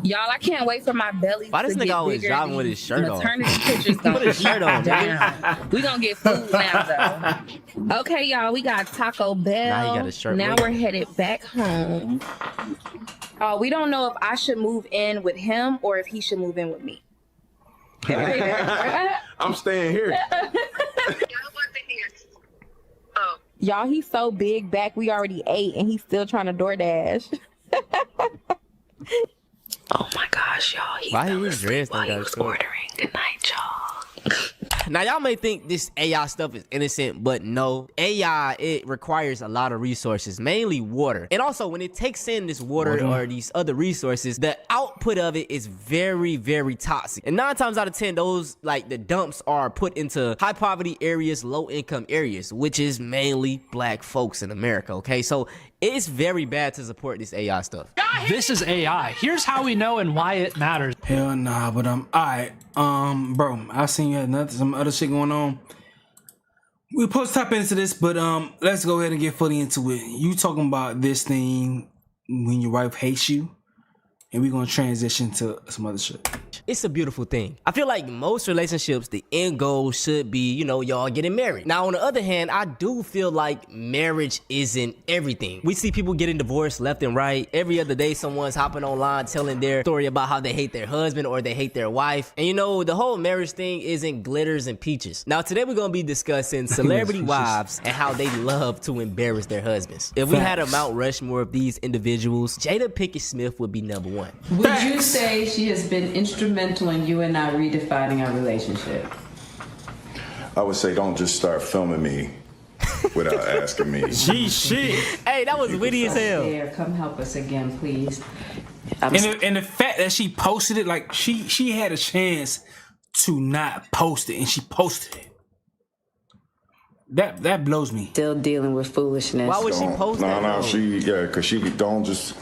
Y'all, I can't wait for my belly Why this to nigga get always bigger. driving with his shirt on? Maternity pictures Put his shirt on, nigga. We gonna get food now, though. Okay, y'all, we got Taco Bell. Now he got his shirt Now on. we're headed back home. We don't know if I should move in with him or if he should move in with me. I'm staying here. Y'all, he's so big back. We already ate, and he's still trying to DoorDash. Oh my gosh, y'all. Why he was dressed like that? Ordering. Good night, y'all. Now, y'all may think this AI stuff is innocent, but no. AI, it requires a lot of resources, mainly water. And also, when it takes in this water or these other resources, the output of it is very, very toxic. And 9 times out of 10, those, like, the dumps are put into high poverty areas, low income areas, which is mainly black folks in America, okay? So it's very bad to support this AI stuff. This is AI. Here's how we know and why it matters. Hell nah, but alright. Bro, I seen you had some other shit going on. We're supposed to tap into this, but let's go ahead and get fully into it. You talking about this thing when your wife hates you, and we're gonna transition to some other shit. it's a beautiful thing. I feel like most relationships, the end goal should be, y'all getting married. Now, on the other hand, I do feel like marriage isn't everything. We see people getting divorced left and right. Every other day, someone's hopping online telling their story about how they hate their husband or they hate their wife. And the whole marriage thing isn't glitters and peaches. Now, today we're going to be discussing celebrity wives and how they love to embarrass their husbands. If we had a Mount Rushmore of these individuals, Jada Pinkett Smith would be number one. Would you say she has been instrumental in you and I redefining our relationship? I would say don't just start filming me without asking me. Shit. Hey, that was witty as hell. There, come help us again, please. And the fact that she posted it, like she had a chance to not post it, and she posted it. That blows me. Still dealing with foolishness. Why would she post that? No, because she don't just.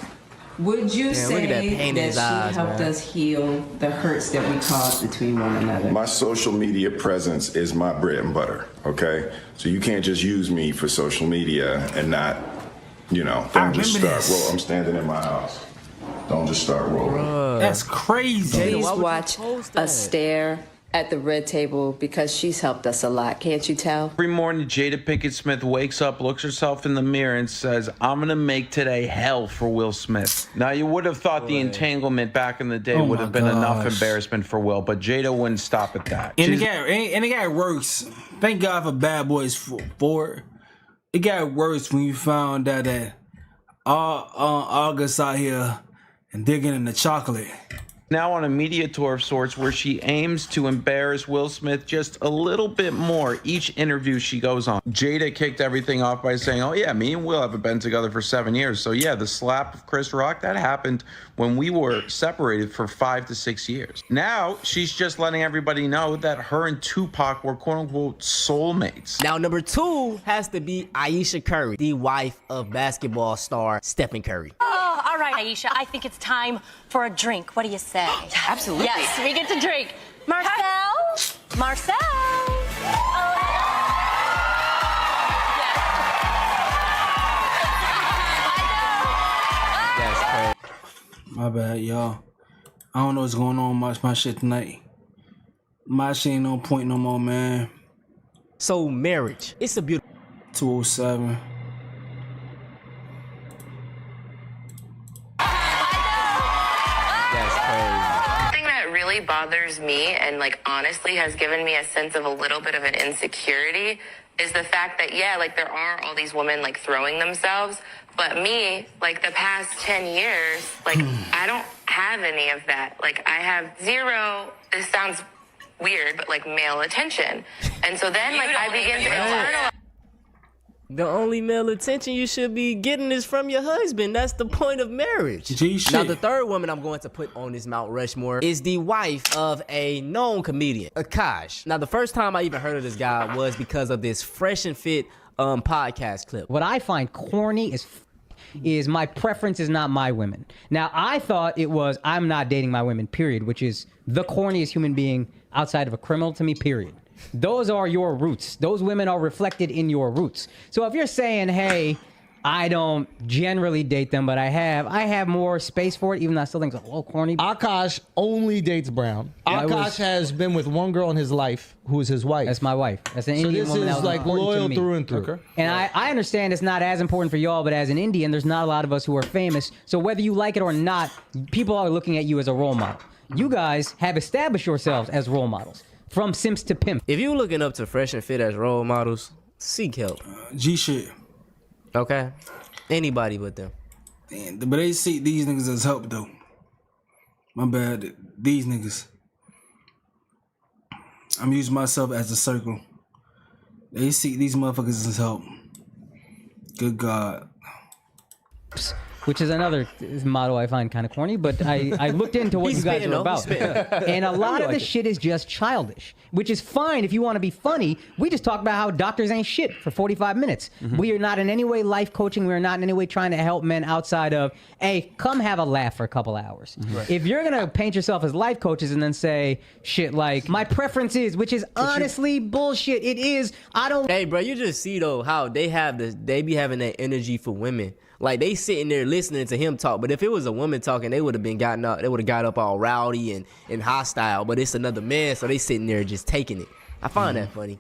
Would you say that she helped us heal the hurts that we caused between one another? My social media presence is my bread and butter, okay? So you can't just use me for social media and not, don't just start rolling. I'm standing in my house. Don't just start rolling. That's crazy. Please watch us stare at the red table because she's helped us a lot. Can't you tell? Every morning, Jada Pinkett Smith wakes up, looks herself in the mirror, and says, I'm going to make today hell for Will Smith. Now, you would have thought the entanglement back in the day would have been enough embarrassment for Will, but Jada wouldn't stop at that. And it got worse. Thank God for Bad Boys 4. It got worse when you found out that August out here and digging in the chocolate. Now on a media tour of sorts where she aims to embarrass Will Smith just a little bit more each interview she goes on. Jada kicked everything off by saying, oh yeah, me and Will have been together for 7 years. So yeah, the slap of Chris Rock, that happened when we were separated for 5 to 6 years. Now she's just letting everybody know that her and Tupac were quote unquote soulmates. Now number 2 has to be Ayesha Curry, the wife of basketball star Stephen Curry. Oh, all right, Ayesha, I think it's time for a drink. What do you say? Absolutely. Yes, we get to drink. Marcel? Marcel? My bad, y'all. I don't know what's going on with my shit tonight. My shit ain't on point no more, man. So marriage, it's a beautiful. 207. Really bothers me and honestly has given me a sense of a little bit of an insecurity is the fact that there are all these women throwing themselves, but me the past 10 years I don't have any of that. I have zero, this sounds weird, but male attention, and so then I begin to internalize. The only male attention you should be getting is from your husband. That's the point of marriage. Now, the third woman I'm going to put on this Mount Rushmore is the wife of a known comedian, Akash. Now, the first time I even heard of this guy was because of this Fresh and Fit podcast clip. What I find corny is my preference is not my women. Now, I thought it was I'm not dating my women, period, which is the corniest human being outside of a criminal to me, period. Those are your roots. Those women are reflected in your roots. So if you're saying, hey, I don't generally date them, but I have more space for it, even though I still think it's a little corny. Akash only dates brown. Akash has been with one girl in his life who is his wife. That's my wife. That's an Indian woman. So this is loyal through and through. Okay. And I understand it's not as important for y'all, but as an Indian, there's not a lot of us who are famous. So whether you like it or not, people are looking at you as a role model. You guys have established yourselves as role models. From Simps to Pimp. If you're looking up to Fresh and Fit as role models, seek help. G shit. Okay? Anybody but them. But they see these niggas as help, though. My bad. These niggas. I'm using myself as a circle. They see these motherfuckers as help. Good God. Which is another motto I find kind of corny, but I looked into what you guys are about. And a lot of the shit is just childish, which is fine if you want to be funny. We just talked about how doctors ain't shit for 45 minutes. Mm-hmm. We are not in any way life coaching. We are not in any way trying to help men outside of, hey, come have a laugh for a couple hours. Right. If you're going to paint yourself as life coaches and then say shit like, my preference is, which is honestly bullshit. It is, I don't. Hey, bro, you just see, though, how they be having that energy for women. Like, they sitting there listening to him talk. But if it was a woman talking, they would have been got up all rowdy and hostile. But it's another man, so they sitting there just taking it. I find that funny.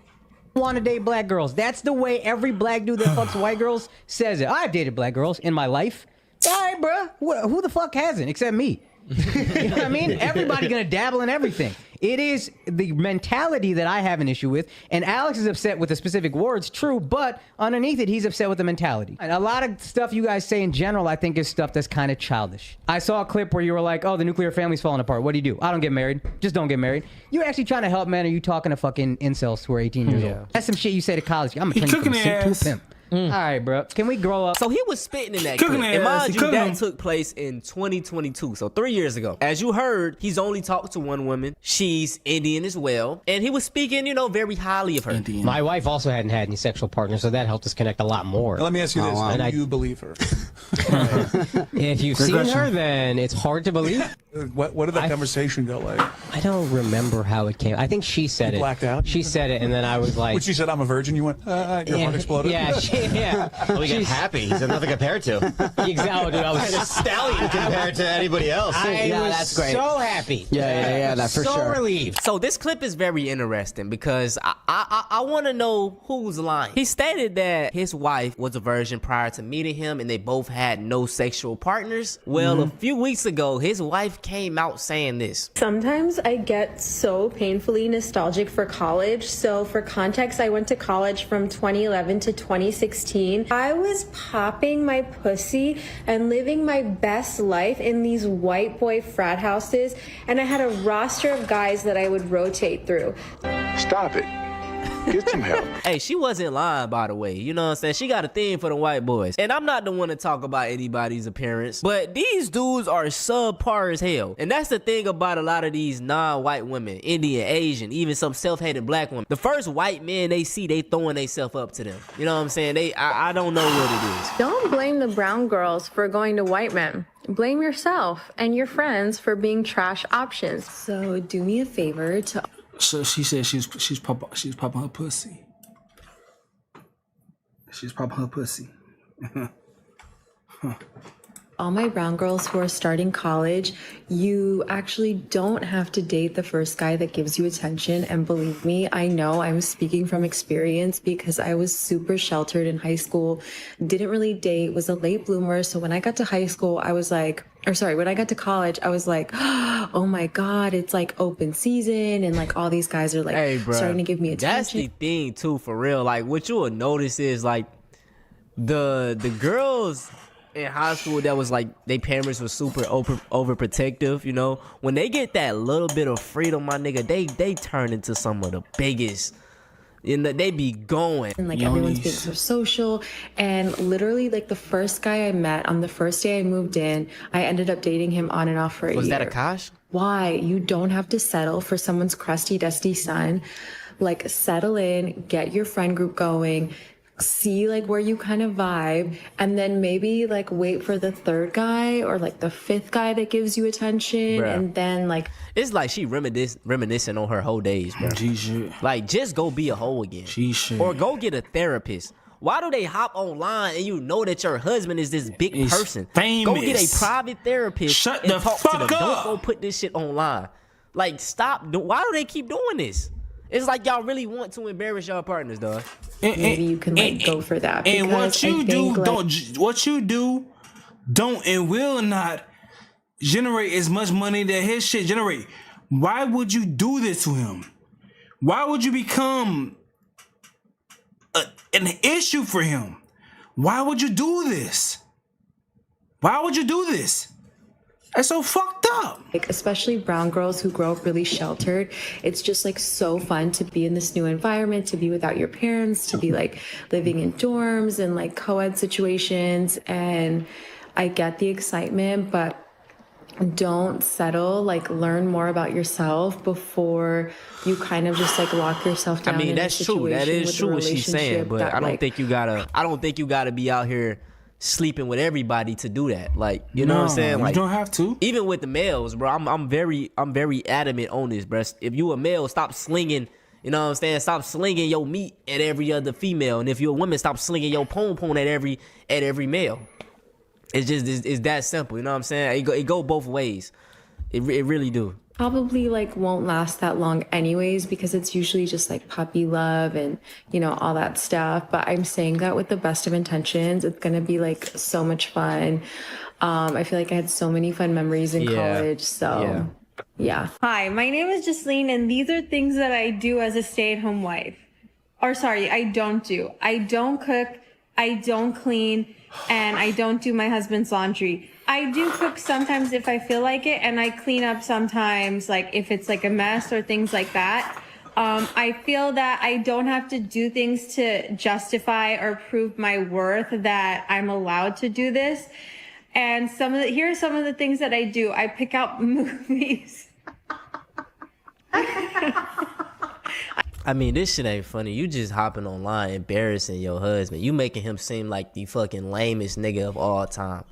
Want to date black girls. That's the way every black dude that fucks white girls says it. I've dated black girls in my life. All right, bro. Who the fuck hasn't except me? You know what I mean? Everybody gonna dabble in everything. It is the mentality that I have an issue with, and Alex is upset with the specific words, true, but underneath it, he's upset with the mentality. And a lot of stuff you guys say in general, I think is stuff that's kind of childish. I saw a clip where you were like, oh, the nuclear family's falling apart. What do? I don't get married. Just don't get married. You actually trying to help, man, or you talking to fucking incels who are 18 years old? That's some shit you say to college. I'm gonna turn you from a simp to a pimp. All right, bro. Can we grow up? So he was spitting in that clip. And mind you, that took place in 2022, so 3 years ago. As you heard, he's only talked to one woman. She's Indian as well. And he was speaking, very highly of her. My wife also hadn't had any sexual partners, so that helped us connect a lot more. Now, let me ask you this. Do you believe her? If you've seen her, then it's hard to believe. What did that conversation go like? I don't remember how it came. I think she said it. Blacked out? She said it, and then I was like... When she said, I'm a virgin, you went, your heart exploded? Yeah, Well, we get happy. He's nothing compared to. Exactly, dude. I was a stallion compared to anybody else. I was that's great. so happy. Yeah, that's for sure. So relieved. So this clip is very interesting because I want to know who's lying. He stated that his wife was a virgin prior to meeting him and they both had no sexual partners. Well, a few weeks ago, his wife came out saying this. Sometimes I get so painfully nostalgic for college. So for context, I went to college from 2011 to 2016. I was popping my pussy and living my best life in these white boy frat houses, and I had a roster of guys that I would rotate through. Stop it. Get some help. Hey, she wasn't lying, by the way. You know what I'm saying? She got a thing for the white boys. And I'm not the one to talk about anybody's appearance, but these dudes are subpar as hell. And that's the thing about a lot of these non-white women, Indian, Asian, even some self-hated black women. The first white men they see, they throwing themselves up to them. You know what I'm saying? I don't know what it is. Don't blame the brown girls for going to white men. Blame yourself and your friends for being trash options. So do me a favor to... So she said she's popping her pussy. She's popping her pussy. All my brown girls who are starting college, you actually don't have to date the first guy that gives you attention. And believe me, I know I'm speaking from experience because I was super sheltered in high school, didn't really date, was a late bloomer. So when I got to high school, I was like, when I got to college, I was like, oh my God, it's like open season. And like all these guys are like starting to give me attention. That's the thing too, for real. Like what you will notice is like the girls in high school that was like their parents were super overprotective, when they get that little bit of freedom, my nigga, they turn into some of the biggest. They be going. And like everyone's being so social. And literally like the first guy I met on the first day I moved in, I ended up dating him on and off for a year. Was that Akash? Why? You don't have to settle for someone's crusty, dusty son. Like settle in, get your friend group going, see like where you kind of vibe, and then maybe like wait for the third guy or like the fifth guy that gives you attention. Bruh. And then like it's like she reminiscing on her whole days, bro. Like just go be a hoe again. Or go get a therapist. Why do they hop online and you know that your husband is this big person? Famous. Go get a private therapist. Shut and the talk fuck to them. up. Don't go put this shit online. Like stop. Why do they keep doing this? It's like y'all really want to embarrass y'all partners, dog. Maybe you can go for that. And what you do, don't and will not generate as much money that his shit generate. Why would you do this to him? Why would you become an issue for him? Why would you do this? Why would you do this? That's so fucked up. Like, especially brown girls who grow up really sheltered. It's just like so fun to be in this new environment, to be without your parents, to be like living in dorms and like co-ed situations. And I get the excitement, but don't settle. Like learn more about yourself before you kind of just like lock yourself down. I mean, that's true. That is true what she's saying, but I don't think you gotta be out here sleeping with everybody to do that. Like, you know what I'm saying? Like, you don't have to. Even with the males, bro, I'm very adamant on this, bro. If you a male, stop slinging, you know what I'm saying? Stop slinging your meat at every other female. And if you're a woman, stop slinging your pom-pom at every male. It's that simple. You know what I'm saying? It go both ways. It really do. Probably like won't last that long anyways, because it's usually just like puppy love and, you know, all that stuff. But I'm saying that with the best of intentions. It's going to be like so much fun. I feel like I had so many fun memories in college. So yeah. Hi, my name is Jasleen, and these are things that I do as a stay-at-home wife. Or sorry, I don't do. I don't cook, I don't clean, and I don't do my husband's laundry. I do cook sometimes if I feel like it, and I clean up sometimes, like if it's like a mess or things like that. I feel that I don't have to do things to justify or prove my worth that I'm allowed to do this. And here are some of the things that I do. I pick out movies. I mean, this shit ain't funny. You just hopping online, embarrassing your husband. You making him seem like the fucking lamest nigga of all time.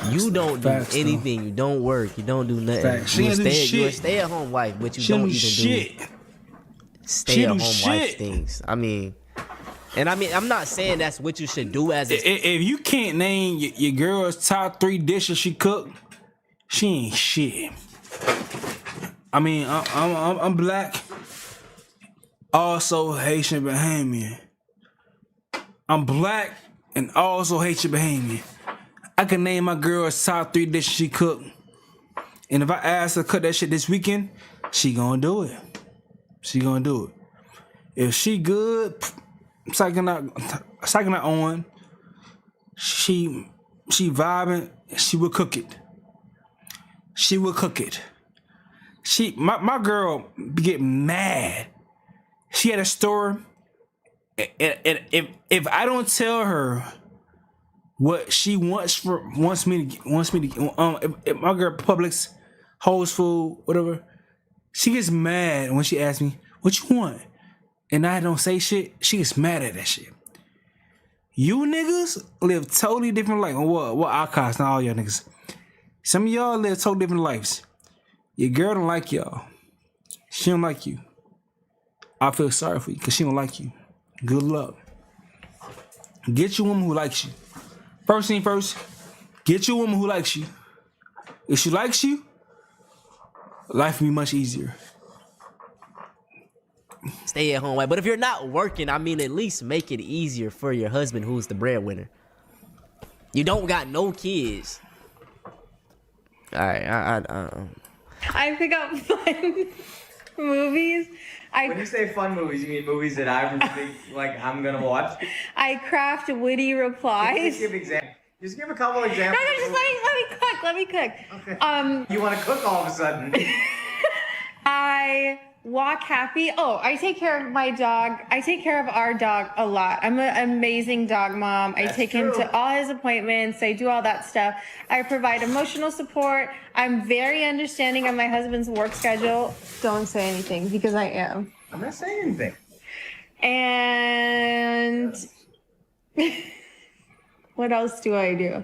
You don't do anything. You don't work. You don't do nothing. You're a stay-at-home wife, but you don't even do stay-at-home wife things. I mean, I'm not saying that's what you should do as if you can't name your girl's top 3 dishes she cooked, she ain't shit. I mean, I'm black, also Haitian Bahamian. I'm black and also Haitian Bahamian. I can name my girl's top 3 dishes she cooked, and if I ask her to cook that shit this weekend, she gonna do it. She gonna do it. If she good, psyching out on, she vibing, she will cook it. She will cook it. My girl get mad. She at a store, and if I don't tell her what she wants me to if my girl Publix, Whole Foods, whatever, she gets mad when she asks me what you want, and I don't say shit. She gets mad at that shit. You niggas live totally different life. What Akash, not all y'all niggas. Some of y'all live totally different lives. Your girl don't like y'all. She don't like you. I feel sorry for you because she don't like you. Good luck. Get you a woman who likes you. First thing first, get you a woman who likes you. If she likes you, life will be much easier. Stay at home wife. But if you're not working, I mean, at least make it easier for your husband who's the breadwinner. You don't got no kids. All right, I pick up fun movies. When you say fun movies, you mean movies that I would think like I'm gonna watch? I craft witty replies. Just give a couple examples. No, just let me cook. Okay. You want to cook all of a sudden? I walk happy. Oh, I take care of my dog. I take care of our dog a lot. I'm an amazing dog mom. I take him to all his appointments. I do all that stuff. I provide emotional support. I'm very understanding of my husband's work schedule. Don't say anything because I am. I'm not saying anything. And what else do I do?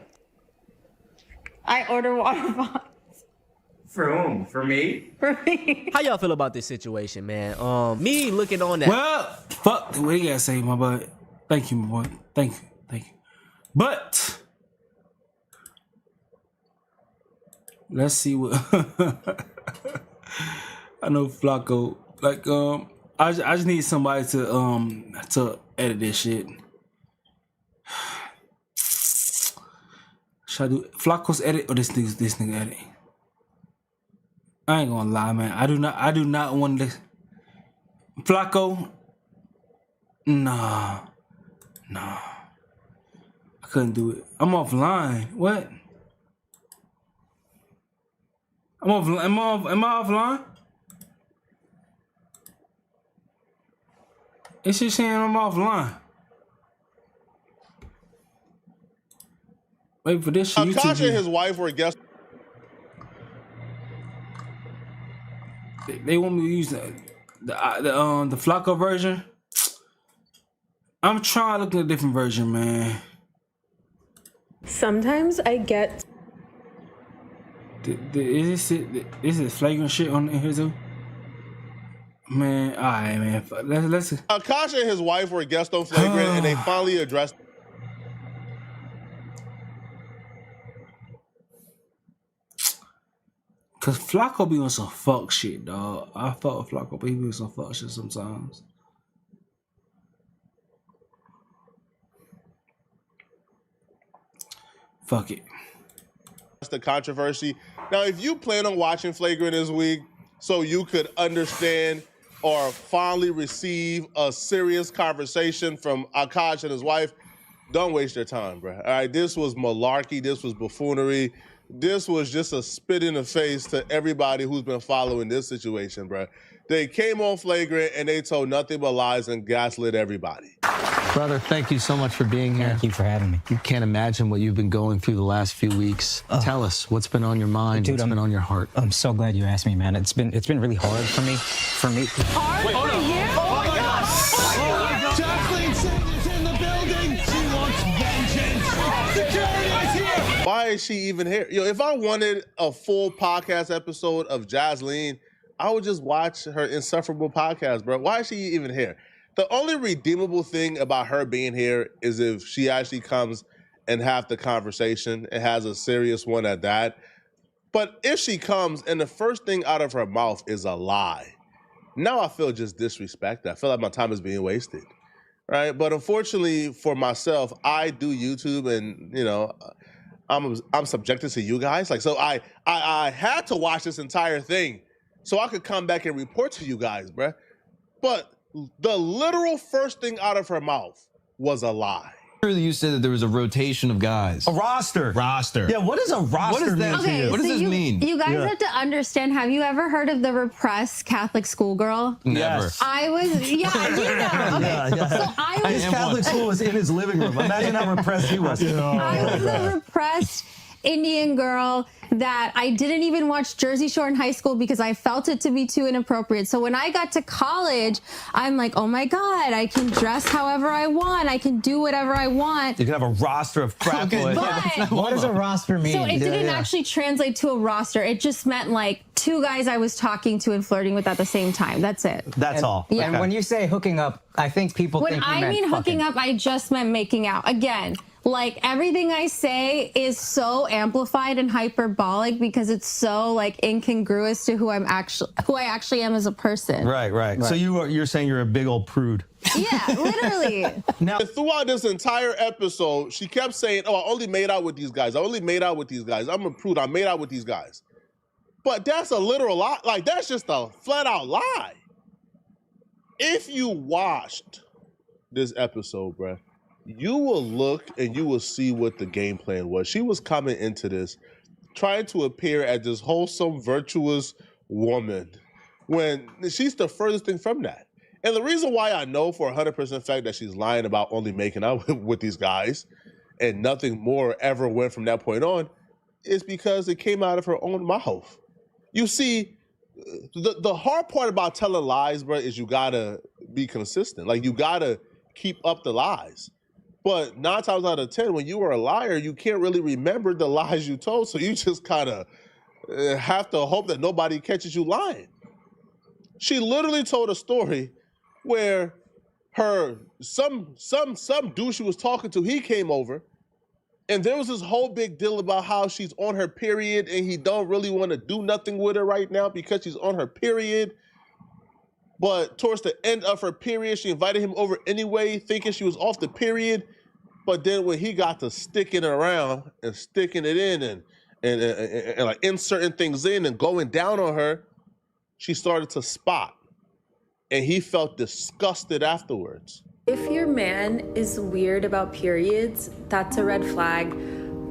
I order water bottles. For whom? For me? For me. How y'all feel about this situation, man? Me looking on that. Well, fuck. What do you gotta say, my bud? Thank you, my boy. Thank you. But let's see what I know. Flacco, like, I just need somebody to edit this shit. Should I do Flacco's edit or this nigga edit? I ain't gonna lie, man. I do not want this. Flacco, nah. I couldn't do it. I'm offline. What? Am I offline? It's just saying I'm offline. Wait for this shit. Akash and his wife were guests. They want me to use the Flacco version. I'm trying to look at a different version, man. Sometimes I get. Is this flagrant shit on here too? Man, all right, man. Let's. Akash and his wife were guests on Flagrant, and they finally addressed. Cause Flacco be on some fuck shit, dog. I fuck with Flacco, but he be on some fuck shit sometimes. Fuck it. That's the controversy. Now, if you plan on watching Flagrant this week so you could understand or finally receive a serious conversation from Akash and his wife, don't waste your time, bro. All right, this was malarkey. This was buffoonery. This was just a spit in the face to everybody who's been following this situation, bro. They came on Flagrant and they told nothing but lies and gaslit everybody. Brother, thank you so much for being here. Thank you for having me. You can't imagine what you've been going through the last few weeks. Tell us what's been on your mind, what's been on your heart. I'm so glad you asked me, man. It's been really hard for me. Hard for you? Oh my God! Oh my God! Jocelyn Singh is in the building. She wants vengeance. Security is here. Why is she even here? Yo, if I wanted a full podcast episode of Jasleen, I would just watch her insufferable podcast, bro. Why is she even here? The only redeemable thing about her being here is if she actually comes and have the conversation and has a serious one at that. But if she comes and the first thing out of her mouth is a lie, now I feel just disrespected. I feel like my time is being wasted, right? But unfortunately for myself, I do YouTube and, you know, I'm subjected to you guys. Like, so I had to watch this entire thing so I could come back and report to you guys, bruh. But the literal first thing out of her mouth was a lie. You said that there was a rotation of guys. A roster. Yeah, what is a roster mean to you? What does this mean? You guys have to understand, have you ever heard of the repressed Catholic schoolgirl? Never. I was, yeah, you know. Okay. So I was. His Catholic school was in his living room. Imagine how repressed he was. I was a repressed Indian girl that I didn't even watch Jersey Shore in high school because I felt it to be too inappropriate. So when I got to college, I'm like, oh my God, I can dress however I want. I can do whatever I want. You can have a roster of frat boys. What does a roster mean? So it didn't actually translate to a roster. It just meant like two guys I was talking to and flirting with at the same time. That's it. That's all. Yeah. And when you say hooking up, I think people When think you I meant mean hooking fucking. up, I just meant making out. Again, like everything I say is so amplified and hyperbolic because it's so like incongruous to who I actually am as a person. Right. So you're saying you're a big old prude. Yeah, literally. Now, throughout this entire episode, she kept saying, oh, I only made out with these guys. I only made out with these guys. I'm a prude. I made out with these guys. But that's a literal lie. Like, that's just a flat out lie. If you watched this episode, bruh, you will look and you will see what the game plan was. She was coming into this trying to appear as this wholesome, virtuous woman when she's the furthest thing from that. And the reason why I know for 100% fact that she's lying about only making out with these guys and nothing more ever went from that point on is because it came out of her own mouth. You see, the hard part about telling lies, bro, is you gotta be consistent. Like, you gotta keep up the lies. But 9 times out of 10, when you are a liar, you can't really remember the lies you told. So you just kind of have to hope that nobody catches you lying. She literally told a story where some dude she was talking to, he came over, and there was this whole big deal about how she's on her period and he don't really want to do nothing with her right now because she's on her period. But towards the end of her period, she invited him over anyway, thinking she was off the period. But then when he got to sticking it around and sticking it in and like inserting things in and going down on her, she started to spot. And he felt disgusted afterwards. If your man is weird about periods, that's a red flag.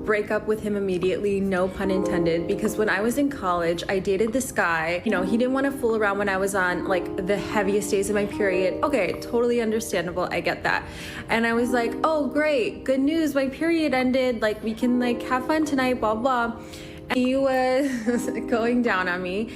Break up with him immediately, no pun intended, because when I was in college, I dated this guy. You know, he didn't want to fool around when I was on like the heaviest days of my period. Okay, totally understandable, I get that. And I was like, oh great, good news, my period ended, like we can like have fun tonight, blah blah. And he was going down on me.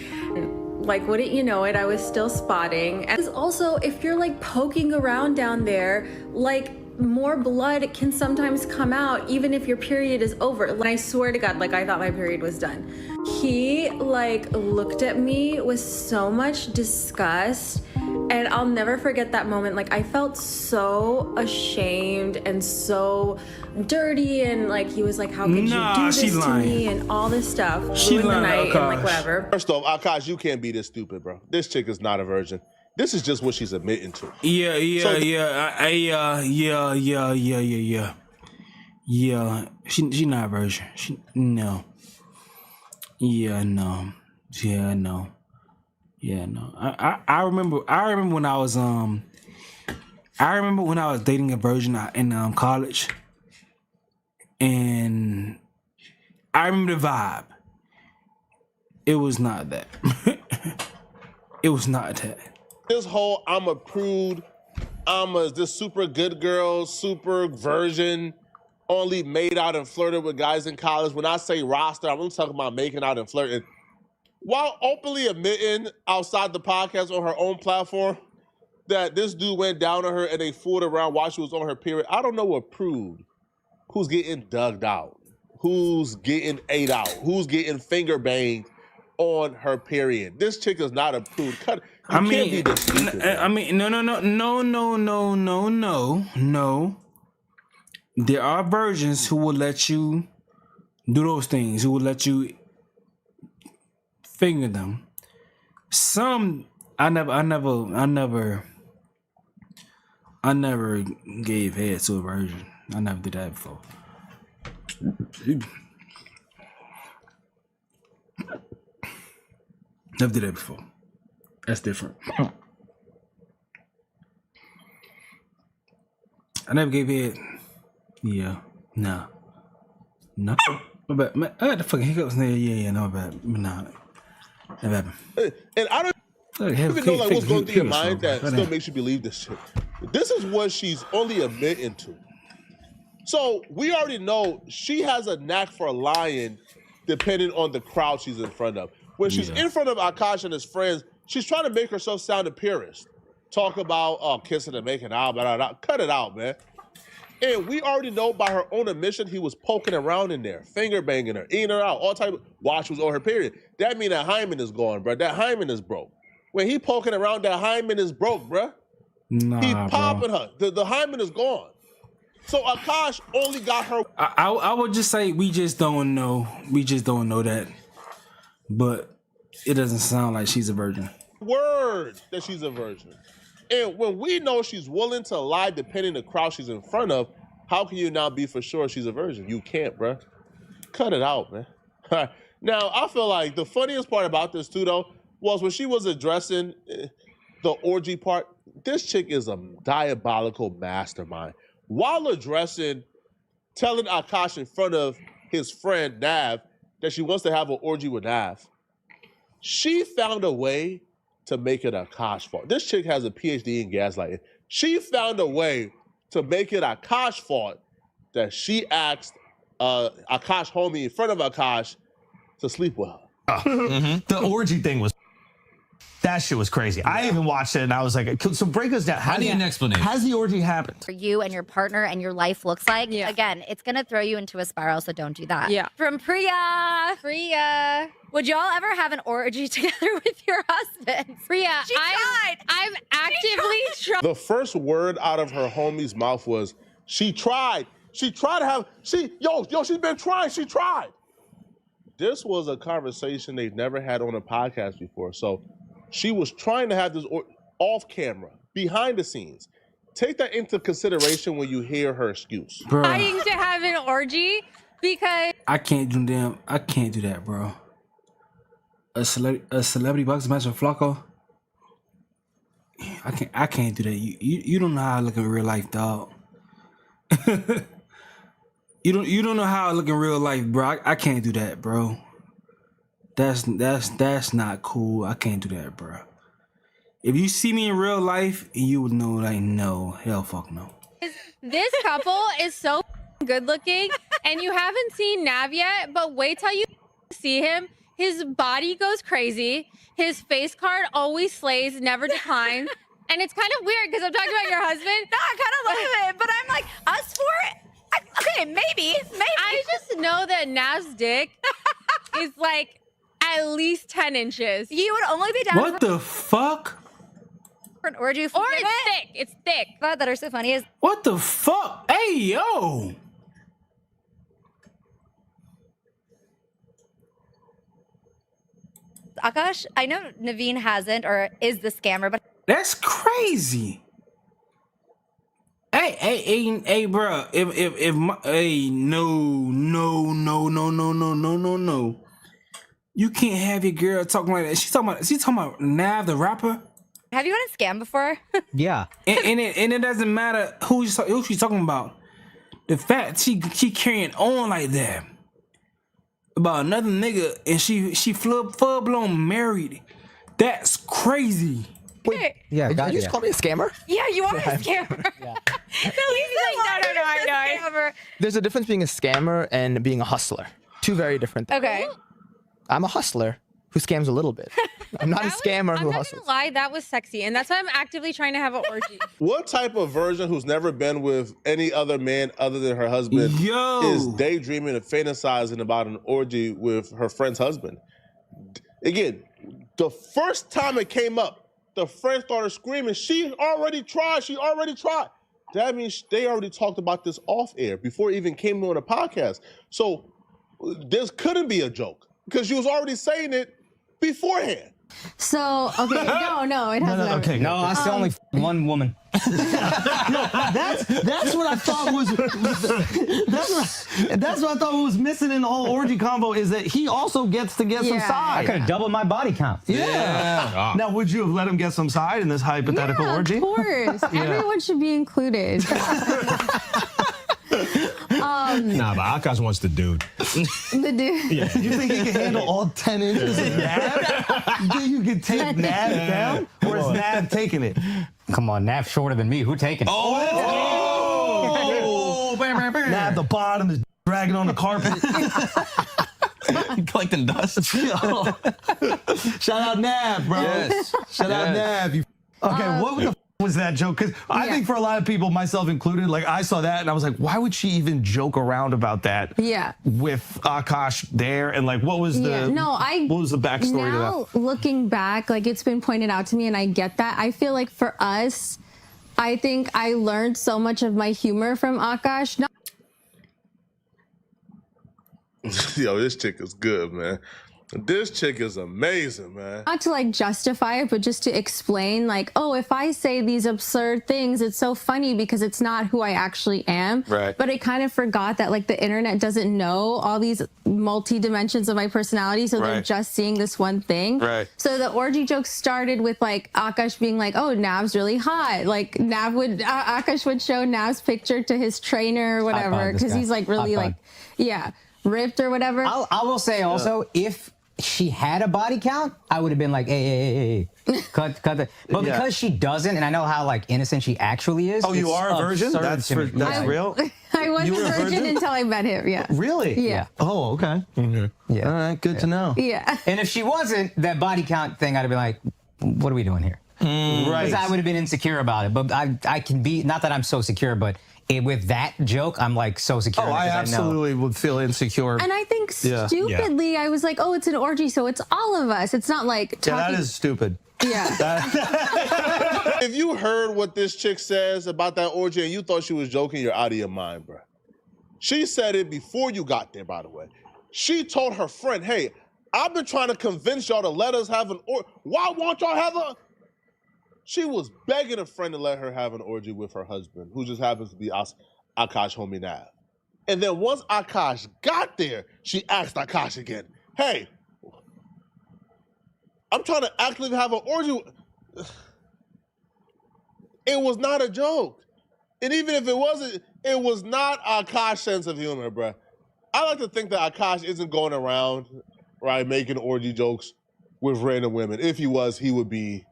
Like, wouldn't you know it, I was still spotting. And also, if you're like poking around down there, like more blood can sometimes come out even if your period is over. And I swear to God, like I thought my period was done. He like looked at me with so much disgust, and I'll never forget that moment. Like I felt so ashamed and so dirty, and like he was like, how could you do this to me and all this stuff. She Ruined the lying, night and like whatever. First off, Akash, you can't be this stupid, bro. This chick is not a virgin. This is just what she's admitting to. Yeah. She not a virgin. No. I remember when I was dating a virgin in college, and I remember the vibe. It was not that. It was not that. This whole I'm a prude, this super good girl, super virgin, only made out and flirted with guys in college. When I say roster, I'm talking about making out and flirting. While openly admitting outside the podcast on her own platform that this dude went down on her and they fooled around while she was on her period, I don't know a prude who's getting dug out, who's getting ate out, who's getting finger banged on her period. This chick is not a prude. No. There are virgins who will let you do those things, who will let you finger them. Some I never gave head to a virgin. I never did that before. Never did that before. That's different. I never gave head. Yeah. No. My bad. Man, I had the fucking hiccups there. Yeah, no bad. Nah. Never happened. And I don't even know like what's going through your mind that still makes you believe this shit. This is what she's only admitting to. So we already know she has a knack for lying depending on the crowd she's in front of. When she's in front of Akash and his friends, she's trying to make herself sound a purist. Talk about kissing and making out, blah, blah, blah. Cut it out, man. And we already know by her own admission, he was poking around in there, finger banging her, eating her out, all type of, while she was on her period. That mean that hymen is gone, bro. That hymen is broke. When he poking around, that hymen is broke, bro. Nah, he popping her. The hymen is gone. So Akash only got her. I would just say we just don't know. We just don't know that. But it doesn't sound like she's a virgin. Word that she's a virgin. And when we know she's willing to lie depending on the crowd she's in front of, how can you now be for sure she's a virgin? You can't, bro. Cut it out, man. Now, I feel like the funniest part about this, too, though, was when she was addressing the orgy part. This chick is a diabolical mastermind. While addressing, telling Akash in front of his friend, Nav, that she wants to have an orgy with Nav, she found a way to make it Akash fault. This chick has a PhD in gaslighting. She found a way to make it Akash fault that she asked Akash homie in front of Akash to sleep with her. The orgy thing was, that shit was crazy. I even watched it and I was like, so break us down. I need an explanation. Has the orgy happened? For you and your partner and your life looks like, again, it's going to throw you into a spiral, so don't do that. Yeah. From Priya. Would y'all ever have an orgy together with your husband? Priya, I've actively tried. The first word out of her homie's mouth was, she tried. She tried to have, she's been trying. She tried. This was a conversation they've never had on a podcast before. So she was trying to have this off camera, behind the scenes. Take that into consideration when you hear her excuse. Trying to have an orgy because I can't do that, bro. A celebrity boxing match with Flacco. I can't do that. You don't know how I look in real life, dog. You don't know how I look in real life, bro. I can't do that, bro. That's not cool. I can't do that, bro. If you see me in real life, you would know, like, no, hell, fuck no. this couple is so good looking, and you haven't seen Nav yet, but wait till you see him. His body goes crazy. His face card always slays, never declines. And it's kind of weird because I'm talking about your husband. No, I kind of love it, but I'm like, us four? Okay, maybe. I just know that Nav's dick is like at least 10 inches. You would only be down What the fuck? for an orgy. Or it's thick. It's thick. That are so funny is What the fuck? Hey, yo. Akash. I know Naveen hasn't or is the scammer, but That's crazy. Hey, bro. If no. You can't have your girl talking like that. She's talking about Nav the rapper. have you been a scam before? Yeah. And it doesn't matter who she's talking about. The fact she carrying on like that about another nigga and she full blown married. That's crazy. Wait, Yeah, Did you just call me a scammer? yeah, you are a scammer. No, he's like, no, I know. There's a difference being a scammer and being a hustler. Two very different things. Okay. I'm a hustler who scams a little bit. I'm not a scammer I'm who not hustles. gonna lie, that was sexy, and that's why I'm actively trying to have an orgy. What type of virgin who's never been with any other man other than her husband is daydreaming and fantasizing about an orgy with her friend's husband? Again, the first time it came up, the friend started screaming, she already tried. That means they already talked about this off air before it even came on the podcast. So this couldn't be a joke because you was already saying it beforehand. So, okay, no, it hasn't. Okay. No, I still only one woman. That's what I thought was that's what I thought was missing in the whole orgy combo is that he also gets to get some I side. could have doubled my body count. Yeah. Now, would you have let him get some side in this hypothetical orgy? Of course. Yeah. Everyone should be included. Nah, but Akash wants the dude. The dude. Yeah. You think he can handle all 10 inches of Nav? You think you can take Nav down? Or is Nav taking it? Come on, Nav's shorter than me. Who taking it? Nav, the bottom is dragging on the carpet. Collecting dust. Shout out Nav, bro. Yes. Shout out Nav. Okay, what the was that joke? Because I think for a lot of people, myself included, like I saw that and I was like, why would she even joke around about that? Yeah. With Akash there and like, what was the what was the backstory to that? Now, looking back, like it's been pointed out to me and I get that. I feel like for us, I think I learned so much of my humor from Akash. Yo, this chick is good, man. This chick is amazing, man. Not to like justify it, but just to explain like, oh, if I say these absurd things, it's so funny because it's not who I actually am. Right. But I kind of forgot that like the internet doesn't know all these multi-dimensions of my personality. So they're Right. just seeing this one thing. Right. So the orgy joke started with like Akash being like, oh, Nav's really hot. Like Akash would show Nav's picture to his trainer or whatever. Because he's like really like, yeah, ripped or whatever. I will say also, if she had a body count, I would have been like, hey, cut the. But because she doesn't, and I know how like innocent she actually is. Oh, you are a virgin? absurd That's to me. that's real? I was You were a a virgin virgin? until I met him. Yeah. Really? Yeah. Oh, okay. Yeah. All right, good to know. Yeah. And if she wasn't, that body count thing, I'd have been like, what are we doing here? Right. Because I would have been insecure about it. But I can be, not that I'm so secure, but with that joke, I'm like so secure. Oh, I because absolutely would feel insecure. And I think stupidly, I was like, oh, it's an orgy, so it's all of us. It's not like Yeah, talking. that is stupid. Yeah. If you heard what this chick says about that orgy and you thought she was joking, you're out of your mind, bro. She said it before you got there, by the way. She told her friend, hey, I've been trying to convince y'all to let us have an orgy. Why won't y'all have a... She was begging a friend to let her have an orgy with her husband, who just happens to be Akash homie Nav. And then once Akash got there, she asked Akash again, hey, I'm trying to actually have an orgy. It was not a joke. And even if it wasn't, it was not Akash's sense of humor, bruh. I like to think that Akash isn't going around, right, making orgy jokes with random women. If he was, he would be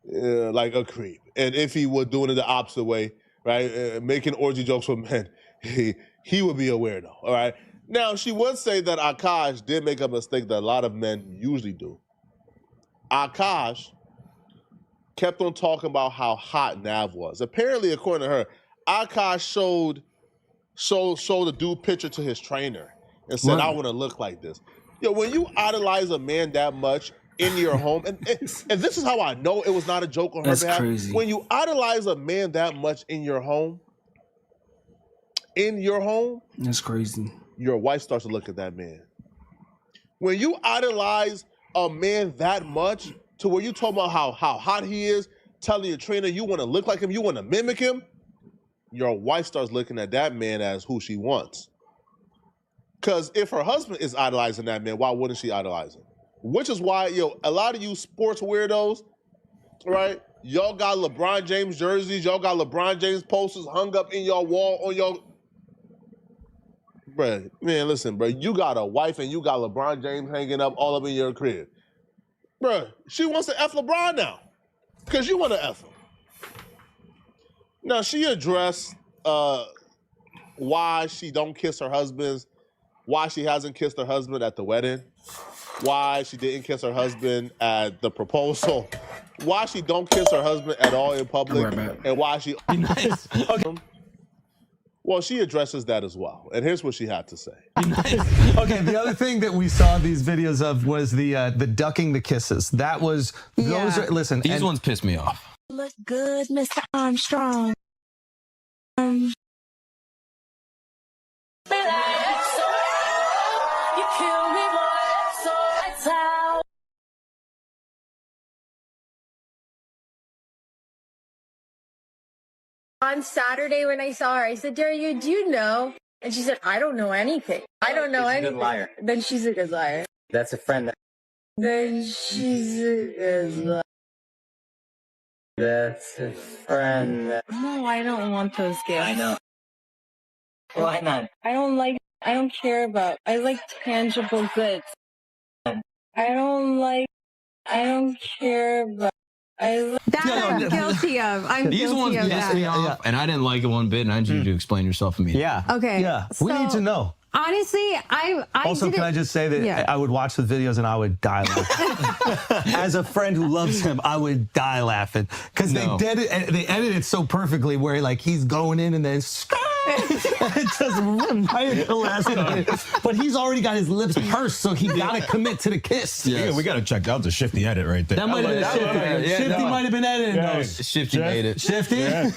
like a creep. And if he were doing it the opposite way, right, making orgy jokes with men, he would be a weirdo, all right? Now, she would say that Akash did make a mistake that a lot of men usually do. Akash kept on talking about how hot Nav was. Apparently, according to her, Akash showed a dude picture to his trainer and said, I want to look like this. Yo, when you idolize a man that much in your home, and this is how I know it was not a joke on her behalf. Crazy. When you idolize a man that much in your home, that's crazy. Your wife starts to look at that man. When you idolize a man that much to where you talk about how hot he is, telling your trainer you want to look like him, you want to mimic him, your wife starts looking at that man as who she wants. Because if her husband is idolizing that man, why wouldn't she idolize him? Which is why, a lot of you sports weirdos, right? Y'all got LeBron James jerseys, y'all got LeBron James posters hung up in your wall on your... Bruh, man, listen, bro, you got a wife and you got LeBron James hanging up all up in your crib. Bruh, she wants to F LeBron now because you want to F him. Now, she addressed why she don't kiss her husbands, why she hasn't kissed her husband at the wedding, why she didn't kiss her husband at the proposal, why she don't kiss her husband at all in public, and why she... Nice. Okay. Well, she addresses that as well. And here's what she had to say. Okay, the other thing that we saw these videos of was the ducking the kisses. That was, those are, listen. These ones piss me off. Look good, Mr. Armstrong. On Saturday when I saw her, I said, do you know? And she said, I don't know anything. I don't know anything. She's a good liar. Then she's a good liar. That's a friend. Then she's a good liar. That's a friend. No, I don't want those gifts. I know. Why not? I don't care about, I like tangible goods. I don't care about, I'm guilty of. I'm These guilty ones of pissed that. me off, and I didn't like it one bit, and I need you to explain yourself immediately. Yeah. Okay. Yeah. We need to know. Honestly, I also, can I just say that I would watch the videos and I would die laughing. As a friend who loves him, I would die laughing because they edited it so perfectly where like he's going in and then it just right at the last minute. But he's already got his lips pursed, so he got to commit to the kiss. Yes. Yeah, we got to check out the Shifty edit right there. That might have been Shifty. Shifty might have been edited. Yeah, Shifty made it. Shifty? Yeah.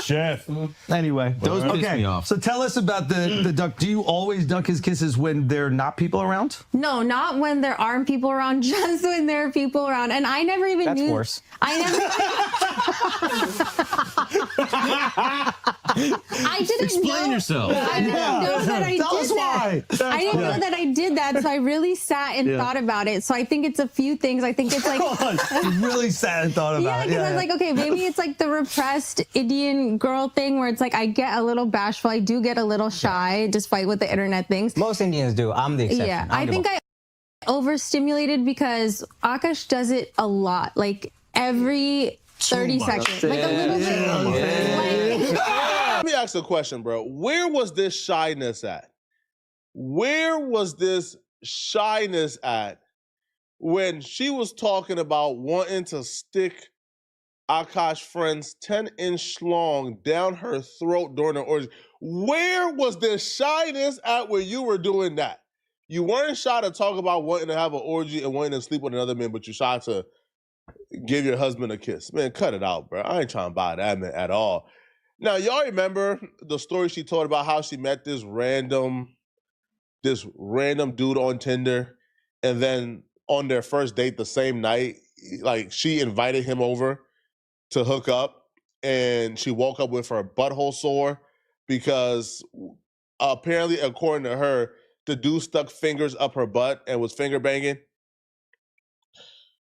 Chef. Anyway, those piss me off. So tell us about the duck. Do you always duck his kisses when there are not people around? No, not when there aren't people around, just when there are people around. And I never even knew. That's worse. I didn't Explain yourself. I didn't know that I Tell us did why. that. I didn't know that I did that, so I really sat and thought about it. So I think it's a few things. I think it's like you really sat and thought about it. because I was like, okay, maybe it's like the repressed Indian girl thing where it's like I get a little bashful, I do get a little shy, despite what the internet thinks. Most Indians do. I'm the exception. Yeah, I think I overstimulated because Akash does it a lot, like every 30 seconds, like a little bit. Let me ask you a question, bro. Where was this shyness at? Where was this shyness at when she was talking about wanting to stick Akash friend's 10-inch schlong down her throat during the orgy? Where was this shyness at when you were doing that? You weren't shy to talk about wanting to have an orgy and wanting to sleep with another man, but you're shy to give your husband a kiss. Man, cut it out, bro. I ain't trying to buy that, man, at all. Now, y'all remember the story she told about how she met this random dude on Tinder, and then on their first date the same night, like she invited him over to hook up, and she woke up with her butthole sore because apparently, according to her, the dude stuck fingers up her butt and was finger banging.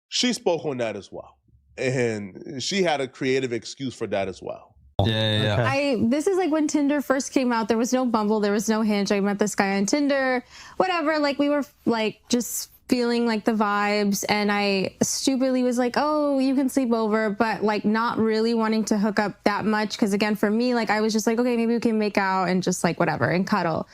She spoke on that as well, and she had a creative excuse for that as well. Yeah. This is like when Tinder first came out. There was no Bumble, there was no Hinge. I met this guy on Tinder, whatever. Like we were like just feeling like the vibes, and I stupidly was like, oh, you can sleep over, but like not really wanting to hook up that much because again, for me, like I was just like, okay, maybe we can make out and just like whatever and cuddle.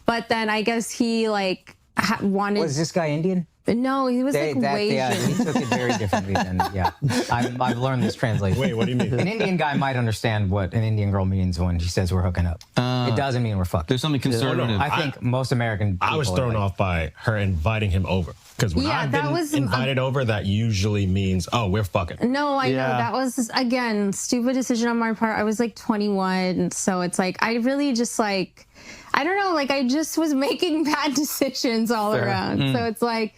But then I guess he like wanted. Was this guy Indian? No, he was like way yeah, he took it very differently than, yeah. I've learned this translation. Wait, what do you mean? An Indian guy might understand what an Indian girl means when she says we're hooking up. It doesn't mean we're fucking. There's something conservative. I think most American people I was thrown off by her inviting him over. Because when Yeah, I've that been was- invited over, that usually means, oh, we're fucking. No, I know. That was, again, stupid decision on my part. I was like 21. So it's like, I really just like, I don't know, like I just was making bad decisions all Fair. around. So it's like,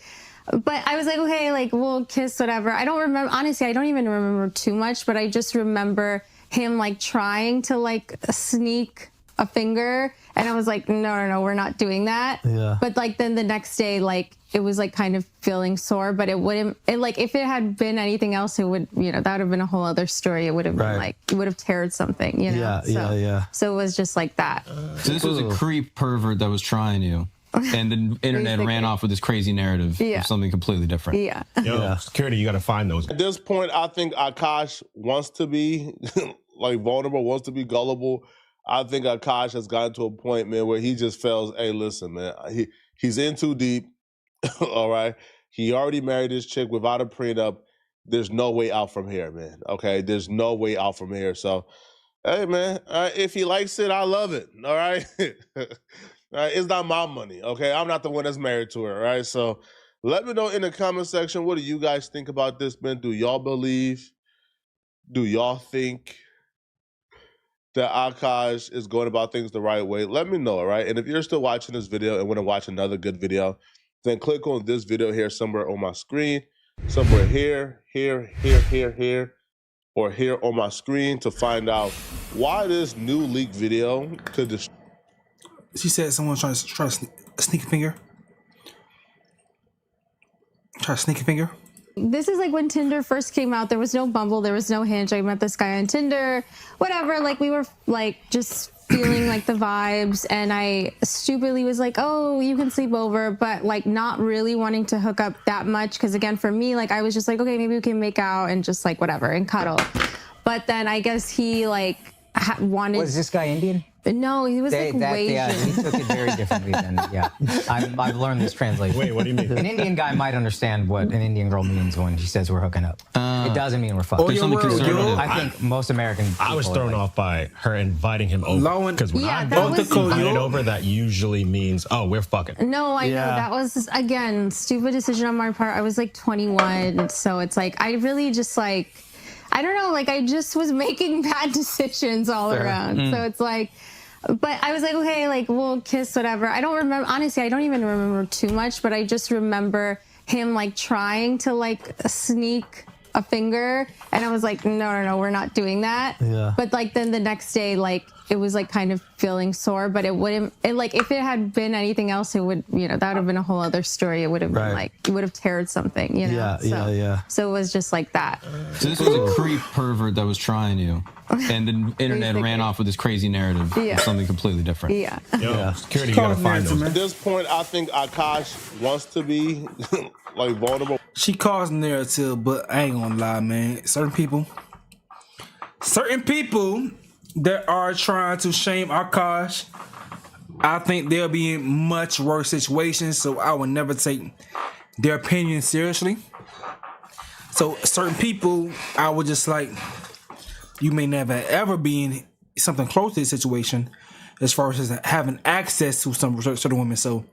but I was like, okay, like we'll kiss, whatever. I don't remember, honestly, I don't even remember too much, but I just remember him like trying to like sneak a finger. And I was like, no, we're not doing that. Yeah. But like then the next day, like it was like kind of feeling sore, but it wouldn't, like if it had been anything else, it would, that would have been a whole other story. It would have been like, it would have teared something, Yeah. So it was just like that. So this was a creep pervert that was trying you. And the internet ran off with this crazy narrative Yeah. of something completely different. Yeah. Yo, security, you got to find those. At this point, I think Akash wants to be like vulnerable, wants to be gullible. I think Akash has gotten to a point, man, where he just feels, hey, listen, man, he's in too deep. All right. He already married this chick without a prenup. There's no way out from here, man. Okay. There's no way out from here. So, hey, man, if he likes it, I love it. All right. It's not my money. Okay. I'm not the one that's married to her. All right. So let me know in the comment section, what do you guys think about this, man? Do y'all believe? Do y'all think that Akash is going about things the right way? Let me know, all right? And if you're still watching this video and want to watch another good video, then click on this video here somewhere on my screen, somewhere here, or here on my screen to find out why this new leaked video could She said someone's trying to sneak a finger. Try to sneak a finger. This is like when Tinder first came out. There was no Bumble. There was no Hinge. I met this guy on Tinder. Whatever. Like we were like just feeling like the vibes. And I stupidly was like, oh, you can sleep over. But like not really wanting to hook up that much. Because again, for me, like I was just like, okay, maybe we can make out and just like whatever and cuddle. But then I guess he like wanted. Was this guy Indian? No, he was like way yeah, he took it very differently than, yeah. I've learned this translation. Wait, what do you mean? An Indian guy might understand what an Indian girl means when she says we're hooking up. It doesn't mean we're fucking. There's something conservative. I think most American people I was thrown off by her inviting him over. Because when Yeah, I've that been was- invited over, that usually means, oh, we're fucking. No, I know. That was, again, stupid decision on my part. I was like 21. So it's like, I really just like, I don't know, like I just was making bad decisions all around. So it's like, but I was like, okay, like we'll kiss, whatever. I don't remember, honestly, I don't even remember too much, but I just remember him like trying to like sneak a finger. And I was like, no, we're not doing that. Yeah. But like then the next day, like it was like kind of feeling sore, but it wouldn't, like if it had been anything else, it would, that would have been a whole other story. It would have been like, it would have teared something, Yeah. So it was just like that. So this was a creep pervert that was trying you. And the internet ran off with this crazy narrative of something completely different. Yeah. Yo, security, you got to find those. At this point, I think Akash wants to be like vulnerable. She caused narrative, but I ain't gonna lie, man. Certain people that are trying to shame Akash, I think they'll be in much worse situations, so I would never take their opinion seriously. So certain people, I would just like, you may never ever be in something close to this situation as far as having access to some certain women. So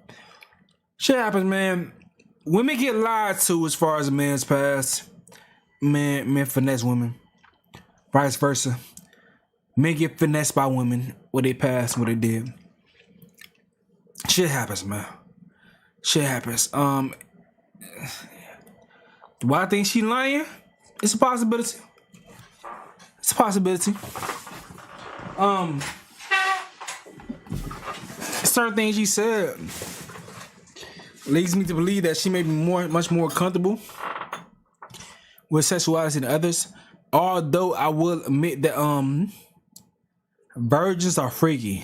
shit happens, man. Women get lied to as far as a man's past. Men finesse women. Vice versa. Men get finessed by women, what they passed, what they did. Shit happens, man. Shit happens. Do I think she lying? It's a possibility. It's a possibility. Certain things she said leads me to believe that she may be much more comfortable with sexuality than others. Although I will admit that virgins are freaky.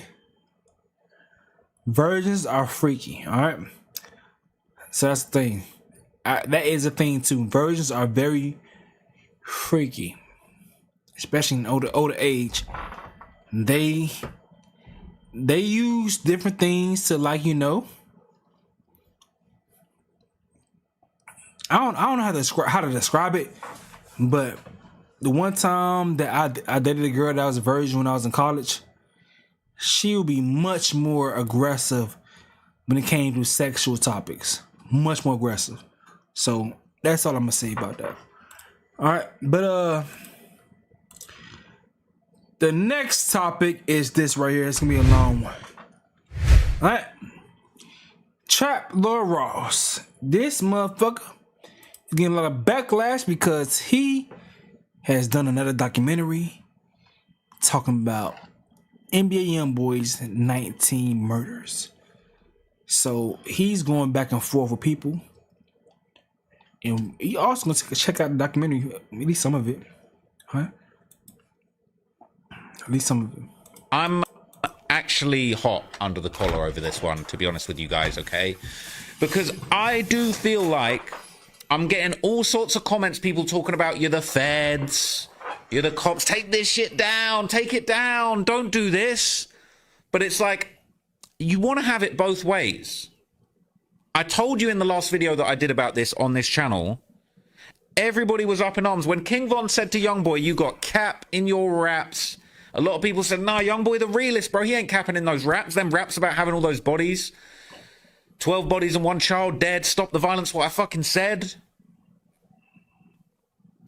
Virgins are freaky, all right? So that's the thing. That is a thing too. Virgins are very freaky. Especially in older age. They use different things to I don't know how to describe it, but the one time that I dated a girl that was a virgin when I was in college, she would be much more aggressive when it came to sexual topics. Much more aggressive. So that's all I'm gonna say about that. All right, but the next topic is this right here. It's gonna be a long one. All right, Trap Lord Ross. This motherfucker is getting a lot of backlash because he has done another documentary talking about NBA YoungBoy's 19 murders. So he's going back and forth with people. And he also going to check out the documentary, at least some of it. Huh? At least some of it. I'm actually hot under the collar over this one, to be honest with you guys, okay? Because I do feel like I'm getting all sorts of comments, people talking about, you're the feds, you're the cops, take this shit down, take it down, don't do this. But it's like, you want to have it both ways. I told you in the last video that I did about this on this channel, everybody was up in arms. When King Von said to YoungBoy, you got cap in your raps, a lot of people said, nah, YoungBoy the realist, bro, he ain't capping in those raps. Them raps about having all those bodies. 12 bodies and 1 child dead, stop the violence, what I fucking said.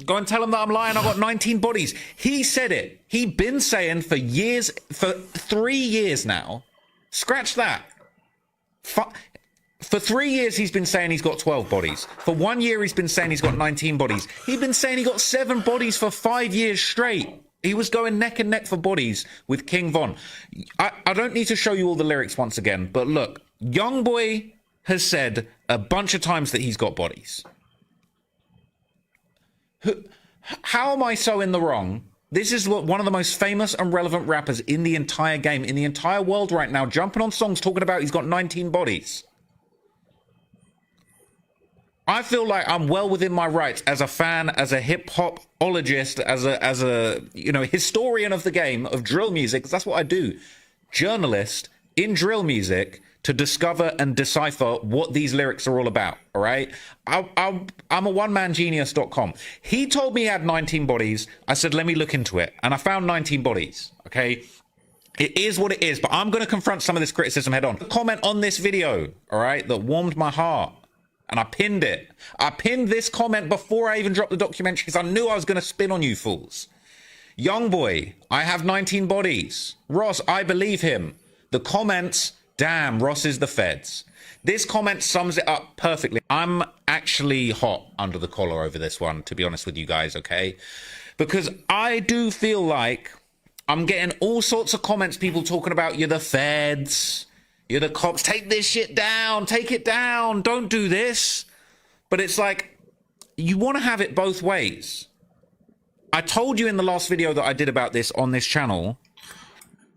Go and tell him that I'm lying, I got 19 bodies. He said it. He'd been saying for years, for 3 years now, scratch that. For 3 years, he's been saying he's got 12 bodies. For 1 year, he's been saying he's got 19 bodies. He'd been saying he got 7 bodies for 5 years straight. He was going neck and neck for bodies with King Von. I don't need to show you all the lyrics once again, but look, YoungBoy has said a bunch of times that he's got bodies. How am I so in the wrong? This is one of the most famous and relevant rappers in the entire game, in the entire world right now, jumping on songs talking about he's got 19 bodies. I feel like I'm well within my rights as a fan, as a hip-hopologist, as a historian of the game, of drill music, because that's what I do. Journalist in drill music to discover and decipher what these lyrics are all about, all right? I'm a onemangenius.com. He told me he had 19 bodies. I said, let me look into it. And I found 19 bodies, okay? It is what it is, but I'm going to confront some of this criticism head on. Comment on this video, all right, that warmed my heart. And I pinned it. I pinned this comment before I even dropped the documentary because I knew I was going to spin on you fools. YoungBoy, I have 19 bodies. Ross, I believe him. The comments, damn, Ross is the feds. This comment sums it up perfectly. I'm actually hot under the collar over this one, to be honest with you guys, okay? Because I do feel like I'm getting all sorts of comments, people talking about, you're the feds, you're the cops, take this shit down, take it down, don't do this. But it's like, you want to have it both ways. I told you in the last video that I did about this on this channel.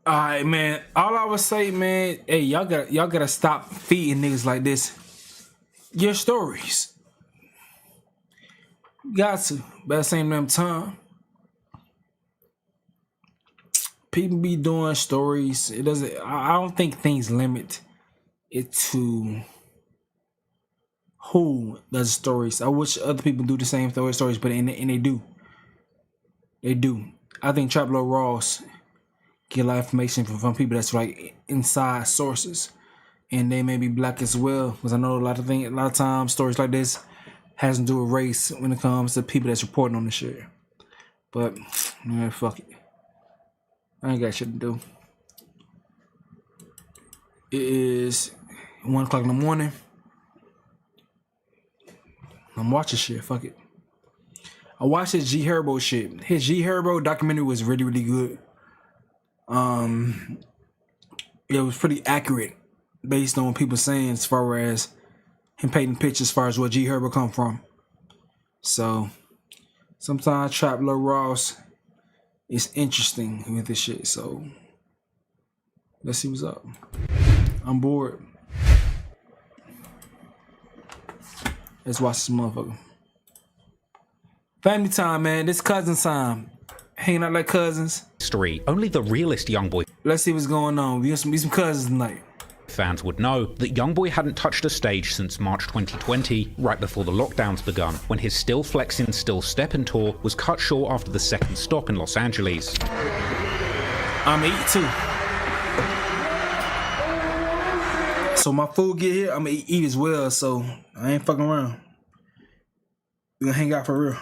All right, man. All I would say, man, hey, y'all gotta stop feeding niggas like this your stories. Got to. But at the same damn time, people be doing stories. It doesn't. I don't think things limit it to who does stories. I wish other people do the same stories, but and they do. They do. I think Trap Lord Ross get a lot of information from people that's like inside sources, and they may be black as well. Because I know a lot of times stories like this has to do with race when it comes to people that's reporting on the shit. But man, fuck it. I ain't got shit to do. It is 1 o'clock in the morning. I'm watching shit. Fuck it. I watched his G Herbo shit. His G Herbo documentary was really, really good. It was pretty accurate based on what people saying as far as him painting pictures as far as where G Herbo come from. So sometimes Trap Lord Ross is interesting with this shit. So let's see what's up. I'm bored. Let's watch this motherfucker. Family time, man. This cousin time. Hanging out like cousins. Street. Only the realest YoungBoy. Let's see what's going on. We got some cousins tonight. Fans would know that YoungBoy hadn't touched a stage since March 2020, right before the lockdowns begun, when his Still Flexin' Still Steppin' tour was cut short after the second stop in Los Angeles. I'ma eat too. So my food get here, I'ma eat as well, so I ain't fucking around. We gonna hang out for real.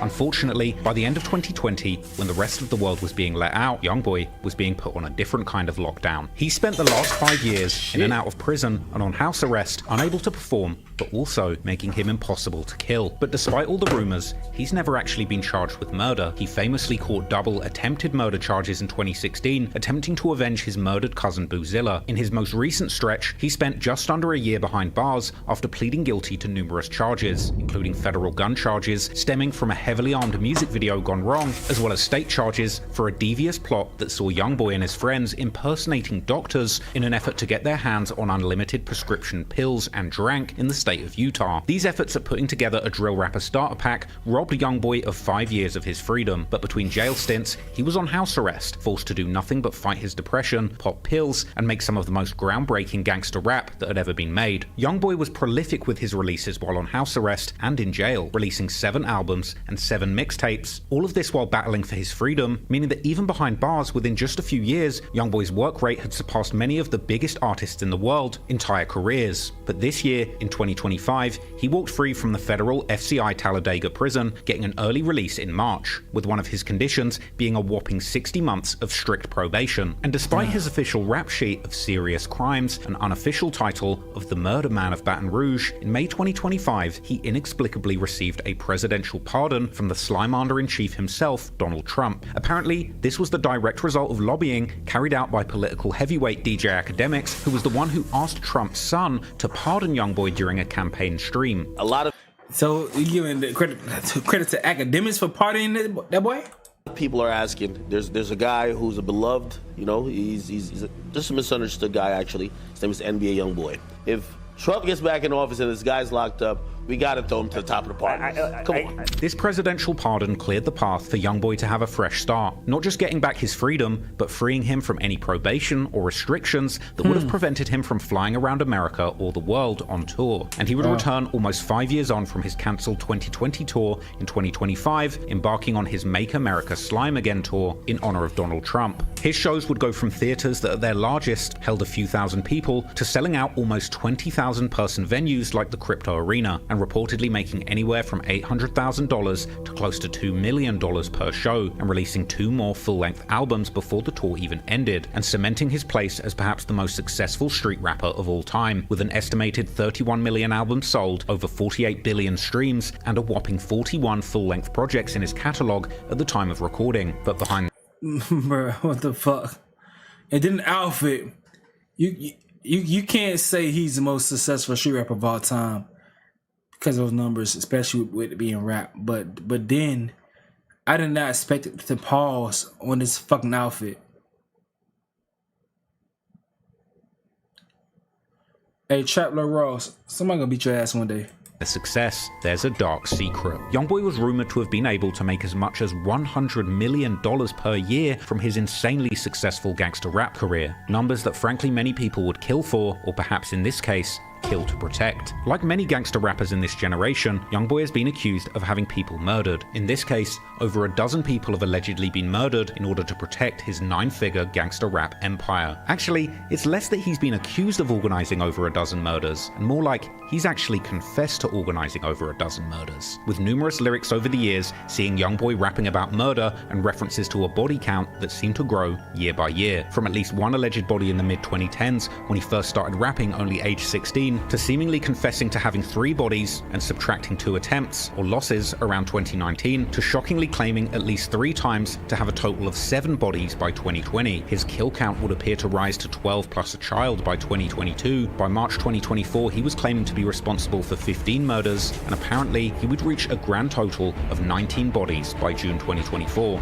Unfortunately, by the end of 2020, when the rest of the world was being let out, YoungBoy was being put on a different kind of lockdown. He spent the last 5 years in and out of prison and on house arrest, unable to perform, but also making him impossible to kill. But despite all the rumors, he's never actually been charged with murder. He famously caught double attempted murder charges in 2016, attempting to avenge his murdered cousin Boozilla. In his most recent stretch, he spent just under a year behind bars after pleading guilty to numerous charges, including federal gun charges stemming from a heavily armed music video gone wrong, as well as state charges for a devious plot that saw YoungBoy and his friends impersonating doctors in an effort to get their hands on unlimited prescription pills and drank in the state of Utah. These efforts at putting together a drill rapper starter pack robbed YoungBoy of 5 years of his freedom, but between jail stints, he was on house arrest, forced to do nothing but fight his depression, pop pills, and make some of the most groundbreaking gangster rap that had ever been made. YoungBoy was prolific with his releases while on house arrest and in jail, releasing 7 albums and 7 mixtapes, all of this while battling for his freedom, meaning that even behind bars, within just a few years, YoungBoy's work rate had surpassed many of the biggest artists in the world, entire careers. But this year, in 2025, he walked free from the federal FCI Talladega prison, getting an early release in March, with one of his conditions being a whopping 60 months of strict probation. And despite his official rap sheet of serious crimes and unofficial title of the Murder Man of Baton Rouge, in May 2025, he inexplicably received a presidential pardon from the Slimander-in-Chief himself, Donald Trump. Apparently, this was the direct result of lobbying carried out by political heavyweight DJ Academics, who was the one who asked Trump's son to pardon YoungBoy during a campaign stream. A lot of so you giving the credit to Academics for pardoning that boy? People are asking. There's a guy who's a beloved. You know, he's just a misunderstood guy actually. His name is NBA YoungBoy. If Trump gets back in office and this guy's locked up, we gotta throw him to the top of the party. Come on. This presidential pardon cleared the path for YoungBoy to have a fresh start, not just getting back his freedom, but freeing him from any probation or restrictions that would have prevented him from flying around America or the world on tour. And he would return almost 5 years on from his cancelled 2020 tour in 2025, embarking on his Make America Slime Again tour in honor of Donald Trump. His shows would go from theaters that at their largest held a few thousand people to selling out almost 20,000 person venues like the Crypto Arena, and reportedly making anywhere from $800,000 to close to $2 million per show, and releasing 2 more full-length albums before the tour even ended, and cementing his place as perhaps the most successful street rapper of all time, with an estimated 31 million albums sold, over 48 billion streams, and a whopping 41 full-length projects in his catalog at the time of recording. But behind Bruh, what the fuck? And then the outfit, you can't say he's the most successful street rapper of all time because of those numbers, especially with it being rap. But then I did not expect it to pause on this fucking outfit. Hey, Trapler Ross, somebody gonna beat your ass one day. the success, there's a dark secret. YoungBoy was rumored to have been able to make as much as $100 million per year from his insanely successful gangster rap career, numbers that frankly many people would kill for, or perhaps in this case, kill to protect. Like many gangster rappers in this generation, YoungBoy has been accused of having people murdered. In this case, over a dozen people have allegedly been murdered in order to protect his 9-figure gangster rap empire. Actually, it's less that he's been accused of organizing over a dozen murders, and more like he's actually confessed to organizing over a dozen murders, with numerous lyrics over the years seeing YoungBoy rapping about murder and references to a body count that seemed to grow year by year, from at least one alleged body in the mid-2010s when he first started rapping only age 16, to seemingly confessing to having 3 bodies and subtracting 2 attempts or losses around 2019, to shockingly claiming at least 3 times to have a total of 7 bodies by 2020. His kill count would appear to rise to 12 plus a child by 2022. By March 2024, he was claiming to be responsible for 15 murders, and apparently he would reach a grand total of 19 bodies by June 2024.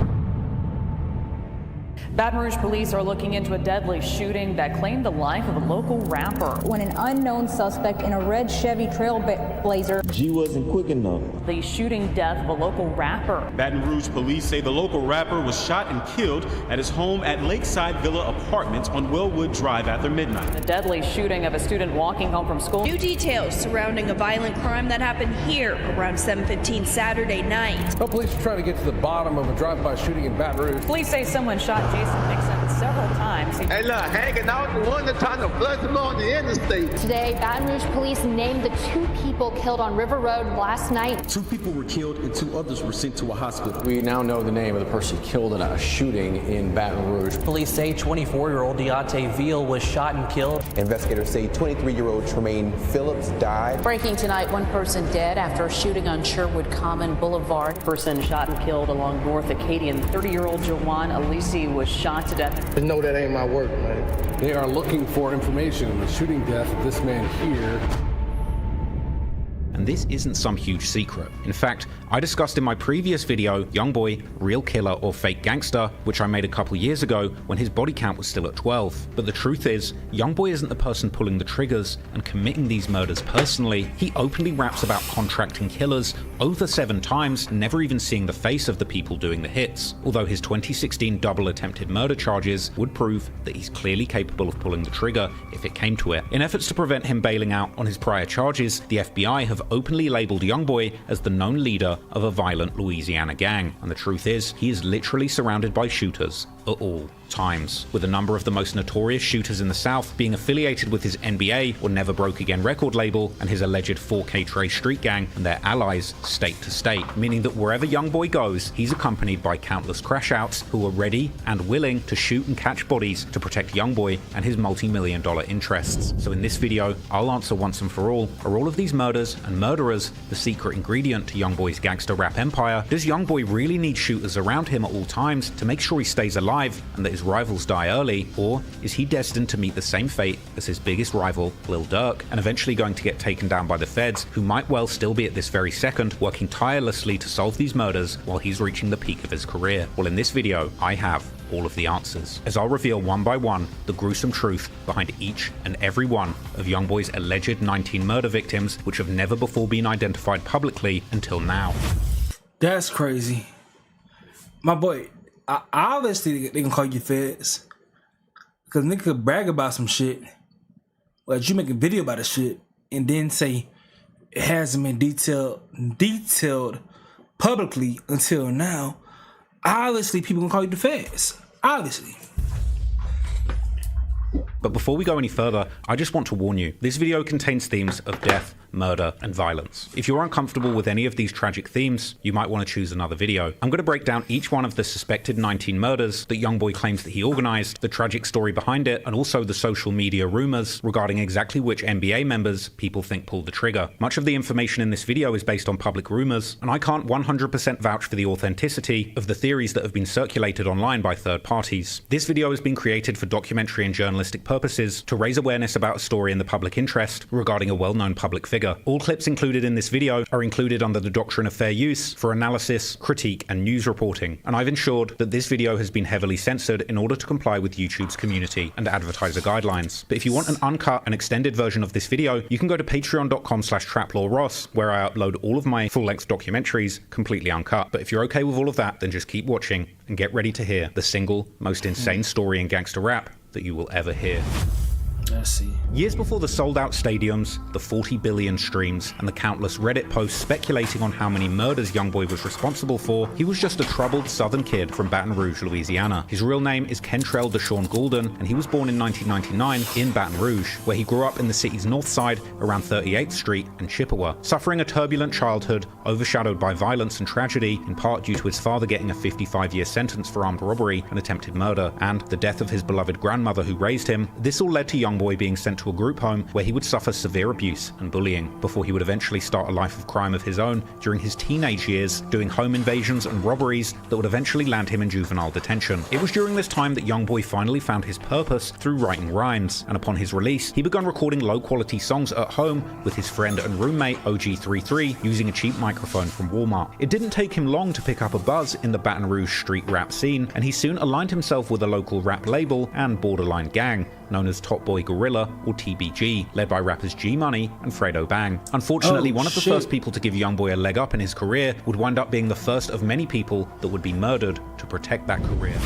Baton Rouge police are looking into a deadly shooting that claimed the life of a local rapper. When an unknown suspect in a red Chevy Trailblazer. G wasn't quick enough. The shooting death of a local rapper. Baton Rouge police say the local rapper was shot and killed at his home at Lakeside Villa Apartments on Wellwood Drive after midnight. The deadly shooting of a student walking home from school. New details surrounding a violent crime that happened here around 7:15 Saturday night. Well, police are trying to get to the bottom of a drive-by shooting in Baton Rouge. Police say someone shot Jason Nixon several times. Hey, look, hanging out the one that's trying to flood them on the interstate. Today, Baton Rouge police named the 2 people killed on River Road last night. 2 people were killed and 2 others were sent to a hospital. We now know the name of the person killed in a shooting in Baton Rouge. Police say 24-year-old Deontay Veal was shot and killed. Investigators say 23-year-old Tremaine Phillips died. Breaking tonight, 1 person dead after a shooting on Sherwood Common Boulevard. Person shot and killed along North Acadian. 30-year-old Jawan Alisi was shot to death. No, that ain't my work, man. They are looking for information on the shooting death of this man here. And this isn't some huge secret. In fact, I discussed in my previous video, YoungBoy, Real Killer or Fake Gangster, which I made a couple years ago when his body count was still at 12. But the truth is, YoungBoy isn't the person pulling the triggers and committing these murders personally. He openly raps about contracting killers over 7 times, never even seeing the face of the people doing the hits. Although his 2016 double attempted murder charges would prove that he's clearly capable of pulling the trigger if it came to it. In efforts to prevent him bailing out on his prior charges, the FBI have openly labeled YoungBoy as the known leader of a violent Louisiana gang. And the truth is, he is literally surrounded by shooters at all times, with a number of the most notorious shooters in the South being affiliated with his NBA or Never Broke Again record label and his alleged 4K Trey street gang and their allies state to state, meaning that wherever YoungBoy goes, he's accompanied by countless crash outs who are ready and willing to shoot and catch bodies to protect YoungBoy and his multi-million-dollar interests. So in this video, I'll answer once and for all, are all of these murders and murderers the secret ingredient to YoungBoy's gangster rap empire? Does YoungBoy really need shooters around him at all times to make sure he stays alive and that his rivals die early, or is he destined to meet the same fate as his biggest rival, Lil Durk, and eventually going to get taken down by the feds, who might well still be at this very second working tirelessly to solve these murders while he's reaching the peak of his career? Well, in this video, I have all of the answers, as I'll reveal one by one the gruesome truth behind each and every one of YoungBoy's alleged 19 murder victims, which have never before been identified publicly until now. That's crazy. My boy, obviously they can call you feds, because nigga could brag about some shit, but you make a video about the shit and then say it hasn't been detailed publicly until now. Obviously people can call you the feds, obviously. But before we go any further, I just want to warn you, this video contains themes of death, murder, and violence. If you're uncomfortable with any of these tragic themes, you might want to choose another video. I'm going to break down each one of the suspected 19 murders that YoungBoy claims that he organized, the tragic story behind it, and also the social media rumors regarding exactly which NBA members people think pulled the trigger. Much of the information in this video is based on public rumors, and I can't 100% vouch for the authenticity of the theories that have been circulated online by third parties. This video has been created for documentary and journalistic purposes to raise awareness about a story in the public interest regarding a well-known public figure. All clips included in this video are included under the doctrine of fair use for analysis, critique, and news reporting, and I've ensured that this video has been heavily censored in order to comply with YouTube's community and advertiser guidelines. But if you want an uncut and extended version of this video, you can go to patreon.com/traplawross, where I upload all of my full-length documentaries completely uncut. But if you're okay with all of that, then just keep watching and get ready to hear the single most insane story in gangster rap that you will ever hear. Let's see. Years before the sold-out stadiums, the 40 billion streams, and the countless Reddit posts speculating on how many murders YoungBoy was responsible for, he was just a troubled southern kid from Baton Rouge, Louisiana. His real name is Kentrell Deshaun Goulden, and he was born in 1999 in Baton Rouge, where he grew up in the city's north side around 38th Street and Chippewa, suffering a turbulent childhood overshadowed by violence and tragedy, in part due to his father getting a 55-year sentence for armed robbery and attempted murder, and the death of his beloved grandmother who raised him. This all led to YoungBoy YoungBoy being sent to a group home where he would suffer severe abuse and bullying, before he would eventually start a life of crime of his own during his teenage years, doing home invasions and robberies that would eventually land him in juvenile detention. It was during this time that YoungBoy finally found his purpose through writing rhymes, and upon his release, he began recording low-quality songs at home with his friend and roommate OG33 using a cheap microphone from Walmart. It didn't take him long to pick up a buzz in the Baton Rouge street rap scene, and he soon aligned himself with a local rap label and borderline gang known as Top Boy Gorilla, or TBG, led by rappers G Money and Fredo Bang. Unfortunately, one of the first people to give YoungBoy a leg up in his career would wind up being the first of many people that would be murdered to protect that career.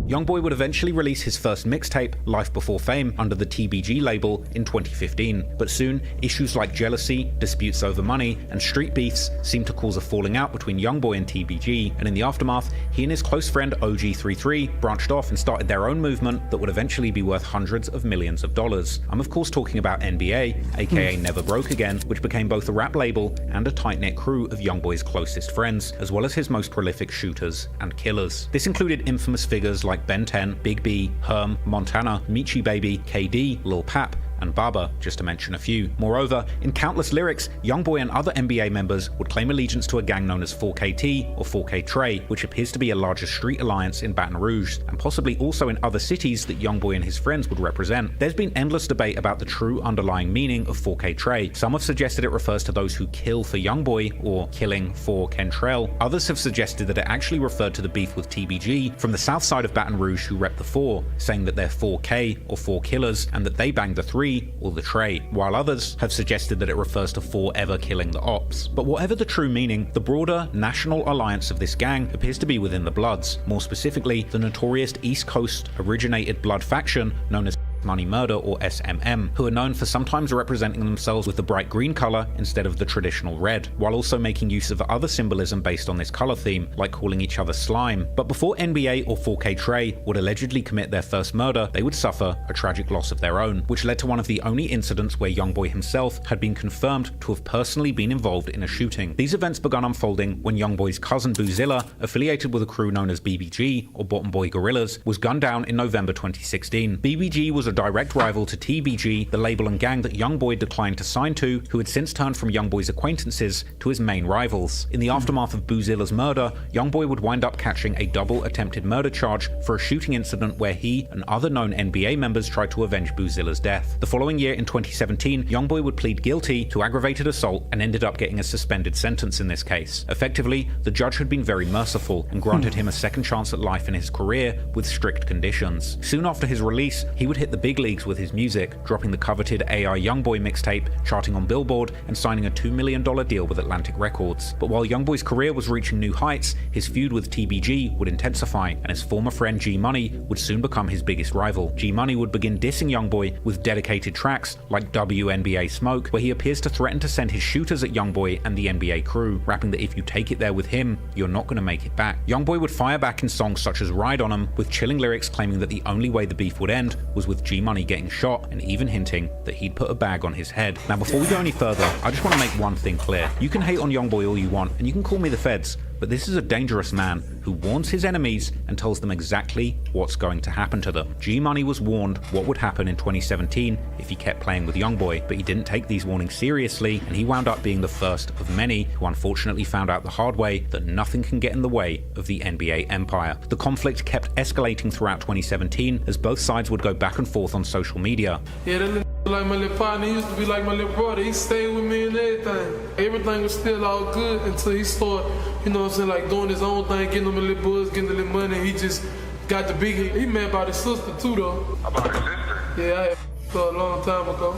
YoungBoy would eventually release his first mixtape, Life Before Fame, under the TBG label in 2015, but soon issues like jealousy, disputes over money, and street beefs seemed to cause a falling out between YoungBoy and TBG, and in the aftermath, he and his close friend OG33 branched off and started their own movement that would eventually be worth hundreds of millions of dollars. I'm of course talking about NBA, aka Never Broke Again, which became both a rap label and a tight-knit crew of YoungBoy's closest friends, as well as his most prolific shooters and killers. This included infamous figures like Ben 10, Big B, Herm, Montana, Michi Baby, KD, Lil Pap, and Baba, just to mention a few. Moreover, in countless lyrics, YoungBoy and other NBA members would claim allegiance to a gang known as 4KT or 4K Trey, which appears to be a larger street alliance in Baton Rouge, and possibly also in other cities that YoungBoy and his friends would represent. There's been endless debate about the true underlying meaning of 4K Trey. Some have suggested it refers to those who kill for YoungBoy, or killing for Kentrell. Others have suggested that it actually referred to the beef with TBG from the south side of Baton Rouge who rep the 4, saying that they're 4K or 4 killers and that they banged the 3 or the Trey, while others have suggested that it refers to forever killing the Ops. But whatever the true meaning, the broader national alliance of this gang appears to be within the Bloods, more specifically the notorious East Coast originated Blood faction known as Money Murder, or SMM, who are known for sometimes representing themselves with the bright green color instead of the traditional red, while also making use of other symbolism based on this color theme, like calling each other slime. But before NBA or 4K Trey would allegedly commit their first murder, they would suffer a tragic loss of their own, which led to one of the only incidents where YoungBoy himself had been confirmed to have personally been involved in a shooting. These events began unfolding when YoungBoy's cousin Boozilla, affiliated with a crew known as BBG, or Bottom Boy Gorillas, was gunned down in November 2016. BBG was a direct rival to TBG, the label and gang that YoungBoy declined to sign to, who had since turned from YoungBoy's acquaintances to his main rivals. In the aftermath of Boozilla's murder, YoungBoy would wind up catching a double attempted murder charge for a shooting incident where he and other known NBA members tried to avenge Boozilla's death. The following year, in 2017, YoungBoy would plead guilty to aggravated assault and ended up getting a suspended sentence in this case. Effectively, the judge had been very merciful and granted him a second chance at life in his career with strict conditions. Soon after his release, he would hit the big leagues with his music, dropping the coveted AI YoungBoy mixtape, charting on Billboard, and signing a $2 million deal with Atlantic Records. But while YoungBoy's career was reaching new heights, his feud with TBG would intensify, and his former friend G Money would soon become his biggest rival. G Money would begin dissing YoungBoy with dedicated tracks like WNBA Smoke, where he appears to threaten to send his shooters at YoungBoy and the NBA crew, rapping that if you take it there with him, you're not going to make it back. YoungBoy would fire back in songs such as Ride On 'Em, with chilling lyrics claiming that the only way the beef would end was with G Money getting shot, and even hinting that he'd put a bag on his head. Now, before we go any further, I just want to make one thing clear. You can hate on YoungBoy all you want, and you can call me the feds, but this is a dangerous man who warns his enemies and tells them exactly what's going to happen to them. G Money was warned what would happen in 2017 if he kept playing with YoungBoy, but he didn't take these warnings seriously, and he wound up being the first of many who unfortunately found out the hard way that nothing can get in the way of the NBA empire. The conflict kept escalating throughout 2017 as both sides would go back and forth on social media. Yeah, that little like my little partner, he used to be like my little brother. He stayed with me and everything. Everything was still all good until he started, you know what I'm saying, like doing his own thing, getting them a little buzz, getting a little money. He just got the big. He mad about his sister too, though. About his sister? Yeah, I had for a long time ago.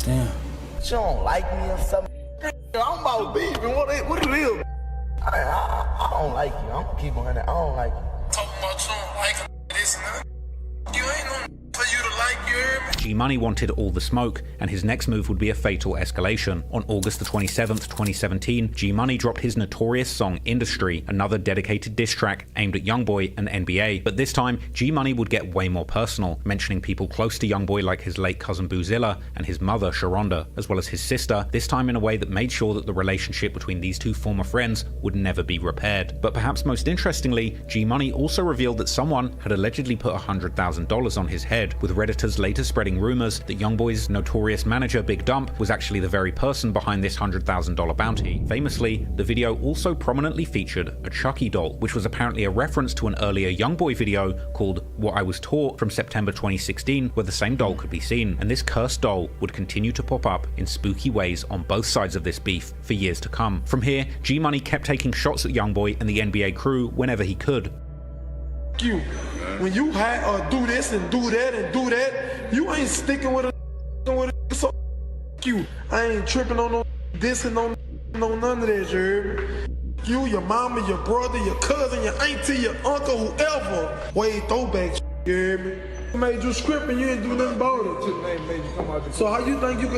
Damn. You don't like me or something? I'm about beefing. What it is? I don't like you. I'm gonna keep on it. I don't like you. Talking about you don't like this and that. You ain't no for you to like, you hear me? G-Money wanted all the smoke, and his next move would be a fatal escalation. On August the 27th, 2017, G-Money dropped his notorious song Industry, another dedicated diss track aimed at YoungBoy and NBA. But this time, G-Money would get way more personal, mentioning people close to YoungBoy like his late cousin Boozilla and his mother Sharonda, as well as his sister, this time in a way that made sure that the relationship between these two former friends would never be repaired. But perhaps most interestingly, G-Money also revealed that someone had allegedly put $100,000 on his head, with Redditors later spreading rumors that YoungBoy's notorious manager Big Dump was actually the very person behind this $100,000 bounty. Famously, the video also prominently featured a Chucky doll, which was apparently a reference to an earlier YoungBoy video called What I Was Taught from September 2016, where the same doll could be seen, and this cursed doll would continue to pop up in spooky ways on both sides of this beef for years to come. From here, G-Money kept taking shots at YoungBoy and the NBA crew whenever he could. You, when you do this and do that and do that, you ain't sticking with a so you. I ain't tripping on no this and no none of that, you heard me? You, your mama, your brother, your cousin, your auntie, your uncle, whoever. Way throwback, you heard me? Made you script and you ain't do nothing about it. So how you think you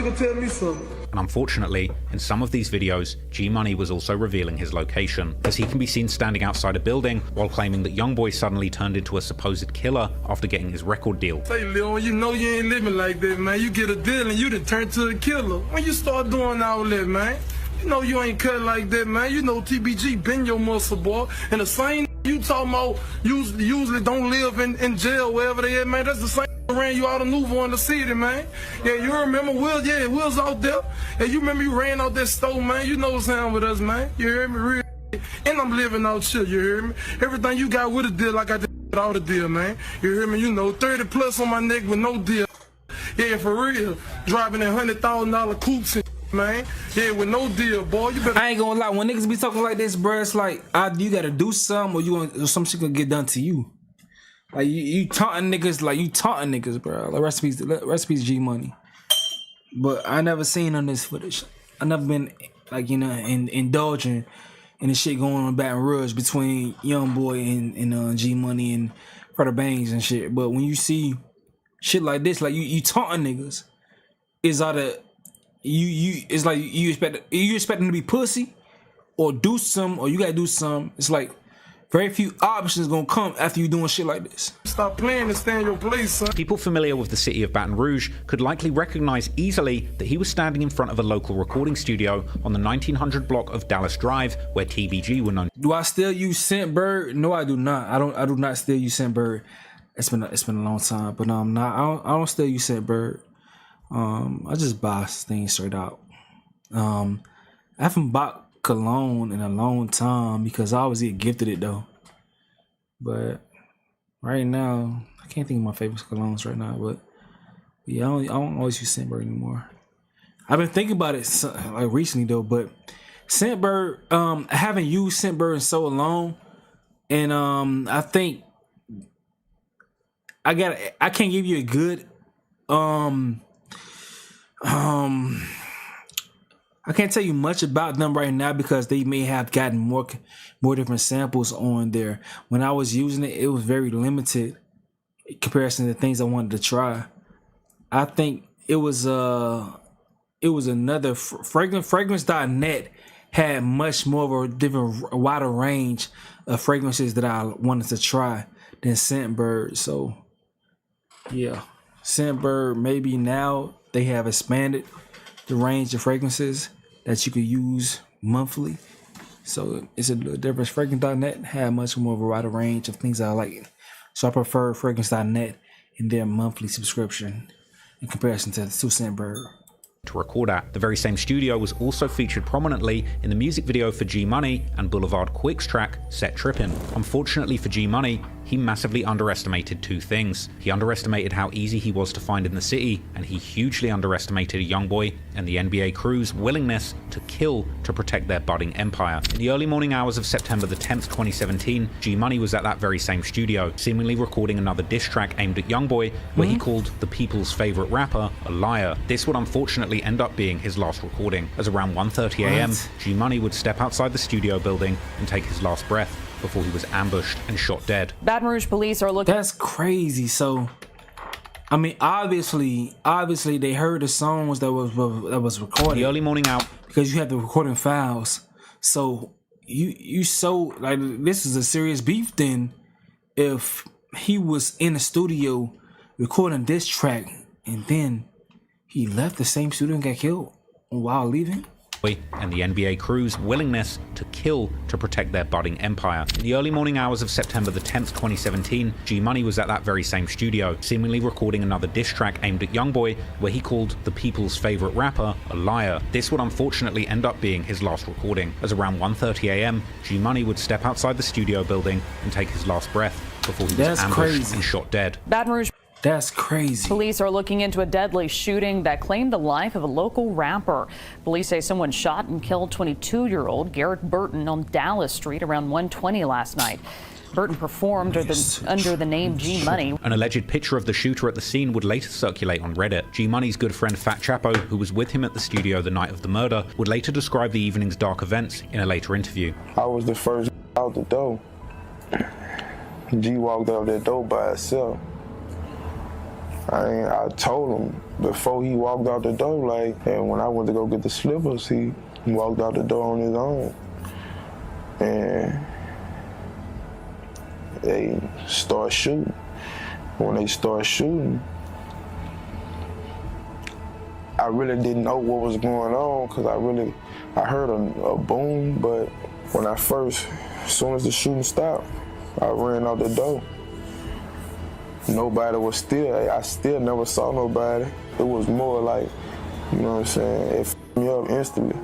can tell me something? And unfortunately, in some of these videos, G-Money was also revealing his location, as he can be seen standing outside a building while claiming that YoungBoy suddenly turned into a supposed killer after getting his record deal. Say, Leon, you know you ain't living like that, man. You get a deal and you done turn to a killer. When you start doing all that, man, you know you ain't cut like that, man. You know TBG been your muscle, boy. And the same you talking about usually don't live in jail, wherever they at, man. That's the same ran you out of Nouveau in the city, man. Yeah, you remember Will? Yeah, Will's out there. And you remember you ran out that store, man. You know what's happening with us, man. You hear me? Real. And I'm living out shit, you hear me? Everything you got with a deal, I got that without a deal, man. You hear me? You know, 30 plus on my neck with no deal. Yeah, for real. Driving that $100,000 coupes and man. Yeah, with no deal, boy. You better. I ain't gonna lie. When niggas be talking like this, bro, it's like you gotta do something, or some shit gonna get done to you. Like you taunting niggas, bro. Like recipes G-Money. But I never seen on this footage. I never been like indulging in the shit going on in Baton Rouge between YoungBoy and G-Money and Freda Bangs and shit. But when you see shit like this, like you taunting niggas, it's either it's like you expect them to be pussy or do something, or you gotta do something. It's like very few options gonna come after you doing shit like this. Stop playing and stay in your place, son. People familiar with the city of Baton Rouge could likely recognize easily that he was standing in front of a local recording studio on the 1900 block of Dallas Drive, where TBG were known. Do I still use Scentbird? No, I do not. I do not still use Scentbird. It's been a long time, but I don't still use Scentbird. I just buy things straight out. I haven't bought cologne in a long time because I always get gifted it though. But right now, I can't think of my favorite colognes right now. But yeah, I don't always use Scentbird anymore. I've been thinking about it like recently though. But Scentbird, I haven't used Scentbird in so long, and I think I can't give you a good I can't tell you much about them right now because they may have gotten more different samples on there. When I was using it, it was very limited in comparison to the things I wanted to try. I think it was another fragrance.net had much more of a wider range of fragrances that I wanted to try than Scentbird. So yeah, Scentbird, maybe now they have expanded the range of fragrances that you could use monthly. So it's a difference. Fragrance.net had much more of a wider range of things I like. So I prefer Fragrance.net in their monthly subscription in comparison to Scentbird. To record at. The very same studio was also featured prominently in the music video for G-Money and Boulevard Quick's track, Set Trippin'. Unfortunately for G-Money, he massively underestimated two things. He underestimated how easy he was to find in the city, and he hugely underestimated YoungBoy and the NBA crew's willingness to kill to protect their budding empire. In the early morning hours of September the 10th, 2017, G-Money was at that very same studio, seemingly recording another diss track aimed at YoungBoy, where he called the people's favorite rapper a liar. This would unfortunately end up being his last recording, as around 1:30 a.m., G-Money would step outside the studio building and take his last breath before he was ambushed and shot dead. Baton Rouge police are looking. That's crazy. So I mean, obviously, they heard the songs that was recorded. The early morning hour, because you have the recording files. So you like this is a serious beef. Then, if he was in the studio recording this track and then he left the same studio and got killed while leaving. And the NBA crew's willingness to kill to protect their budding empire. In the early morning hours of September the 10th, 2017, G-Money was at that very same studio, seemingly recording another diss track aimed at YoungBoy, where he called the people's favorite rapper a liar. This would unfortunately end up being his last recording, as around 1:30 a.m., G-Money would step outside the studio building and take his last breath before he was ambushed and shot dead. Baton Rouge. That's crazy. Police are looking into a deadly shooting that claimed the life of a local rapper. Police say someone shot and killed 22-year-old Garrett Burton on Dallas Street around 1:20 last night. Burton performed under the name G-Money. An alleged picture of the shooter at the scene would later circulate on Reddit. G-Money's good friend Fat Chapo, who was with him at the studio the night of the murder, would later describe the evening's dark events in a later interview. I was the first out the door. G walked out that door by himself. I told him before he walked out the door, like, and when I went to go get the slippers, he walked out the door on his own. And they start shooting. When they start shooting, I really didn't know what was going on because I heard a boom, but when as soon as the shooting stopped, I ran out the door. Nobody was I still never saw nobody. It was more like, you know what I'm saying, it f***ed me up instantly.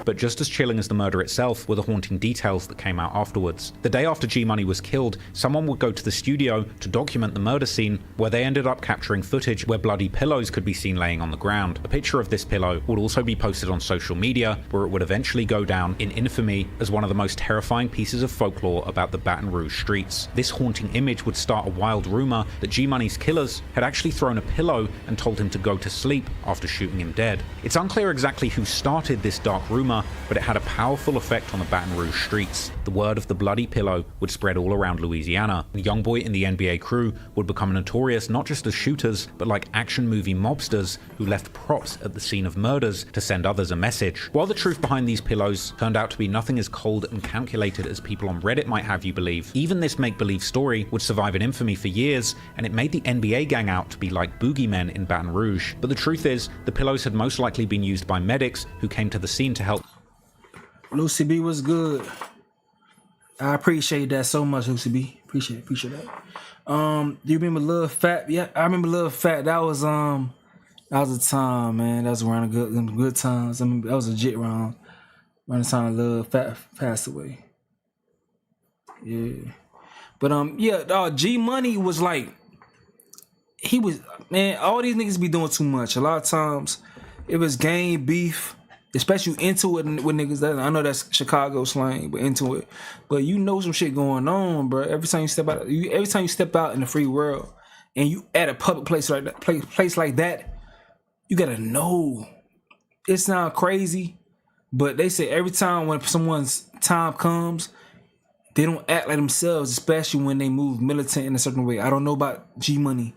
But just as chilling as the murder itself were the haunting details that came out afterwards. The day after G-Money was killed, someone would go to the studio to document the murder scene, where they ended up capturing footage where bloody pillows could be seen laying on the ground. A picture of this pillow would also be posted on social media, where it would eventually go down in infamy as one of the most terrifying pieces of folklore about the Baton Rouge streets. This haunting image would start a wild rumor that G-Money's killers had actually thrown a pillow and told him to go to sleep after shooting him dead. It's unclear exactly who started this dark rumor, but it had a powerful effect on the Baton Rouge streets. The word of the bloody pillow would spread all around Louisiana, and YoungBoy and the NBA crew would become notorious not just as shooters, but like action movie mobsters who left props at the scene of murders to send others a message. While the truth behind these pillows turned out to be nothing as cold and calculated as people on Reddit might have you believe, even this make-believe story would survive in infamy for years, and it made the NBA gang out to be like boogeymen in Baton Rouge. But the truth is, the pillows had most likely been used by medics who came to the scene to help. Lucy B was good. I appreciate that so much, Lucy B. Appreciate that. Do you remember Lil Fat? Yeah, I remember Lil Fat. That was a time, man. That was around good times. I mean, that was legit around the time Lil Fat passed away. Yeah. But G-Money was like, he was, man, all these niggas be doing too much. A lot of times it was gang beef. Especially into it with niggas. I know that's Chicago slang, but into it. But you know some shit going on, bro. Every time you step out in the free world, and you at a public place like that, you gotta know. It sounds crazy, but they say every time when someone's time comes, they don't act like themselves, especially when they move militant in a certain way. I don't know about G-Money.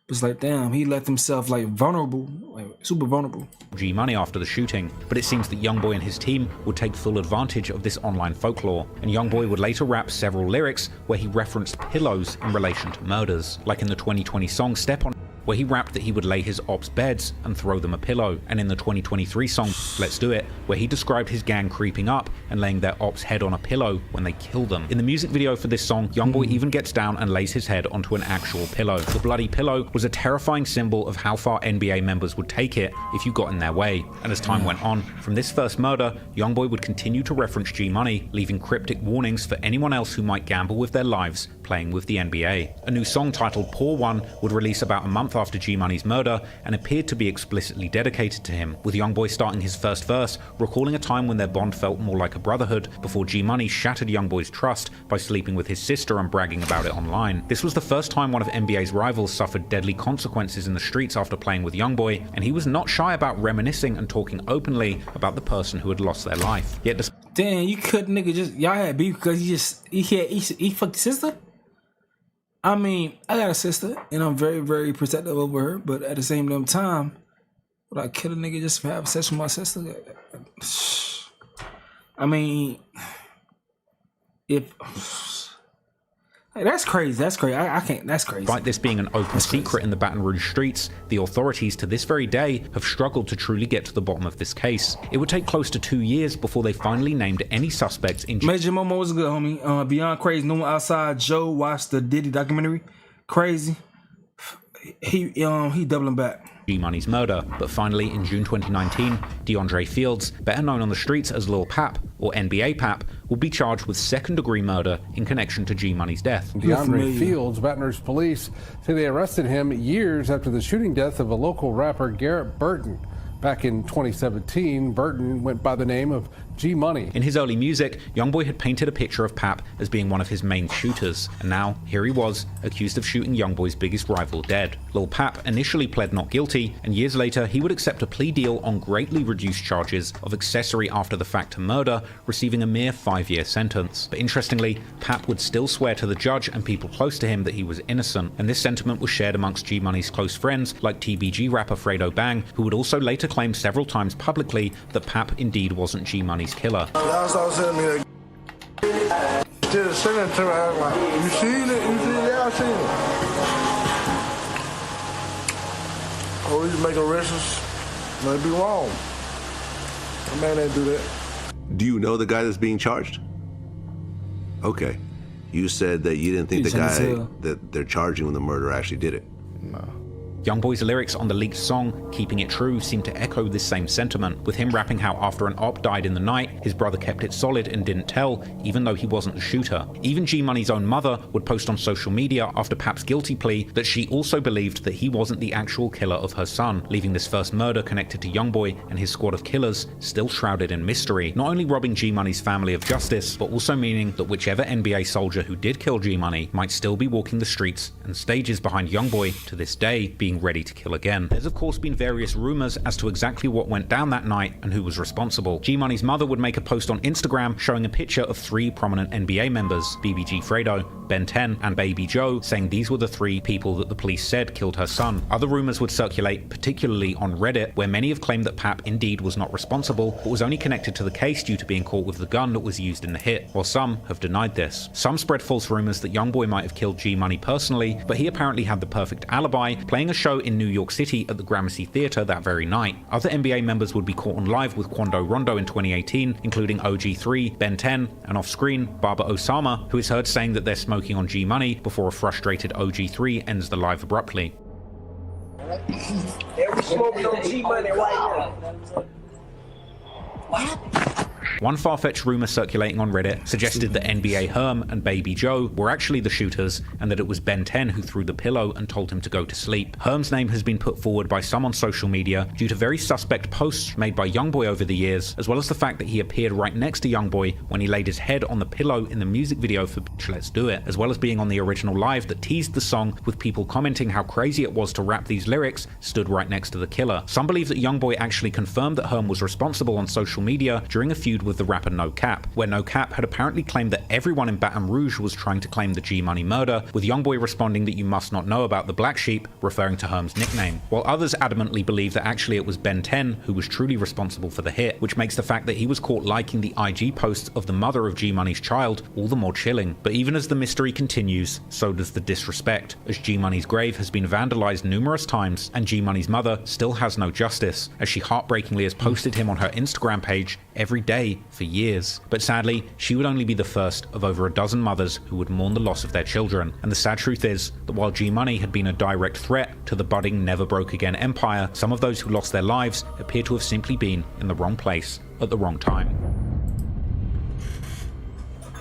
It's like, damn, he left himself like vulnerable, like super vulnerable. G-Money after the shooting, but it seems that YoungBoy and his team would take full advantage of this online folklore, and YoungBoy would later rap several lyrics where he referenced pillows in relation to murders, like in the 2020 song Step On, where he rapped that he would lay his ops' beds and throw them a pillow, and in the 2023 song Let's Do It, where he described his gang creeping up and laying their ops' head on a pillow when they kill them. In the music video for this song, YoungBoy even gets down and lays his head onto an actual pillow. The bloody pillow was a terrifying symbol of how far NBA members would take it if you got in their way, and as time went on, from this first murder, YoungBoy would continue to reference G-Money, leaving cryptic warnings for anyone else who might gamble with their lives playing with the NBA. A new song titled Poor One would release about a month after G-Money's murder and appeared to be explicitly dedicated to him, with YoungBoy starting his first verse, recalling a time when their bond felt more like a brotherhood before G-Money shattered YoungBoy's trust by sleeping with his sister and bragging about it online. This was the first time one of NBA's rivals suffered deadly consequences in the streets after playing with YoungBoy, and he was not shy about reminiscing and talking openly about the person who had lost their life. Yet damn, you couldn't nigga just, y'all had beef because he fucked his sister? I mean, I got a sister, and I'm very, very protective over her. But at the same damn time, would I kill a nigga just for having sex with my sister? I mean, that's crazy. That's crazy. I can't. That's crazy. Despite this being an open secret in the Baton Rouge streets, the authorities to this very day have struggled to truly get to the bottom of this case. It would take close to 2 years before they finally named any suspects in. Major Momo was good, homie. Beyond crazy. No one outside Joe watched the Diddy documentary. Crazy. He doubling back. G-Money's murder, but finally in June 2019, DeAndre Fields, better known on the streets as Lil Pap or NBA Pap, will be charged with second-degree murder in connection to G-Money's death. DeAndre Fields, Baton Rouge police say they arrested him years after the shooting death of a local rapper, Garrett Burton. Back in 2017, Burton went by the name of G-Money. In his early music, YoungBoy had painted a picture of Pap as being one of his main shooters, and now here he was, accused of shooting YoungBoy's biggest rival dead. Lil Pap initially pled not guilty, and years later he would accept a plea deal on greatly reduced charges of accessory after the fact to murder, receiving a mere 5-year sentence. But interestingly, Pap would still swear to the judge and people close to him that he was innocent, and this sentiment was shared amongst G-Money's close friends like TBG rapper Fredo Bang, who would also later claim several times publicly that Pap indeed wasn't G-Money's killer. Y'all started sending me that. Just send it to me. I was like, you seen it? You seen it? Yeah, I seen it. Oh, you make arrests? Might be wrong. A man ain't do that. Do you know the guy that's being charged? Okay. You said that you didn't think the guy that they're charging with the murder actually did it. No. YoungBoy's lyrics on the leaked song, Keeping It True, seem to echo this same sentiment, with him rapping how after an op died in the night, his brother kept it solid and didn't tell, even though he wasn't the shooter. Even G-Money's own mother would post on social media after Pap's guilty plea that she also believed that he wasn't the actual killer of her son, leaving this first murder connected to YoungBoy and his squad of killers still shrouded in mystery, not only robbing G-Money's family of justice, but also meaning that whichever NBA soldier who did kill G-Money might still be walking the streets and stages behind YoungBoy to this day, being ready to kill again. There's of course been various rumors as to exactly what went down that night and who was responsible. G-Money's mother would make a post on Instagram showing a picture of 3 prominent NBA members, BBG Fredo, Ben 10, and Baby Joe, saying these were the 3 people that the police said killed her son. Other rumors would circulate, particularly on Reddit, where many have claimed that Pap indeed was not responsible, but was only connected to the case due to being caught with the gun that was used in the hit, while some have denied this. Some spread false rumors that YoungBoy might have killed G-Money personally, but he apparently had the perfect alibi, playing a show in New York City at the Gramercy Theatre that very night. Other NBA members would be caught on live with Quando Rondo in 2018, including OG3, Ben 10, and off-screen, Baba Osama, who is heard saying that they're smoking on G-Money before a frustrated OG3 ends the live abruptly. Yeah, we smoking on G-Money right now. What? One far-fetched rumor circulating on Reddit suggested that NBA Herm and Baby Joe were actually the shooters and that it was Ben 10 who threw the pillow and told him to go to sleep. Herm's name has been put forward by some on social media due to very suspect posts made by YoungBoy over the years, as well as the fact that he appeared right next to YoungBoy when he laid his head on the pillow in the music video for Bitch Let's Do It, as well as being on the original live that teased the song, with people commenting how crazy it was to rap these lyrics stood right next to the killer. Some believe that YoungBoy actually confirmed that Herm was responsible on social media during a feud with the rapper No Cap, where No Cap had apparently claimed that everyone in Baton Rouge was trying to claim the G-Money murder, with YoungBoy responding that you must not know about the Black Sheep, referring to Herm's nickname, while others adamantly believe that actually it was Ben 10 who was truly responsible for the hit, which makes the fact that he was caught liking the IG posts of the mother of G-Money's child all the more chilling. But even as the mystery continues, so does the disrespect, as G-Money's grave has been vandalized numerous times, and G-Money's mother still has no justice, as she heartbreakingly has posted him on her Instagram page every day for years. But sadly, she would only be the first of over a dozen mothers who would mourn the loss of their children. And the sad truth is that while G-Money had been a direct threat to the budding Never Broke Again empire, some of those who lost their lives appear to have simply been in the wrong place at the wrong time.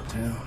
Damn.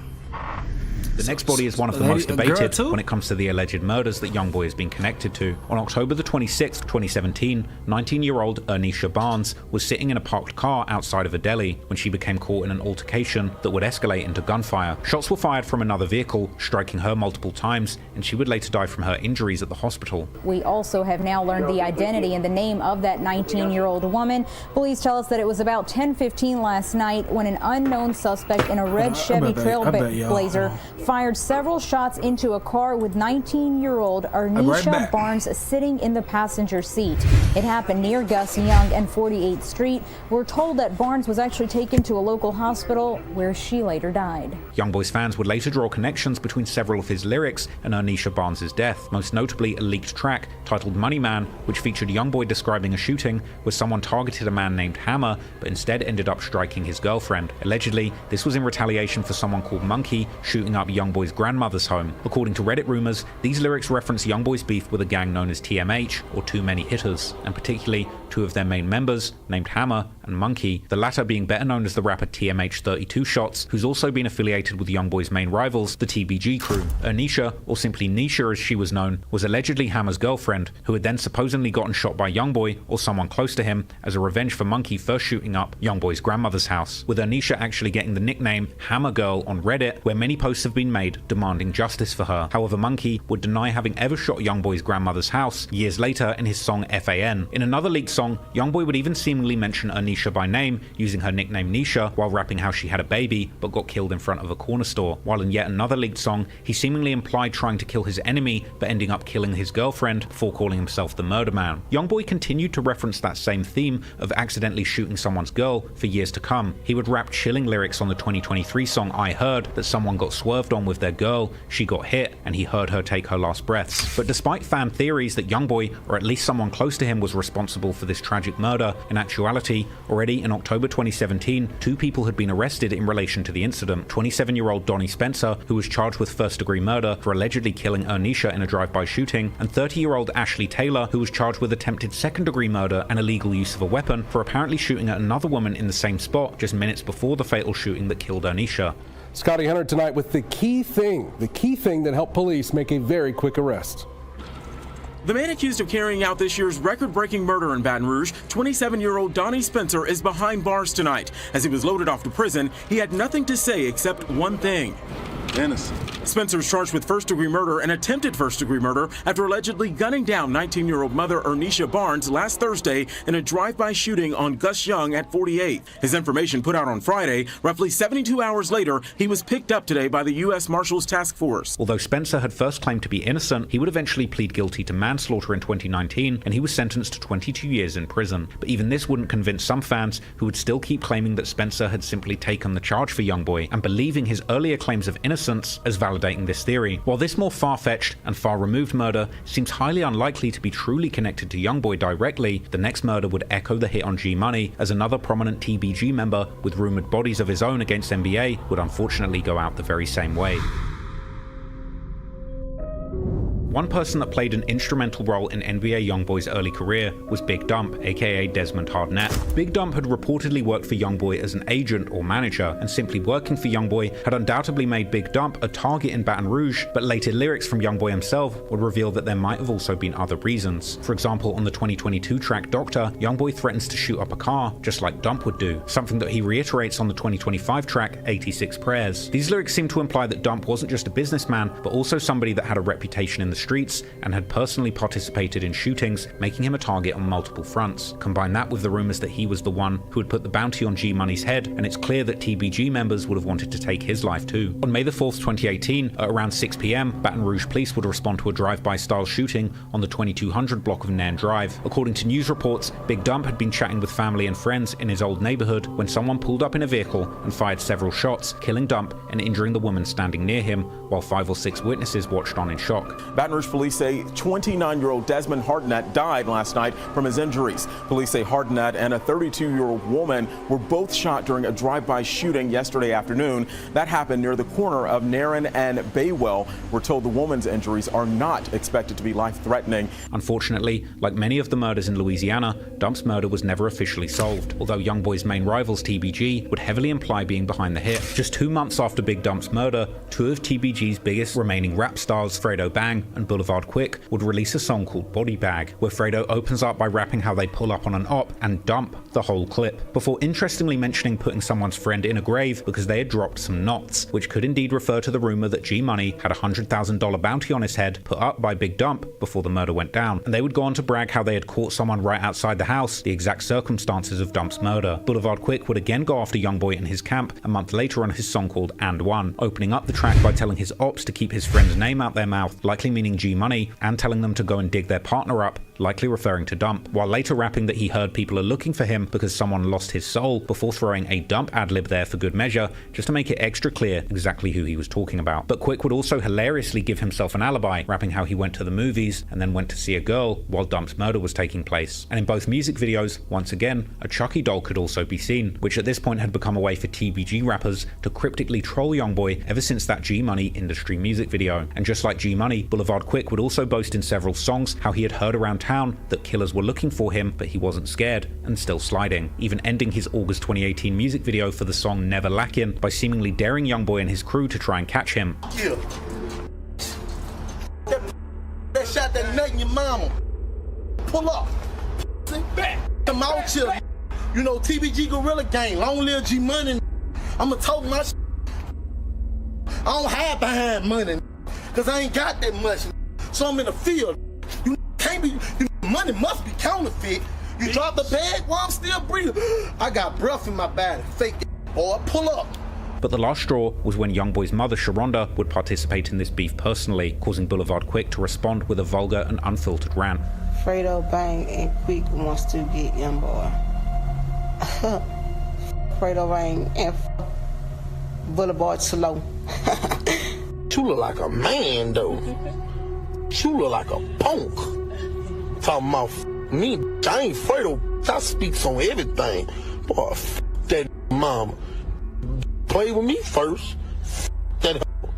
The next body is one of the most debated when it comes to the alleged murders that YoungBoy has been connected to. On October the 26th, 2017, 19-year-old Ernisha Barnes was sitting in a parked car outside of a deli when she became caught in an altercation that would escalate into gunfire. Shots were fired from another vehicle, striking her multiple times, and she would later die from her injuries at the hospital. We also have now learned the identity and the name of that 19-year-old woman. Police tell us that it was about 10:15 last night when an unknown suspect in a red Chevy Trailblazer fired several shots into a car with 19-year-old Ernisha Barnes sitting in the passenger seat. It happened near Gus Young and 48th Street. We're told that Barnes was actually taken to a local hospital where she later died. YoungBoy's fans would later draw connections between several of his lyrics and Ernisha Barnes' death, most notably a leaked track titled Money Man, which featured YoungBoy describing a shooting where someone targeted a man named Hammer, but instead ended up striking his girlfriend. Allegedly, this was in retaliation for someone called Monkey shooting up YoungBoy's grandmother's home. According to Reddit rumors, these lyrics reference YoungBoy's beef with a gang known as TMH, or Too Many Hitters, and particularly two of their main members, named Hammer and Monkey, the latter being better known as the rapper TMH 32 Shots, who's also been affiliated with YoungBoy's main rivals, the TBG crew. Ernisha, or simply Nisha as she was known, was allegedly Hammer's girlfriend, who had then supposedly gotten shot by YoungBoy or someone close to him as a revenge for Monkey first shooting up YoungBoy's grandmother's house, with Ernisha actually getting the nickname Hammer Girl on Reddit, where many posts have been made demanding justice for her. However, Monkey would deny having ever shot YoungBoy's grandmother's house years later in his song FAN. In another leaked song, YoungBoy would even seemingly mention Ernisha by name, using her nickname Nisha, while rapping how she had a baby but got killed in front of a corner store. While in yet another leaked song, he seemingly implied trying to kill his enemy but ending up killing his girlfriend before calling himself the Murder Man. YoungBoy continued to reference that same theme of accidentally shooting someone's girl for years to come. He would rap chilling lyrics on the 2023 song I Heard that someone got swerved on with their girl, she got hit, and he heard her take her last breaths. But despite fan theories that YoungBoy, or at least someone close to him, was responsible for this tragic murder, in actuality, already in October 2017, two people had been arrested in relation to the incident. 27-year-old Donnie Spencer, who was charged with first-degree murder for allegedly killing Ernisha in a drive-by shooting, and 30-year-old Ashley Taylor, who was charged with attempted second-degree murder and illegal use of a weapon for apparently shooting at another woman in the same spot just minutes before the fatal shooting that killed Ernisha. Scotty Hunter tonight with the key thing that helped police make a very quick arrest. The man accused of carrying out this year's record-breaking murder in Baton Rouge, 27-year-old Donnie Spencer, is behind bars tonight. As he was loaded off to prison, he had nothing to say except one thing. Innocent. Spencer's charged with first-degree murder and attempted first-degree murder after allegedly gunning down 19-year-old mother Ernisha Barnes last Thursday in a drive-by shooting on Gus Young at 48th. His information put out on Friday. Roughly 72 hours later, he was picked up today by the U.S. Marshals Task Force. Although Spencer had first claimed to be innocent, he would eventually plead guilty to manslaughter in 2019, and he was sentenced to 22 years in prison. But even this wouldn't convince some fans, who would still keep claiming that Spencer had simply taken the charge for YoungBoy and believing his earlier claims of innocence as validating this theory. While this more far-fetched and far-removed murder seems highly unlikely to be truly connected to YoungBoy directly, the next murder would echo the hit on G Money, as another prominent TBG member with rumored bodies of his own against NBA would unfortunately go out the very same way. One person that played an instrumental role in NBA YoungBoy's early career was Big Dump, aka Desmond Hardnett. Big Dump had reportedly worked for YoungBoy as an agent or manager, and simply working for YoungBoy had undoubtedly made Big Dump a target in Baton Rouge, but later lyrics from YoungBoy himself would reveal that there might have also been other reasons. For example, on the 2022 track Doctor, YoungBoy threatens to shoot up a car, just like Dump would do, something that he reiterates on the 2025 track 86 Prayers. These lyrics seem to imply that Dump wasn't just a businessman, but also somebody that had a reputation in the streets and had personally participated in shootings, making him a target on multiple fronts. Combine that with the rumors that he was the one who had put the bounty on G Money's head, and it's clear that TBG members would have wanted to take his life too. On May the 4th, 2018, at around 6 p.m, Baton Rouge police would respond to a drive-by style shooting on the 2200 block of Nairn Drive. According to news reports, Big Dump had been chatting with family and friends in his old neighborhood when someone pulled up in a vehicle and fired several shots, killing Dump and injuring the woman standing near him, while 5 or 6 witnesses watched on in shock. Baton Rouge police say 29-year-old Desmond Hardnett died last night from his injuries. Police say Hardnett and a 32-year-old woman were both shot during a drive-by shooting yesterday afternoon. That happened near the corner of Nairn and Baywell. We're told the woman's injuries are not expected to be life-threatening. Unfortunately, like many of the murders in Louisiana, Dump's murder was never officially solved, although YoungBoy's main rivals TBG would heavily imply being behind the hit. Just 2 months after Big Dump's murder, 2 of TBG's biggest remaining rap stars, Fredo Bang and and Boulevard Quick would release a song called Body Bag, where Fredo opens up by rapping how they pull up on an op and dump the whole clip, before interestingly mentioning putting someone's friend in a grave because they had dropped some knots, which could indeed refer to the rumor that G Money had a $100,000 bounty on his head put up by Big Dump before the murder went down. And they would go on to brag how they had caught someone right outside the house, the exact circumstances of Dump's murder. Boulevard Quick would again go after YoungBoy and his camp a month later on his song called And One, opening up the track by telling his ops to keep his friend's name out their mouth, likely meaning G Money, and telling them to go and dig their partner up, likely referring to Dump, while later rapping that he heard people are looking for him because someone lost his soul, before throwing a Dump ad-lib there for good measure, just to make it extra clear exactly who he was talking about. But Quick would also hilariously give himself an alibi, rapping how he went to the movies and then went to see a girl while Dump's murder was taking place. And in both music videos, once again, a Chucky doll could also be seen, which at this point had become a way for TBG rappers to cryptically troll YoungBoy ever since that G Money industry music video. And just like G Money, Boulevard Quick would also boast in several songs how he had heard around town that killers were looking for him, but he wasn't scared and still sliding, even ending his August 2018 music video for the song Never Lacking by seemingly daring YoungBoy and his crew to try and catch him. Yeah. That shot that nut in your mama. Pull up. Back. Come out here. You know, TBG Gorilla Gang. Long live G Money. I'ma talk my shit. I don't hide behind money, cause I ain't got that much. So I'm in the field. You can't be, money must be counterfeit. You drop the bag while I'm still breathing. I got breath in my body. Fake it, boy. Pull up. But the last straw was when YoungBoy's mother, Sharonda, would participate in this beef personally, causing Boulevard Quick to respond with a vulgar and unfiltered rant. Fredo Bang and Quick wants to get YoungBoy. Fredo Bang and Boulevard Slow. You look like a man, though. You look like a punk. Talking about me, I ain't Fredo. I speaks on everything. Boy, that mama. Play with me first.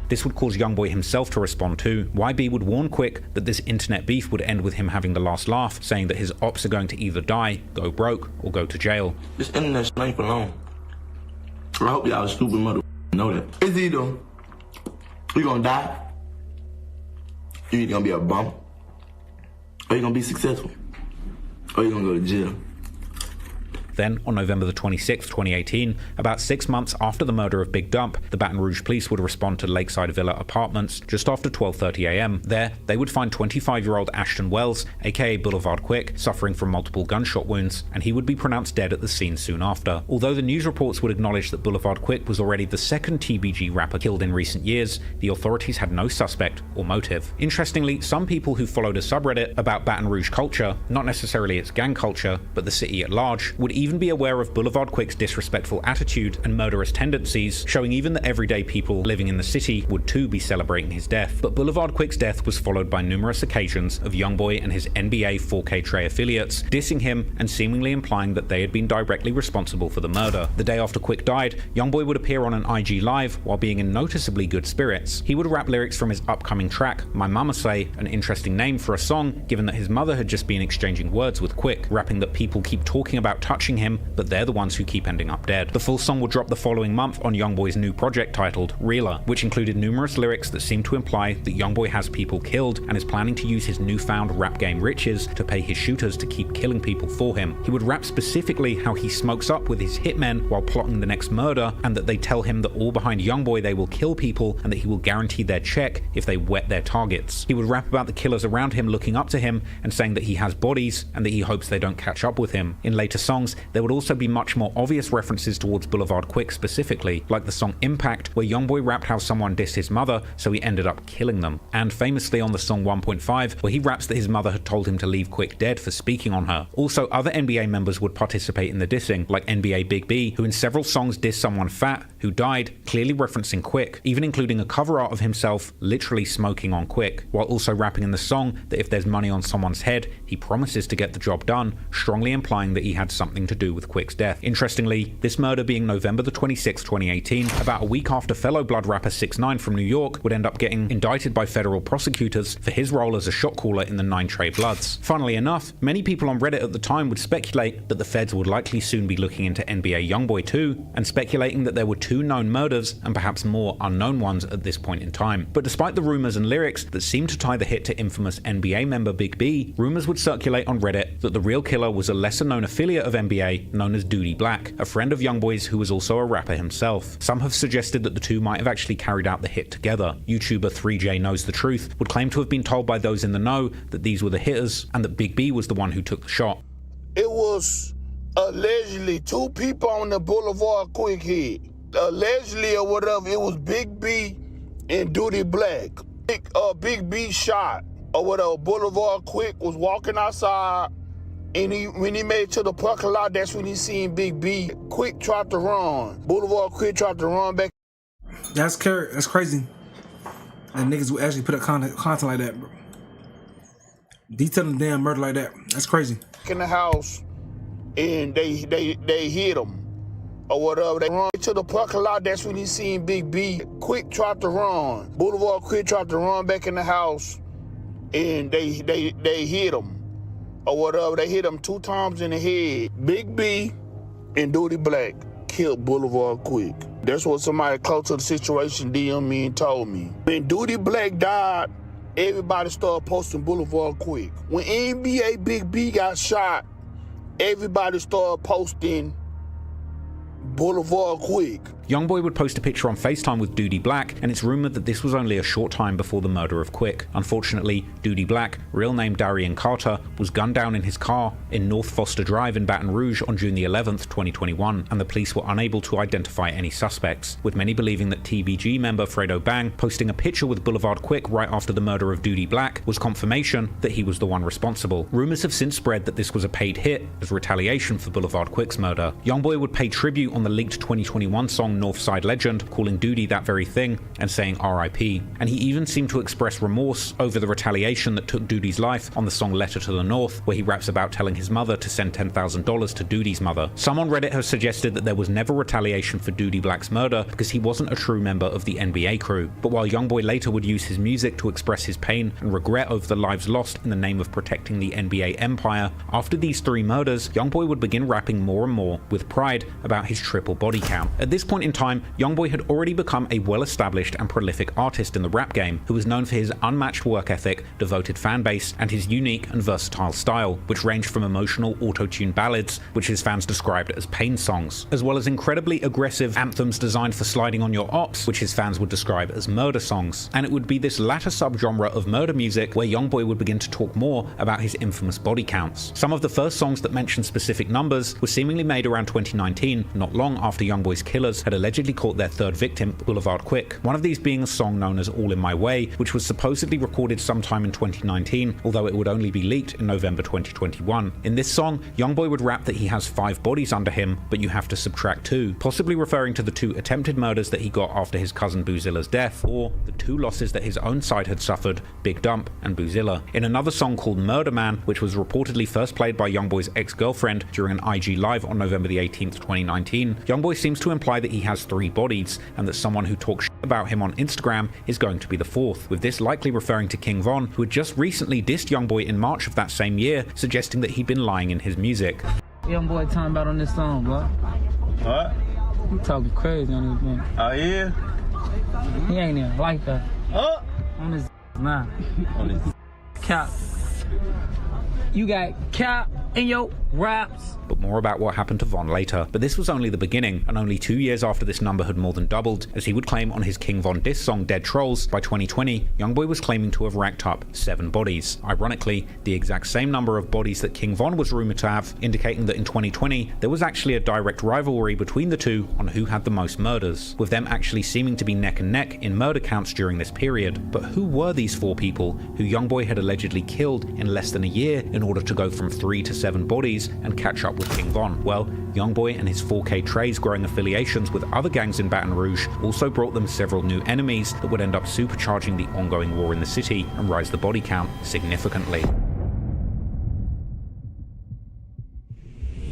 This would cause YoungBoy himself to respond too. YB would warn Quick that this internet beef would end with him having the last laugh, saying that his ops are going to either die, go broke, or go to jail. This internet shit ain't for long. I hope y'all stupid mother know that. It's either you gonna die, you either gonna be a bum, or you gonna be successful, or you gonna go to jail. Then, on November the 26th, 2018, about 6 months after the murder of Big Dump, the Baton Rouge police would respond to Lakeside Villa Apartments just after 12:30 a.m. There, they would find 25-year-old Ashton Wells, aka Boulevard Quick, suffering from multiple gunshot wounds, and he would be pronounced dead at the scene soon after. Although the news reports would acknowledge that Boulevard Quick was already the second TBG rapper killed in recent years, the authorities had no suspect or motive. Interestingly, some people who followed a subreddit about Baton Rouge culture, not necessarily its gang culture, but the city at large, would even be aware of Boulevard Quick's disrespectful attitude and murderous tendencies, showing even that everyday people living in the city would too be celebrating his death. But Boulevard Quick's death was followed by numerous occasions of YoungBoy and his NBA 4K Trey affiliates dissing him and seemingly implying that they had been directly responsible for the murder. The day after Quick died, YoungBoy would appear on an IG Live while being in noticeably good spirits. He would rap lyrics from his upcoming track, My Mama Say, an interesting name for a song given that his mother had just been exchanging words with Quick, rapping that people keep talking about touching him, but they're the ones who keep ending up dead. The full song would drop the following month on YoungBoy's new project titled Realer, which included numerous lyrics that seem to imply that YoungBoy has people killed and is planning to use his newfound rap game riches to pay his shooters to keep killing people for him. He would rap specifically how he smokes up with his hitmen while plotting the next murder, and that they tell him that all behind YoungBoy they will kill people and that he will guarantee their check if they wet their targets. He would rap about the killers around him looking up to him and saying that he has bodies and that he hopes they don't catch up with him. In later songs, there would also be much more obvious references towards Boulevard Quick specifically, like the song Impact, where YoungBoy rapped how someone dissed his mother, so he ended up killing them. And famously on the song 1.5, where he raps that his mother had told him to leave Quick dead for speaking on her. Also, other NBA members would participate in the dissing, like NBA Big B, who in several songs dissed someone fat who died, clearly referencing Quick, even including a cover art of himself literally smoking on Quick, while also rapping in the song that if there's money on someone's head, he promises to get the job done, strongly implying that he had something to do with Quick's death. Interestingly, this murder being November the 26th, 2018, about a week after fellow blood rapper 6ix9ine from New York would end up getting indicted by federal prosecutors for his role as a shot caller in the 9 Trey Bloods. Funnily enough, many people on Reddit at the time would speculate that the feds would likely soon be looking into NBA YoungBoy too, and speculating that there were 2 known murders and perhaps more unknown ones at this point in time. But despite the rumors and lyrics that seemed to tie the hit to infamous NBA member Big B, rumors would circulate on Reddit that the real killer was a lesser-known affiliate of NBA known as Diddy Black, a friend of YoungBoy's who was also a rapper himself. Some have suggested that the two might have actually carried out the hit together. YouTuber 3J Knows the Truth would claim to have been told by those in the know that these were the hitters and that Big B was the one who took the shot. It was allegedly 2 people on the Boulevard Quick hit. Allegedly or whatever, it was Big B and Diddy Black. Big B shot or whatever. Boulevard Quick was walking outside, and when he made it to the parking lot, that's when he seen Big B. Quick tried to run. Boulevard Quick tried to run back. That's crazy. And niggas would actually put up content like that, bro. Detailing damn murder like that. That's crazy. In the house, and they hit him or whatever. They run to the parking lot. That's when he seen Big B. Quick tried to run. Boulevard Quick tried to run back in the house, and they hit him or whatever. They hit him 2 times in the head. Big B and Diddy Black killed Boulevard Quick. That's what somebody close to the situation DM'd me and told me. When Diddy Black died, everybody started posting Boulevard Quick. When NBA Big B got shot, everybody started posting Boulevard Quick. YoungBoy would post a picture on FaceTime with Diddy Black, and it's rumored that this was only a short time before the murder of Quick. Unfortunately, Diddy Black, real name Darian Carter, was gunned down in his car in North Foster Drive in Baton Rouge on June the 11th, 2021, and the police were unable to identify any suspects, with many believing that TBG member Fredo Bang posting a picture with Boulevard Quick right after the murder of Diddy Black was confirmation that he was the one responsible. Rumors have since spread that this was a paid hit as retaliation for Boulevard Quick's murder. YoungBoy would pay tribute on the leaked 2021 song Northside Legend, calling Diddy that very thing and saying RIP. And he even seemed to express remorse over the retaliation that took Diddy's life on the song Letter to the North, where he raps about telling his mother to send $10,000 to Diddy's mother. Some on Reddit have suggested that there was never retaliation for Diddy Black's murder because he wasn't a true member of the NBA crew. But while YoungBoy later would use his music to express his pain and regret over the lives lost in the name of protecting the NBA empire, after these 3 murders, YoungBoy would begin rapping more and more with pride about his triple body count. At this point in time, YoungBoy had already become a well-established and prolific artist in the rap game who was known for his unmatched work ethic, devoted fan base, and his unique and versatile style, which ranged from emotional auto-tune ballads, which his fans described as pain songs, as well as incredibly aggressive anthems designed for sliding on your ops, which his fans would describe as murder songs. And it would be this latter subgenre of murder music where YoungBoy would begin to talk more about his infamous body counts. Some of the first songs that mentioned specific numbers were seemingly made around 2019, not long after YoungBoy's killers had allegedly caught their 3rd victim, Boulevard Quick. One of these being a song known as All in My Way, which was supposedly recorded sometime in 2019, although it would only be leaked in November 2021. In this song, YoungBoy would rap that he has 5 bodies under him, but you have to subtract 2, possibly referring to the 2 attempted murders that he got after his cousin Boozilla's death, or the 2 losses that his own side had suffered, Big Dump and Boozilla. In another song called Murder Man, which was reportedly first played by YoungBoy's ex-girlfriend during an IG Live on November the 18th, 2019, YoungBoy seems to imply that he has 3 bodies, and that someone who talks shit about him on Instagram is going to be the 4th, with this likely referring to King Von, who had just recently dissed YoungBoy in March of that same year, suggesting that he'd been lying in his music. YoungBoy talking about on this song, bro. What? You talking crazy on this man. Oh yeah? He ain't even like that. Oh! On this nah. On this cap. You got cap in your raps. But more about what happened to Von later. But this was only the beginning, and only 2 years after this number had more than doubled, as he would claim on his King Von diss song Dead Trolls, by 2020, YoungBoy was claiming to have racked up 7 bodies. Ironically, the exact same number of bodies that King Von was rumored to have, indicating that in 2020, there was actually a direct rivalry between the two on who had the most murders, with them actually seeming to be neck and neck in murder counts during this period. But who were these 4 people who YoungBoy had allegedly killed in less than a year in order to go from 3 to 7 bodies and catch up with King Von? Well, YoungBoy and his 4K Trey's growing affiliations with other gangs in Baton Rouge also brought them several new enemies that would end up supercharging the ongoing war in the city and rise the body count significantly.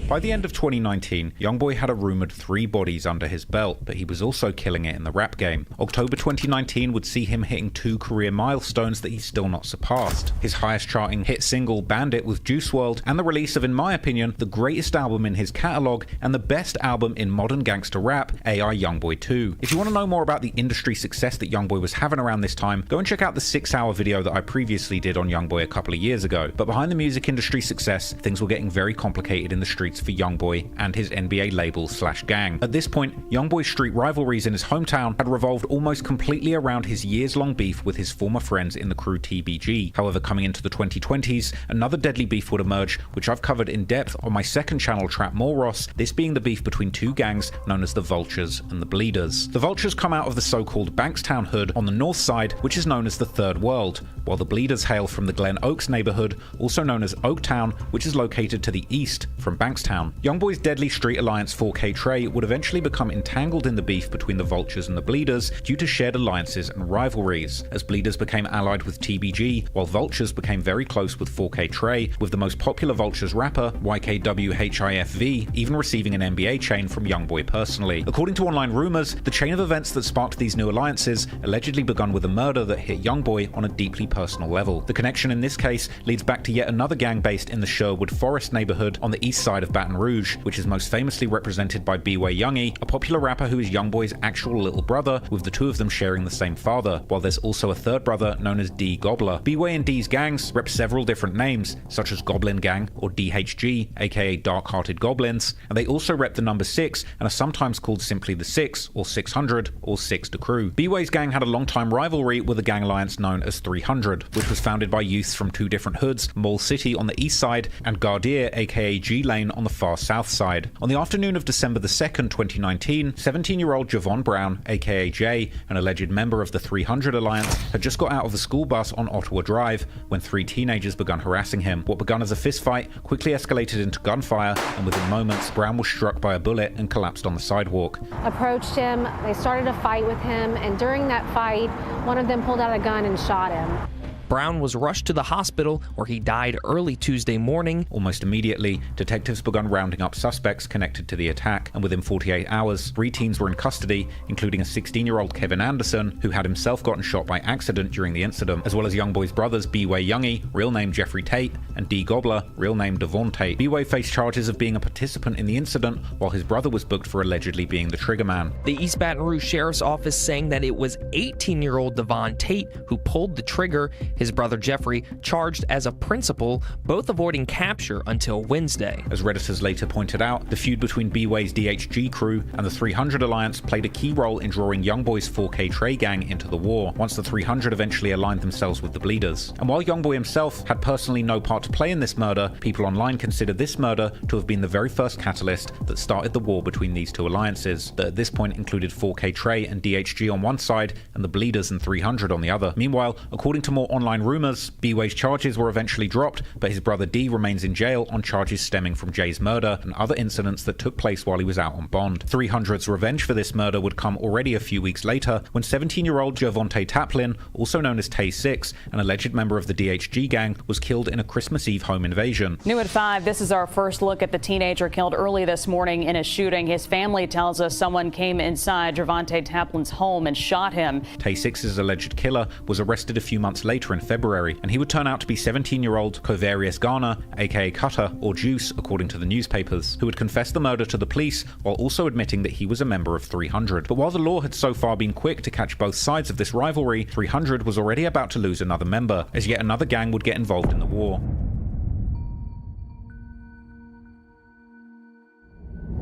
By the end of 2019, YoungBoy had a rumored 3 bodies under his belt, but he was also killing it in the rap game. October 2019 would see him hitting 2 career milestones that he's still not surpassed. His highest charting hit single, Bandit, with Juice WRLD, and the release of, in my opinion, the greatest album in his catalogue and the best album in modern gangster rap, AI YoungBoy 2. If you want to know more about the industry success that YoungBoy was having around this time, go and check out the 6-hour video that I previously did on YoungBoy a couple of years ago. But behind the music industry success, things were getting very complicated in the streets for YoungBoy and his NBA label/gang. At this point, YoungBoy's street rivalries in his hometown had revolved almost completely around his years-long beef with his former friends in the crew TBG. However, coming into the 2020s, another deadly beef would emerge, which I've covered in depth on my second channel, Trap More Ross, this being the beef between 2 gangs known as the Vultures and the Bleeders. The Vultures come out of the so-called Bankstown hood on the north side, which is known as the Third World, while the Bleeders hail from the Glen Oaks neighborhood, also known as Oaktown, which is located to the east from Bankstown. YoungBoy's deadly street alliance 4K Trey would eventually become entangled in the beef between the Vultures and the Bleeders due to shared alliances and rivalries, as Bleeders became allied with TBG, while Vultures became very close with 4K Trey, with the most popular Vultures rapper, YKWHIFV, even receiving an NBA chain from YoungBoy personally. According to online rumors, the chain of events that sparked these new alliances allegedly begun with a murder that hit YoungBoy on a deeply personal level. The connection in this case leads back to yet another gang based in the Sherwood Forest neighborhood on the east side of Baton Rouge, which is most famously represented by B-Way, a popular rapper who is YoungBoy's actual little brother, with the 2 of them sharing the same father, while there's also a third brother known as D Gobbler. B-Way and D's gangs rep several different names, such as Goblin Gang or DHG, aka Dark Hearted Goblins, and they also rep the number 6 and are sometimes called simply the 6 or 600 or 6 to Crew. B-Way's gang had a long-time rivalry with a gang alliance known as 300, which was founded by youths from 2 different hoods, Mall City on the east side and Gardier, aka G Lane, on the far south side. On the afternoon of December the 2nd, 2019, 17-year-old Javon Brown, aka Jay, an alleged member of the 300 Alliance, had just got out of the school bus on Ottawa Drive when 3 teenagers begun harassing him. What begun as a fistfight quickly escalated into gunfire, and within moments, Brown was struck by a bullet and collapsed on the sidewalk. Approached him, they started a fight with him, and during that fight, one of them pulled out a gun and shot him. Brown was rushed to the hospital where he died early Tuesday morning. Almost immediately, detectives began rounding up suspects connected to the attack, and within 48 hours, 3 teens were in custody, including a 16-year-old Kevin Anderson, who had himself gotten shot by accident during the incident, as well as YoungBoy's brothers B-Way, real name Jeffrey Tate, and D Gobbler, real name Devon Tate. B-Way faced charges of being a participant in the incident, while his brother was booked for allegedly being the triggerman. The East Baton Rouge Sheriff's Office saying that it was 18-year-old Devon Tate who pulled the trigger. His brother Jeffrey charged as a principal, both avoiding capture until Wednesday. As Redditors later pointed out, the feud between B-Way's DHG crew and the 300 Alliance played a key role in drawing YoungBoy's 4K Trey gang into the war, once the 300 eventually aligned themselves with the Bleeders. And while YoungBoy himself had personally no part to play in this murder, people online consider this murder to have been the very first catalyst that started the war between these 2 alliances, that at this point included 4K Trey and DHG on one side and the Bleeders and 300 on the other. Meanwhile, according to more online rumors, B-Way's charges were eventually dropped, but his brother D remains in jail on charges stemming from Jay's murder and other incidents that took place while he was out on bond. 300's revenge for this murder would come already a few weeks later when 17-year-old Gervonta Taplin, also known as Tay 6, an alleged member of the DHG gang, was killed in a Christmas Eve home invasion. New at 5, this is our first look at the teenager killed early this morning in a shooting. His family tells us someone came inside Gervonta Taplin's home and shot him. Tay 6's alleged killer was arrested a few months later in February, and he would turn out to be 17-year-old Covarius Garner, aka Cutter, or Juice, according to the newspapers, who had confessed the murder to the police while also admitting that he was a member of 300. But while the law had so far been quick to catch both sides of this rivalry, 300 was already about to lose another member, as yet another gang would get involved in the war.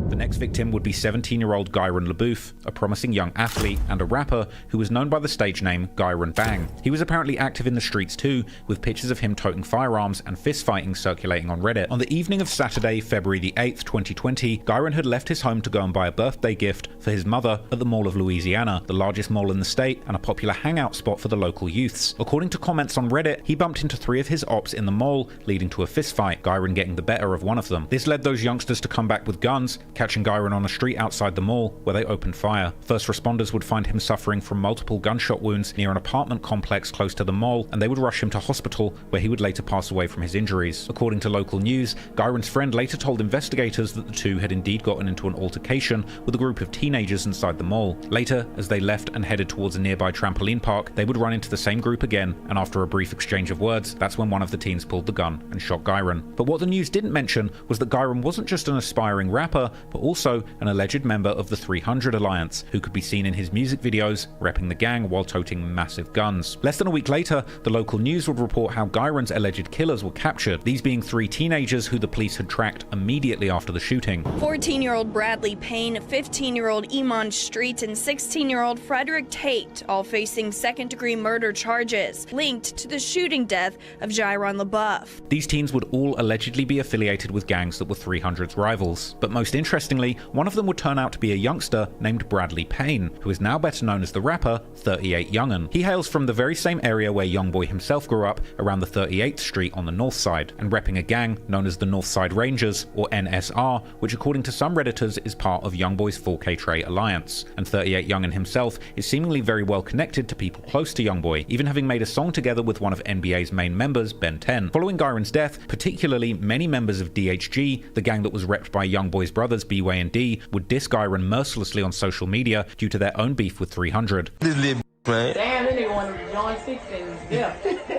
The next victim would be 17-year-old Gyron LaBouffe, a promising young athlete and a rapper who was known by the stage name Gyron Bang. He was apparently active in the streets too, with pictures of him toting firearms and fistfighting circulating on Reddit. On the evening of Saturday, February the 8th, 2020, Gyron had left his home to go and buy a birthday gift for his mother at the Mall of Louisiana, the largest mall in the state and a popular hangout spot for the local youths. According to comments on Reddit, he bumped into 3 of his ops in the mall, leading to a fistfight, Gyron getting the better of one of them. This led those youngsters to come back with guns, catching Gyron on a street outside the mall, where they opened fire. First responders would find him suffering from multiple gunshot wounds near an apartment complex close to the mall, and they would rush him to hospital, where he would later pass away from his injuries. According to local news, Gyron's friend later told investigators that the two had indeed gotten into an altercation with a group of teenagers inside the mall. Later, as they left and headed towards a nearby trampoline park, they would run into the same group again, and after a brief exchange of words, that's when one of the teens pulled the gun and shot Gyron. But what the news didn't mention was that Gyron wasn't just an aspiring rapper, but also an alleged member of the 300 Alliance, who could be seen in his music videos repping the gang while toting massive guns. Less than a week later, the local news would report how Gyron's alleged killers were captured, these being 3 teenagers who the police had tracked immediately after the shooting. 14-year-old Bradley Payne, 15-year-old Iman Shumpert, and 16-year-old Frederick Tate, all facing second-degree murder charges linked to the shooting death of Gyron LaBeouf. These teens would all allegedly be affiliated with gangs that were 300's rivals. But most interestingly, one of them would turn out to be a youngster named Bradley Payne, who is now better known as the rapper 38 Young'un. He hails from the very same area where YoungBoy himself grew up, around the 38th Street on the north side, and repping a gang known as the Northside Rangers, or NSR, which according to some Redditors is part of YoungBoy's 4K Trey Alliance. And 38 Young'un himself is seemingly very well connected to people close to YoungBoy, even having made a song together with one of NBA's main members, Ben 10. Following Gyron's death, particularly many members of DHG, the gang that was repped by YoungBoy's brothers B-Way and D, would diss Gyron mercilessly on social media due to their own beef with 300. This little man. Damn, they want to join 16. Yeah.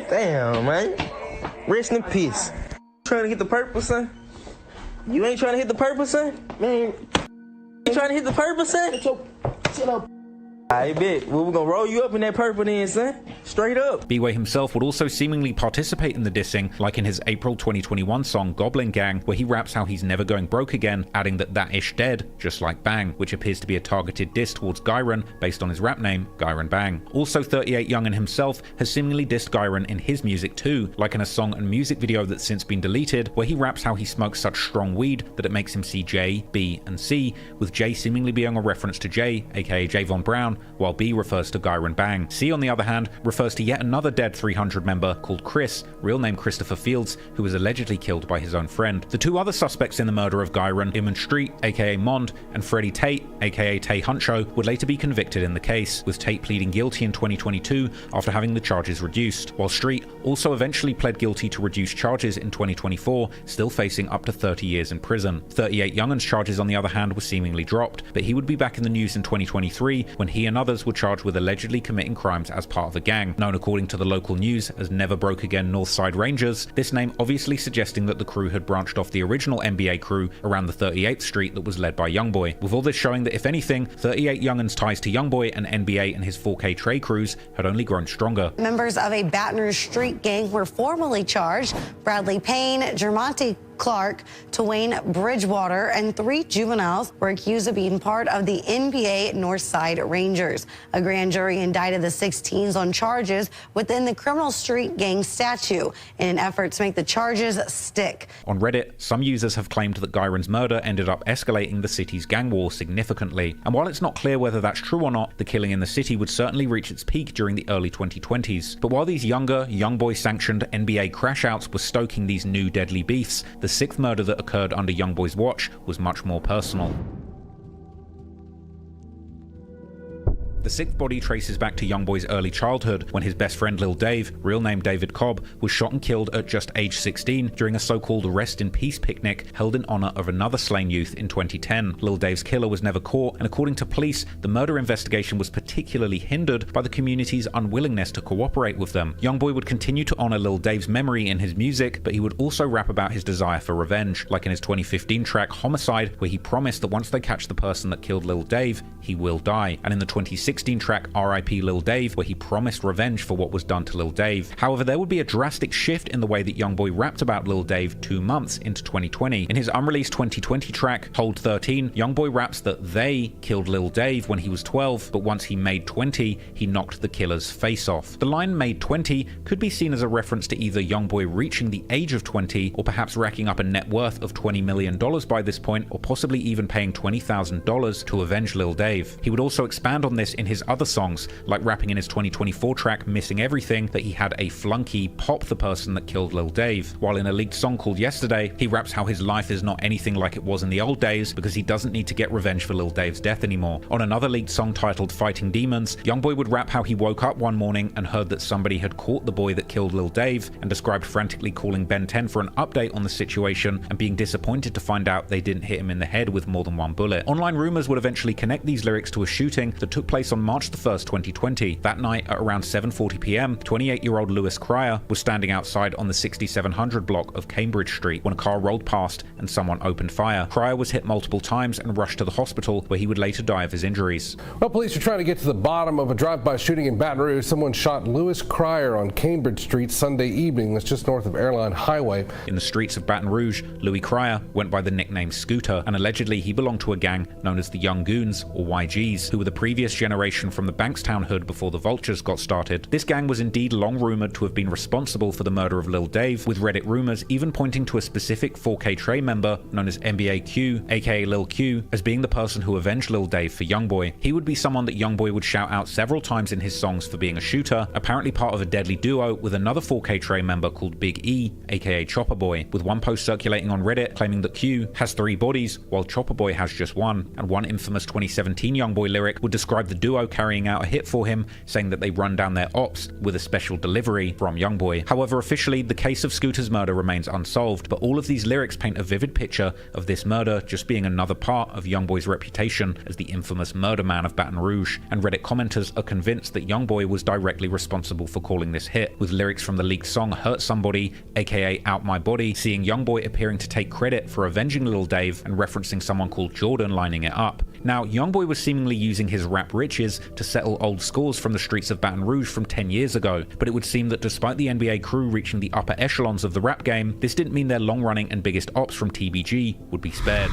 Damn, man. Rest in peace. Trying to hit the purple, son? You ain't trying to hit the purple, son? Man. You trying to hit the purple, son? Shut up. I bet. Well, we're gonna roll you up in that purple then, son. Straight up. B-Way himself would also seemingly participate in the dissing, like in his April 2021 song Goblin Gang, where he raps how he's never going broke again, adding that ish dead, just like Bang, which appears to be a targeted diss towards Gyron based on his rap name, Gyron Bang. Also, 38 Young'un himself has seemingly dissed Gyron in his music too, like in a song and music video that's since been deleted, where he raps how he smokes such strong weed that it makes him see J, B, and C, with J seemingly being a reference to J, aka Javon Brown, while B refers to Gyron Bang. C, on the other hand, refers to yet another dead 300 member called Chris, real name Christopher Fields, who was allegedly killed by his own friend. The 2 other suspects in the murder of Gyron, Iman Shumpert, aka Mond, and Freddie Tate, aka Tay Huncho, would later be convicted in the case, with Tate pleading guilty in 2022 after having the charges reduced, while Street also eventually pled guilty to reduced charges in 2024, still facing up to 30 years in prison. 38 Young'un's charges, on the other hand, were seemingly dropped, but he would be back in the news in 2023 when he and others were charged with allegedly committing crimes as part of a gang, known according to the local news as Never Broke Again Northside Rangers, this name obviously suggesting that the crew had branched off the original NBA crew around the 38th Street that was led by YoungBoy, with all this showing that if anything, 38 Young'un's ties to YoungBoy and NBA and his 4K Trey crews had only grown stronger. Members of a Baton Rouge street gang were formally charged. Bradley Payne, Jermonte Clark, Twain Bridgewater, and 3 juveniles were accused of being part of the NBA Northside Rangers. A grand jury indicted the 16s on charges within the criminal street gang statute in an effort to make the charges stick. On Reddit, some users have claimed that Gyron's murder ended up escalating the city's gang war significantly. And while it's not clear whether that's true or not, the killing in the city would certainly reach its peak during the early 2020s. But while these younger, YoungBoy-sanctioned NBA crash-outs were stoking these new deadly beefs, the 6th murder that occurred under YoungBoy's watch was much more personal. The 6th body traces back to YoungBoy's early childhood, when his best friend Lil Dave, real name David Cobb, was shot and killed at just age 16 during a so-called Rest in Peace picnic held in honor of another slain youth in 2010. Lil Dave's killer was never caught, and according to police, the murder investigation was particularly hindered by the community's unwillingness to cooperate with them. YoungBoy would continue to honor Lil Dave's memory in his music, but he would also rap about his desire for revenge, like in his 2015 track Homicide, where he promised that once they catch the person that killed Lil Dave, he will die, and in the 2016 track R.I.P. Lil Dave, where he promised revenge for what was done to Lil Dave. However, there would be a drastic shift in the way that YoungBoy rapped about Lil Dave 2 months into 2020. In his unreleased 2020 track, Hold 13, YoungBoy raps that they killed Lil Dave when he was 12, but once he made 20, he knocked the killer's face off. The line made 20 could be seen as a reference to either YoungBoy reaching the age of 20, or perhaps racking up a net worth of $20 million by this point, or possibly even paying $20,000 to avenge Lil Dave. He would also expand on this in in his other songs, like rapping in his 2024 track Missing Everything that he had a flunky pop the person that killed Lil Dave, while in a leaked song called Yesterday, he raps how his life is not anything like it was in the old days because he doesn't need to get revenge for Lil Dave's death anymore. On another leaked song titled Fighting Demons, YoungBoy would rap how he woke up one morning and heard that somebody had caught the boy that killed Lil Dave, and described frantically calling Ben 10 for an update on the situation and being disappointed to find out they didn't hit him in the head with more than one bullet. Online rumors would eventually connect these lyrics to a shooting that took place on March 1st, 2020. That night at around 7:40 p.m, 28-year-old Lewis Cryer was standing outside on the 6700 block of Cambridge Street when a car rolled past and someone opened fire. Cryer was hit multiple times and rushed to the hospital, where he would later die of his injuries. Well, police are trying to get to the bottom of a drive-by shooting in Baton Rouge. Someone shot Lewis Cryer on Cambridge Street Sunday evening. That's just north of Airline Highway. In the streets of Baton Rouge, Louis Cryer went by the nickname Scooter, and allegedly he belonged to a gang known as the Young Goons, or YGs, who were the previous generation from the Bankstown hood before the Vultures got started. This gang was indeed long rumored to have been responsible for the murder of Lil Dave, with Reddit rumors even pointing to a specific 4K Trey member known as NBA Q, aka Lil Q, as being the person who avenged Lil Dave for YoungBoy. He would be someone that YoungBoy would shout out several times in his songs for being a shooter, apparently part of a deadly duo with another 4K Trey member called Big E, aka Chopper Boy, with one post circulating on Reddit claiming that Q has 3 bodies while Chopper Boy has just one, and one infamous 2017 YoungBoy lyric would describe the duo carrying out a hit for him, saying that they run down their ops with a special delivery from YoungBoy. However, officially, the case of Scooter's murder remains unsolved, but all of these lyrics paint a vivid picture of this murder just being another part of YoungBoy's reputation as the infamous murder man of Baton Rouge, and Reddit commenters are convinced that YoungBoy was directly responsible for calling this hit, with lyrics from the leaked song Hurt Somebody, aka Out My Body, seeing YoungBoy appearing to take credit for avenging Lil Dave and referencing someone called Jordan lining it up. Now, YoungBoy was seemingly using his rap riches to settle old scores from the streets of Baton Rouge from 10 years ago, but it would seem that despite the NBA crew reaching the upper echelons of the rap game, this didn't mean their long-running and biggest ops from TBG would be spared.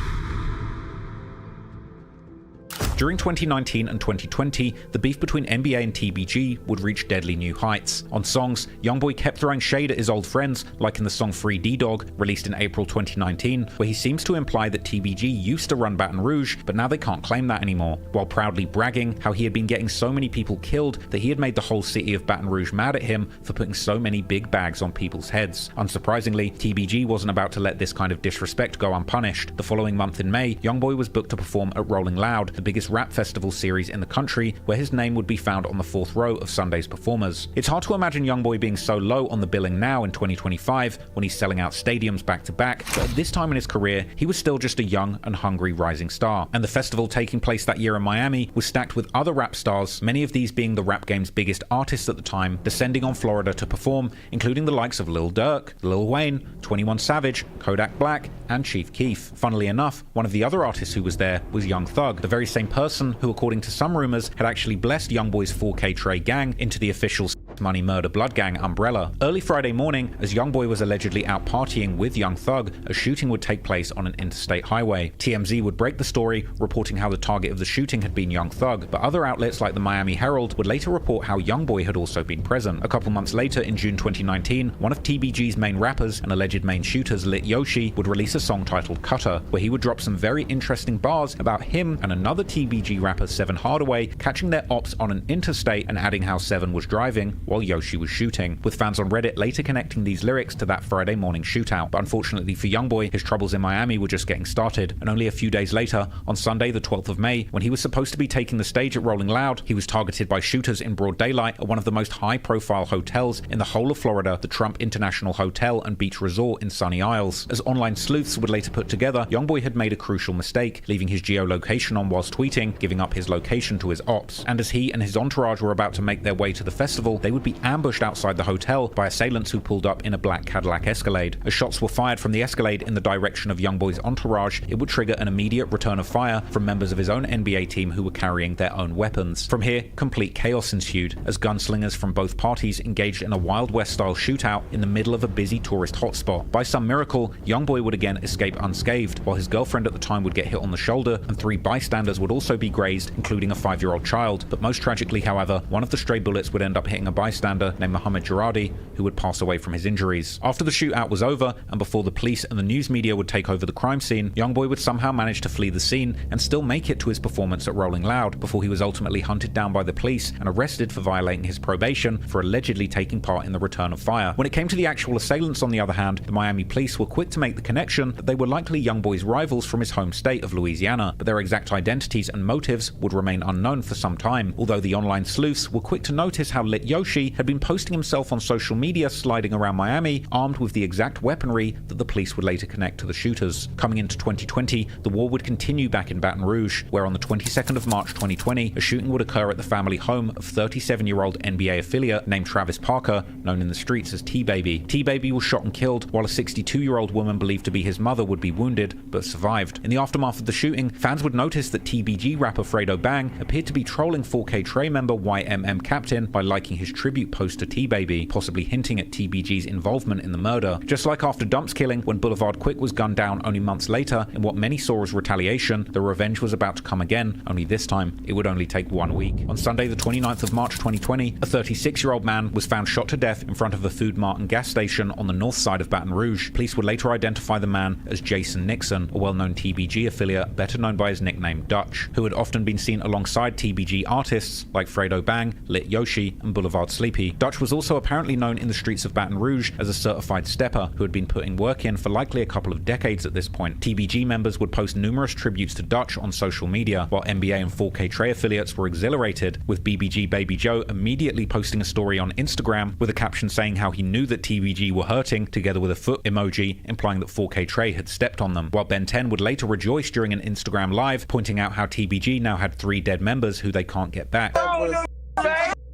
During 2019 and 2020, the beef between NBA and TBG would reach deadly new heights. On songs, YoungBoy kept throwing shade at his old friends, like in the song Free D-Dog, released in April 2019, where he seems to imply that TBG used to run Baton Rouge, but now they can't claim that anymore, while proudly bragging how he had been getting so many people killed that he had made the whole city of Baton Rouge mad at him for putting so many big bags on people's heads. Unsurprisingly, TBG wasn't about to let this kind of disrespect go unpunished. The following month in May, YoungBoy was booked to perform at Rolling Loud, the biggest rap festival series in the country, where his name would be found on the 4th row of Sunday's performers. It's hard to imagine YoungBoy being so low on the billing now in 2025 when he's selling out stadiums back to back, but at this time in his career, he was still just a young and hungry rising star. And the festival taking place that year in Miami was stacked with other rap stars, many of these being the rap game's biggest artists at the time, descending on Florida to perform, including the likes of Lil Durk, Lil Wayne, 21 Savage, Kodak Black, and Chief Keef. Funnily enough, one of the other artists who was there was Young Thug, the very same person who, according to some rumors, had actually blessed YoungBoy's 4K Trey gang into the official Money Murder Blood Gang umbrella. Early Friday morning, as YoungBoy was allegedly out partying with Young Thug, a shooting would take place on an interstate highway. TMZ would break the story, reporting how the target of the shooting had been Young Thug, but other outlets like the Miami Herald would later report how YoungBoy had also been present. A couple months later, in June 2019, one of TBG's main rappers and alleged main shooters, Lit Yoshi, would release a song titled Cutter, where he would drop some very interesting bars about him and another TBG rapper, Seven Hardaway, catching their ops on an interstate and adding how Seven was driving while Yoshi was shooting, with fans on Reddit later connecting these lyrics to that Friday morning shootout. But unfortunately for YoungBoy, his troubles in Miami were just getting started, and only a few days later, on Sunday the 12th of May, when he was supposed to be taking the stage at Rolling Loud, he was targeted by shooters in broad daylight at one of the most high-profile hotels in the whole of Florida, the Trump International Hotel and Beach Resort in Sunny Isles. As online sleuths would later put together, YoungBoy had made a crucial mistake, leaving his geolocation on whilst tweeting, giving up his location to his ops. And as he and his entourage were about to make their way to the festival, they would be ambushed outside the hotel by assailants who pulled up in a black Cadillac Escalade. As shots were fired from the Escalade in the direction of YoungBoy's entourage, it would trigger an immediate return of fire from members of his own NBA team who were carrying their own weapons. From here, complete chaos ensued, as gunslingers from both parties engaged in a Wild West-style shootout in the middle of a busy tourist hotspot. By some miracle, YoungBoy would again escape unscathed, while his girlfriend at the time would get hit on the shoulder, and 3 bystanders would also be grazed, including a 5-year-old child. But most tragically, however, one of the stray bullets would end up hitting a bystander named Muhammad Jaradi, who would pass away from his injuries. After the shootout was over, and before the police and the news media would take over the crime scene, YoungBoy would somehow manage to flee the scene and still make it to his performance at Rolling Loud before he was ultimately hunted down by the police and arrested for violating his probation for allegedly taking part in the return of fire. When it came to the actual assailants, on the other hand, the Miami police were quick to make the connection that they were likely YoungBoy's rivals from his home state of Louisiana, but their exact identities and motives would remain unknown for some time, although the online sleuths were quick to notice how Lit Yoshi had been posting himself on social media sliding around Miami, armed with the exact weaponry that the police would later connect to the shooters. Coming into 2020, the war would continue back in Baton Rouge, where on the 22nd of March 2020, a shooting would occur at the family home of 37-year-old NBA affiliate named Travis Parker, known in the streets as T-Baby. T-Baby was shot and killed, while a 62-year-old woman believed to be his mother would be wounded, but survived. In the aftermath of the shooting, fans would notice that TBG rapper Fredo Bang appeared to be trolling 4K Trey member YMM Captain by liking his tribute post to T-Baby, possibly hinting at TBG's involvement in the murder. Just like after Dump's killing, when Boulevard Quick was gunned down only months later in what many saw as retaliation, the revenge was about to come again, only this time it would only take 1 week. On Sunday the 29th of March 2020, a 36-year-old man was found shot to death in front of a Food Mart and gas station on the north side of Baton Rouge. Police would later identify the man as Jason Nixon, a well-known TBG affiliate better known by his nickname Dutch, who had often been seen alongside TBG artists like Fredo Bang, Lit Yoshi, and Boulevard Sleepy. Dutch was also apparently known in the streets of Baton Rouge as a certified stepper who had been putting work in for likely a couple of decades at this point. TBG members would post numerous tributes to Dutch on social media, while NBA and 4K Trey affiliates were exhilarated, with BBG Baby Joe immediately posting a story on Instagram with a caption saying how he knew that TBG were hurting, together with a foot emoji implying that 4K Trey had stepped on them, while Ben 10 would later rejoice during an Instagram live, pointing out how TBG now had 3 dead members who they can't get back.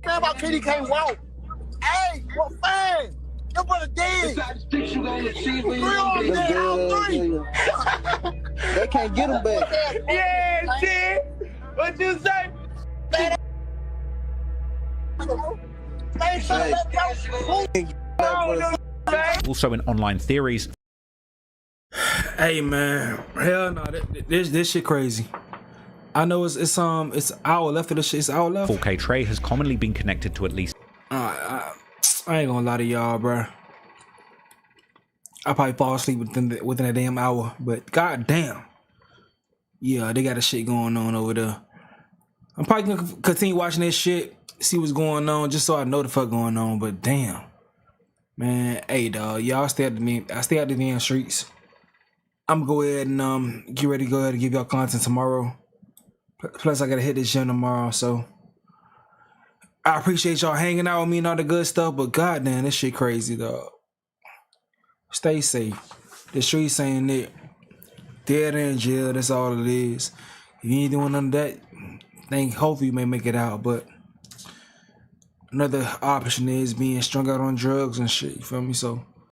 About Kitty can't walk. Hey, what fan? Your brother dead. They can't get him back. Yeah, shit. What you say? Also in online theories. Hey man, hell no, this shit crazy. I know it's an hour left of this shit. It's an hour left. 4K Trey has commonly been connected to at least. I ain't gonna lie to y'all, bro. I probably fall asleep within a damn hour, but goddamn, yeah, they got a shit going on over there. I'm probably gonna continue watching this shit, see what's going on, just so I know the fuck going on. But damn, man, hey dog, y'all stay out the damn streets. I'm gonna go ahead and get ready to go ahead and give y'all content tomorrow. Plus, I gotta hit this gym tomorrow, so I appreciate y'all hanging out with me and all the good stuff. But goddamn, this shit crazy, dog. Stay safe. The streets saying that dead in jail. That's all it is. If you ain't doing none of that, then hopefully you may make it out. But another option is being strung out on drugs and shit. You feel me? So